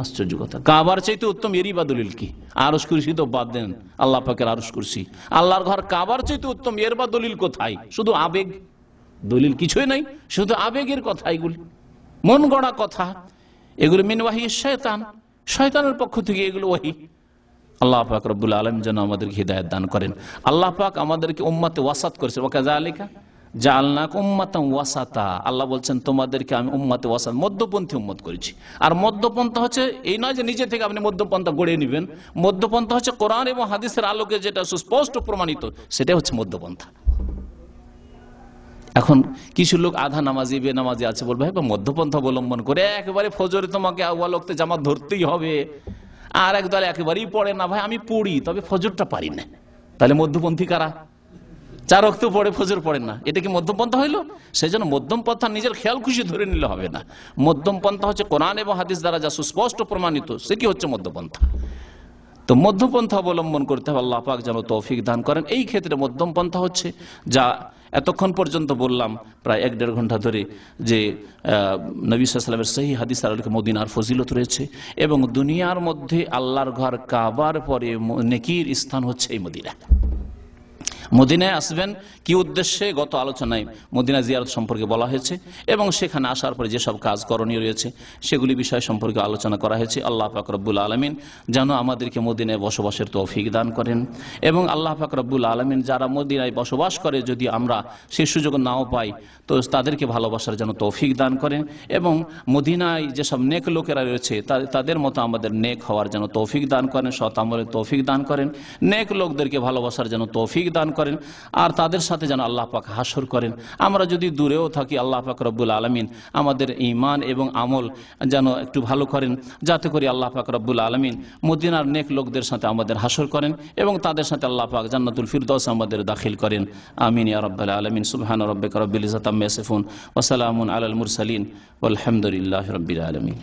আশ্চর্য কথা, কাবার চাইতে উত্তম, এরই বা দলিল কি? আরশ কুরসি তো বাদ দেন, আল্লাহ পাকের আরশ কুরসি, আল্লাহর ঘর কাবার চাইতে উত্তম, এর বা দলিল কোথায়? শুধু আবেগ, দলিল কিছুই নাই, শুধু আবেগের কথা, এগুলি মন গড়া কথা, এগুলো মিন ওয়াহি শয়তান, শয়তানের পক্ষ থেকে এগুলো ওয়াহি। আল্লাহ পাক রব্বুল আলামিন যেন আমাদেরকে হিদায়াত দান করেন। আল্লাহ পাক আমাদেরকে উম্মতে ওয়াসাত করেছে, ওয়া কাযালিকা জাআলনাকুম উম্মাতান ওয়াসাতা, আল্লাহ বলছেন তোমাদেরকে আমি উম্মতে ওয়াসাত, মধ্যপন্থী উম্মত করেছি। আর মধ্যপন্থা হচ্ছে এই নয় যে নিজে থেকে আপনি মধ্যপন্থা গড়ে নেবেন, মধ্যপন্থা হচ্ছে কোরআন এবং হাদিসের আলোকে যেটা সুস্পষ্ট প্রমাণিত, সেটাই হচ্ছে মধ্যপন্থা। এখন কিছু লোক আধা নামাজি, বেনামাজি আছে, বলবে ভাই মধ্যপন্থা অবলম্বন করে একেবারে ফজরে তোমাকে ওয়াক্তে জামাত ধরতেই হবে, আর একদল একেবারেই পড়ে না, ভাই আমি পড়ি তবে ফজরটা পারি না, তাহলে মধ্যপন্থী কারা? 4 ওয়াক্ত পড়ে ফজর পড়েন না, এটা কি মধ্যপন্থা হইল? সেই জন্য মধ্যম পন্থা নিজের খেয়াল খুশি ধরে নিলে হবে না। মধ্যম পন্থা হচ্ছে কোরআন এবং হাদিস দ্বারা যা সুস্পষ্ট প্রমাণিত, সেটি হচ্ছে মধ্যপন্থা। তো মধ্যপন্থা অবলম্বন করতে হবে, আল্লাহ পাক যেন তৌফিক দান করেন। এই ক্ষেত্রে মধ্যম পন্থা হচ্ছে যা এতক্ষণ পর্যন্ত বললাম, প্রায় 1-1.5 ঘন্টা ধরে, যে নবী সাল্লাল্লাহু আলাইহি ওয়াসাল্লামের সহিহ হাদিস আর মদিনার ফজিলত রয়েছে, এবং দুনিয়ার মধ্যে আল্লাহর ঘর কাবার পরে নেকির স্থান হচ্ছে এই মদিনা। মদিনায় আসবেন কি উদ্দেশ্যে গত আলোচনায় মদিনা জিয়ারত সম্পর্কে বলা হয়েছে, এবং সেখানে আসার পরে যেসব কাজ করণীয় রয়েছে সেগুলি বিষয় সম্পর্কে আলোচনা করা হয়েছে। আল্লাহ পাক রব্বুল আলামিন যেন আমাদেরকে মদিনায় বসবাসের তৌফিক দান করেন, এবং আল্লাহ পাক রব্বুল আলামিন যারা মদিনায় বসবাস করে যদি আমরা সেই সুযোগ নাও পাই তো তাদেরকে ভালোবাসার যেন তৌফিক দান করেন, এবং মদিনায় যেসব নেক লোকেরা রয়েছে তাদের মতো আমাদের নেক হওয়ার যেন তৌফিক দান করেন, সৎ আমলের তৌফিক দান করেন, নেক লোকদেরকে ভালোবাসার যেন তৌফিক দান করেন, আর তাদের সাথে যেন আল্লাহ পাক হাসর করেন। আমরা যদি দূরেও থাকি আল্লাহ পাক রব্বুল আলামিন আমাদের ঈমান এবং আমল যেন একটু ভালো করেন, যাতে করে আল্লাহ পাক রব্বুল আলামিন মদিনার নেক লোকদের সাথে আমাদের হাসর করেন, এবং তাদের সাথে আল্লাহ পাক জান্নাতুল ফিরদাউস আমাদের দাখিল করেন। আমিন ইয়া রাব্বাল আলামিন। সুবহানা রাব্বিকা রাব্বিল ইজ্জাতি আম্মা ইয়াসিফুন ওয়া সালামুন আলাল মুরসালিন ওয়ালহামদুলিল্লাহি রাব্বিল আলামিন।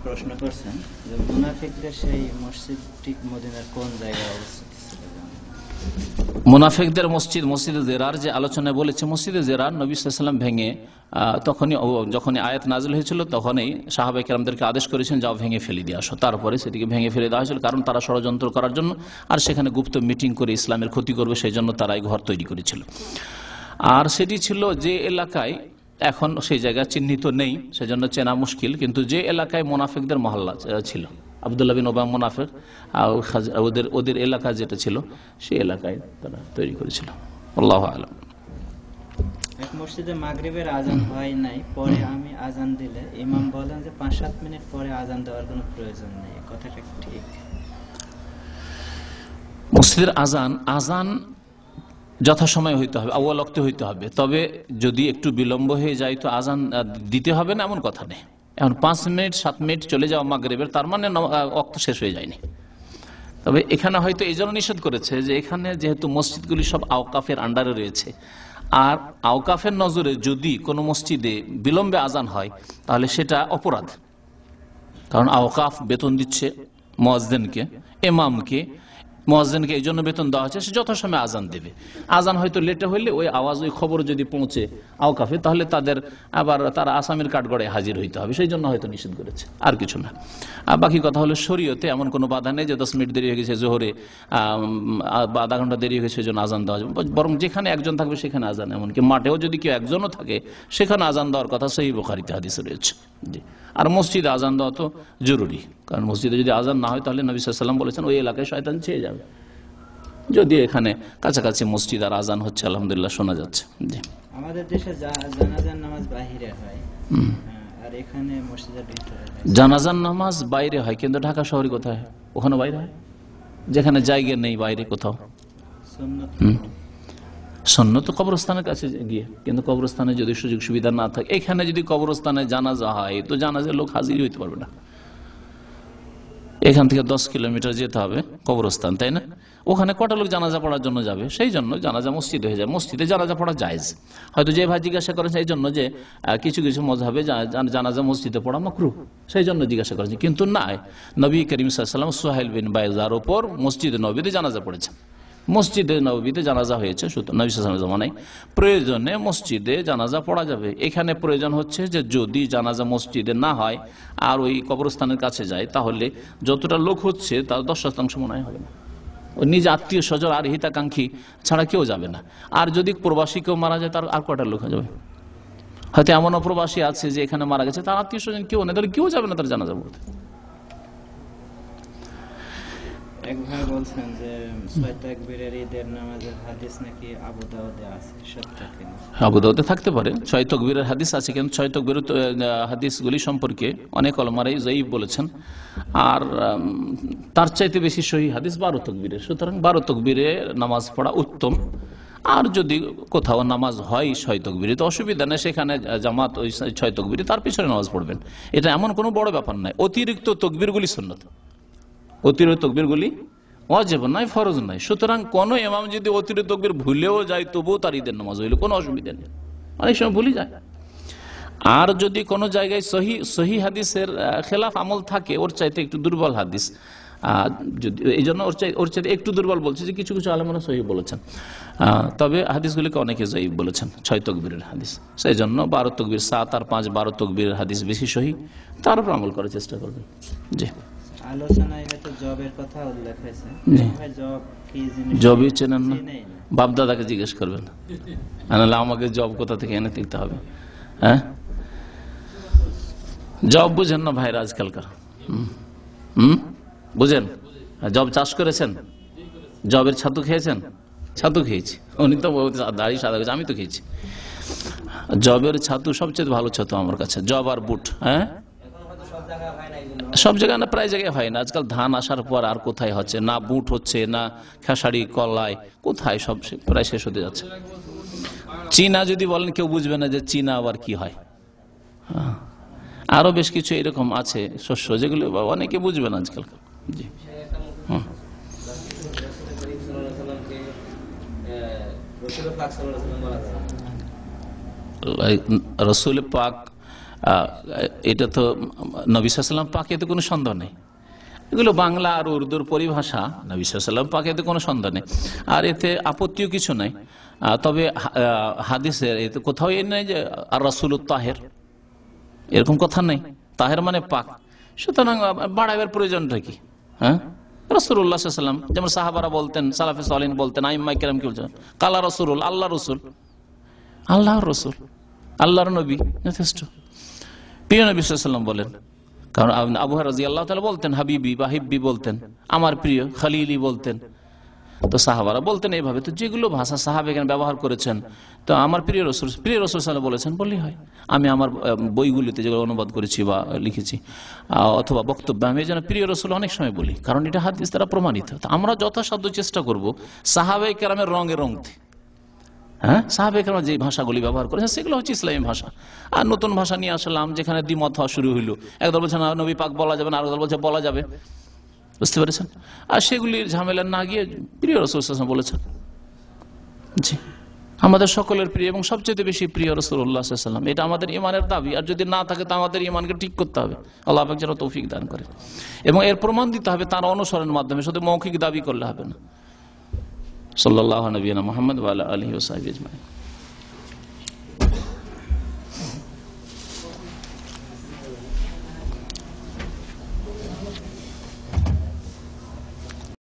প্রশ্ন করছেন যে মুনাফিকদের সেই মসজিদটি মদিনার কোন জায়গায় অবস্থিত ছিল? মুনাফিকদের মসজিদ, মসজিদে জেরার যে আলোচনায় বলেছে, মসজিদে জেরার নবী সাল্লাল্লাহু আলাইহি ওয়াসাল্লাম ভেঙে যখনই আয়াত নাজিল হয়েছিল তখনই সাহাবায়ে কেরামদেরকে আদেশ করেছেন যাও ভেঙে ফেলে দিয়ে আসো। তারপরে সেটিকে ভেঙে ফেলে দেওয়া হয়েছিল, কারণ তারা ষড়যন্ত্র করার জন্য আর সেখানে গুপ্ত মিটিং করে ইসলামের ক্ষতি করবে, সেই জন্য তারা এই ঘর তৈরি করেছিল। আর সেটি ছিল যে এলাকায়, এখন সেই জায়গা চিহ্নিত নেই সেজন্য চেনা মুশকিল, কিন্তু যে এলাকায় মুনাফিকদের মহল্লা ছিল, আব্দুল্লাহ বিন উবাই মুনাফিক, ওদের এলাকা যেটা ছিল সেই এলাকায় তারা তৈরি করেছিল। আল্লাহু আ'লাম। এক মসজিদে মাগরিবের আজান হয় নাই, পরে আমি আজান দিলে ইমাম বলেন যে 5-7 মিনিট পরে আজান দেওয়ার কোনো প্রয়োজন নেই, কথাটা ঠিক? মসজিদের আজান যথাসময়ে হইতে হবে, আউয়াল ওয়াক্তে হইতে হবে। তবে যদি একটু বিলম্ব হয়ে যায় তো আজান দিতে হবে না এমন কথা নেই। এখন 5 মিনিট 7 মিনিট চলে যাওয়া মাগরিবের, তার মানে ওয়াক্ত শেষ হয়ে যায়নি। তবে এখানে হয়তো এই জন্য নিষেধ করেছে যে এখানে যেহেতু মসজিদগুলি সব আওকাফের আন্ডারে রয়েছে, আর আওকাফের নজরে যদি কোনো মসজিদে বিলম্বে আজান হয় তাহলে সেটা অপরাধ। কারণ আওকাফ বেতন দিচ্ছে মুয়াজ্জিনকে, ইমামকে। মুয়াজ্জিনকে এই জন্য বেতন দেওয়া হচ্ছে সে যথাসময়ে আজান দেবে। আজান হয়তো লেটে হইলে ওই আওয়াজ, ওই খবর যদি পৌঁছে আওকাফে, তাহলে তারা আসামির কাঠগড়ে হাজির হইতে হবে, সেই জন্য হয়তো নিষেধ করেছে, আর কিছু না। আর বাকি কথা হলো শরীয়তে এমন কোনো বাধা নেই যে 10 মিনিট দেরি হয়ে গেছে জোহরে বা আধা ঘন্টা দেরি হয়ে গেছে সেই জন্য আজান দেওয়া যাবে। বরং যেখানে একজন থাকবে সেখানে আজান, এমনকি মাঠেও যদি কেউ একজনও থাকে সেখানে আজান দেওয়ার কথা সহিহ বুখারীতে হাদিসে রয়েছে। জি। আর মসজিদে আজান দেওয়া তো জরুরি, কারণ মসজিদে যদি আজান না হয় তাহলে নবী সাল্লাল্লাহু আলাইহি ওয়াসাল্লাম বলেছেন ওই এলাকায় শয়তান ছেয়ে যাবে। যদি এখানে কাছাকাছি মসজিদ আর আজান হচ্ছে আলহামদুলিল্লাহ শোনা যাচ্ছে। জি। আমাদের দেশে জানাজার নামাজ বাইরে হয়, আর এখানে মসজিদের ভিতরে হয়। জানাজার নামাজ বাইরে হয়, কিন্তু ঢাকা শহরে কোথায়? ওখানে বাইরে হয়, যেখানে জায়গা নেই বাইরে কোথাও। সুন্নত তো কবরস্থানের কাছে গিয়ে, কিন্তু কবরস্থানে যদি সুযোগ সুবিধা না থাকে, এখানে যদি কবরস্থানে জানাজা হয় তো জানাজার লোক হাজির হইতে পারবে না। এখান থেকে 10 কিলোমিটার যেতে হবে কবরস্থান, তাই না? ওখানে কটা লোক জানাজা পড়ার জন্য যাবে? সেই জন্য জানাজা মসজিদে হয়ে যায়। মসজিদে জানাজা পড়া জায়েজ। হয়তো যে ভাই জিজ্ঞাসা করেছে এই জন্য যে কিছু কিছু মযহাবে জানাজা মসজিদে পড়া মাকরুহ, সেই জন্য জিজ্ঞাসা করেছে। কিন্তু না, নবী করিম সাল্লাল্লাহু আলাইহি ওয়াসাল্লাম সুহাইল বিন বাইজার উপর মসজিদে নববীতে জানাজা পড়েছেন। মসজিদে নববীতে জানাজা হয়েছে, নবী সাল্লাল্লাহু আলাইহি ওয়াসাল্লামের জামানায় প্রয়োজনে মসজিদে জানাজা পড়া যাবে। এখানে প্রয়োজন হচ্ছে যে যদি জানাজা মসজিদে না হয় আর ওই কবরস্থানের কাছে যায়, তাহলে যতটা লোক হচ্ছে তার 10% মনে হবে না। ওই নিজ আত্মীয় স্বজন আর হিতাকাঙ্ক্ষী ছাড়া কেউ যাবে না। আর যদি প্রবাসী কেউ মারা যায় তার আর কয়টা লোক যাবে? হয়তো এমন প্রবাসী আছে যে এখানে মারা গেছে, তার আত্মীয় স্বজন কেউ নেই, তাহলে কেউ যাবে না তার জানাজা পড়তে। এক ভাই বলছেন যে 6 তাকবীরের ঈদের নামাজের হাদিস নাকি আবু দাউদে আছে, সত্য কিনা? আবু দাউদে থাকতে পারে, 6 তাকবীরের হাদিস আছে, কিন্তু 6 তাকবীরের হাদিসগুলি সম্পর্কে অনেক উলামারাই যায়ীফ বলেছেন। আর তার চাইতে বেশি সহিহ হাদিস 12 তাকবীরের। সুতরাং 12 তাকবীরে নামাজ পড়া উত্তম। আর যদি কোথাও নামাজ হয় 6 তাকবীরে তো অসুবিধা নেই, সেখানে জামাত ওই 6 তাকবীরে তার পিছনে নামাজ পড়বেন। এটা এমন কোনো বড় ব্যাপার নয়। অতিরিক্ত তাকবীরগুলি সুন্নাত, অতিরিক্ত তাকবীরগুলি ওয়াজিব নয়, ফরজ নয়। সুতরাং কোন ইমাম যদি অতিরিক্ত তাকবীর ভুলেও যায় তবুও তার ঈদের নামাজ হইল, কোনো অসুবিধা নেই। অনেক সময় ভুলে যায়। আর যদি কোনো জায়গায় সহি হাদিসের খেলাফ আমল থাকে, ওর চাইতে একটু দুর্বল হাদিস, যদি এই জন্য ওর চাইতে একটু দুর্বল বলছে যে কিছু কিছু আলেমরা সহি বলেছেন, তবে হাদিসগুলিকে অনেকে যায়ীফ বলেছেন 6 তাকবীরের হাদিস। সেই জন্য 12 তাকবীর 7 আর 5 12 তাকবীরের হাদিস বেশি সহি, তার উপর আমল করার চেষ্টা করবেন। জি। আলোচনায় হয়তো জবের কথা উল্লেখ হয়েছে। ভাই জব কি জিনিস? জবই চেনেন না? বাপ দাদাকে জিজ্ঞেস করবেন, নাহলে আমাকে জব কোথা থেকে এনে দিতে হবে? হ্যাঁ, জব বুঝেন না ভাইরা আজকালকার? বুঝেন? জব চাষ করেছেন? জবের ছাতু খেয়েছেন? ছাতু খেয়েছি, উনি তো দাড়ি সাদা গেছে, আমি তো খেয়েছি। জবের ছাতু সবচেয়ে ভালো ছাতু আমার কাছে, জব আর বুট। হ্যাঁ, সব জায়গায় না, প্রায় জায়গায় হয় না। আজকাল ধান আসার পর আর কোথায় হচ্ছে, না বুট হচ্ছে, না খেসারি কলাই, কোথায় সব প্রায় শেষ হতে যাচ্ছে। চীনা যদি বলেন কেউ বুঝবে না যে চীনা আবার কি হয়। আরো বেশ কিছু এরকম আছে শস্য যেগুলো অনেকে বুঝবে না আজকাল। জি। রসুল পাক, এটা তো নবী সাল্লাল্লাহু আলাইহি ওয়াসাল্লাম পাক, এতে কোনো সন্দেহ নেই। এগুলো বাংলা আর উর্দুর পরিভাষা। নবী সাল্লাল্লাহু আলাইহি ওয়াসাল্লাম পাক, এতে কোনো সন্দেহ নেই, আর এতে আপত্তিও কিছু নাই। তবে হাদিসের এতে কোথাও এ নেই যে আর রাসূলুত তাহের, এরকম কথা নেই। তাহের মানে পাক। সুতরাং বাড়াইবার প্রয়োজনটা কি? হ্যাঁ, রাসূলুল্লাহ সাল্লাল্লাহু আলাইহি ওয়াসাল্লাম, যেমন সাহাবারা বলতেন, সালাফে সালেহিন বলতেন, আইম্মায়ে কেরাম কি বলছেন, কালা রাসূলুল, আল্লাহ রসুল, আল্লাহর রসুল, আল্লাহর নবী, যথেষ্ট। প্রিয় নবী সাল্লাল্লাহু আলাইহি ওয়াসাল্লাম বলেন, কারণ আবু হুরায়রা রাদিয়াল্লাহু তাআলা বলতেন হাবিবি বা হিব্বি বলতেন, আমার প্রিয়, খালিলি বলতেন। তো সাহাবারা বলতেন এইভাবে। তো যেগুলো ভাষা সাহাবা এখানে ব্যবহার করেছেন, তো আমার প্রিয় রসুল সাল্লাল্লাহু বলেছেন বললেই হয়। আমি আমার বইগুলিতে যেগুলো অনুবাদ করেছি বা লিখেছি অথবা বক্তব্য, আমি যেন প্রিয় রসুল অনেক সময় বলি, কারণ এটা হাদিস দ্বারা প্রমাণিত। আমরা যথাসাধ্য চেষ্টা করব সাহাবায়ে কেরামের রঙে রঙতে। হ্যাঁ, সাহাবায়ে কেরাম যে ভাষাগুলি ব্যবহার করেছেন সেগুলো হচ্ছে ইসলামী ভাষা। আর নতুন ভাষা নিয়ে আসলাম যেখানে দ্বিমত হওয়া শুরু হইলো, একদল বলছে না নবী পাক বলা যাবে না, আর একদল বলছে বলা যাবে, বুঝতে পেরেছেন? আর সেগুলির ঝামেলা না গিয়ে প্রিয় রাসূল সাল্লাল্লাহু আলাইহি ওয়াসাল্লাম বলেছেন। জি, আমাদের সকলের প্রিয় এবং সবচেয়ে বেশি প্রিয় রাসূলুল্লাহ সাল্লাল্লাহু আলাইহি ওয়াসাল্লাম, এটা আমাদের ঈমানের দাবি। আর যদি না থাকে তো আমাদের ঈমানকে ঠিক করতে হবে। আল্লাহ পাক যেন তৌফিক দান করে। এবং এর প্রমাণ দিতে হবে তার অনুসরণের মাধ্যমে, শুধু মৌখিক দাবি করলে হবে না। সাল্লাল্লাহু আলাইহি ওয়া সাল্লাম মুহাম্মদ ওয়া আলা আলিহি ওয়া সাহবিহি আজমাইন।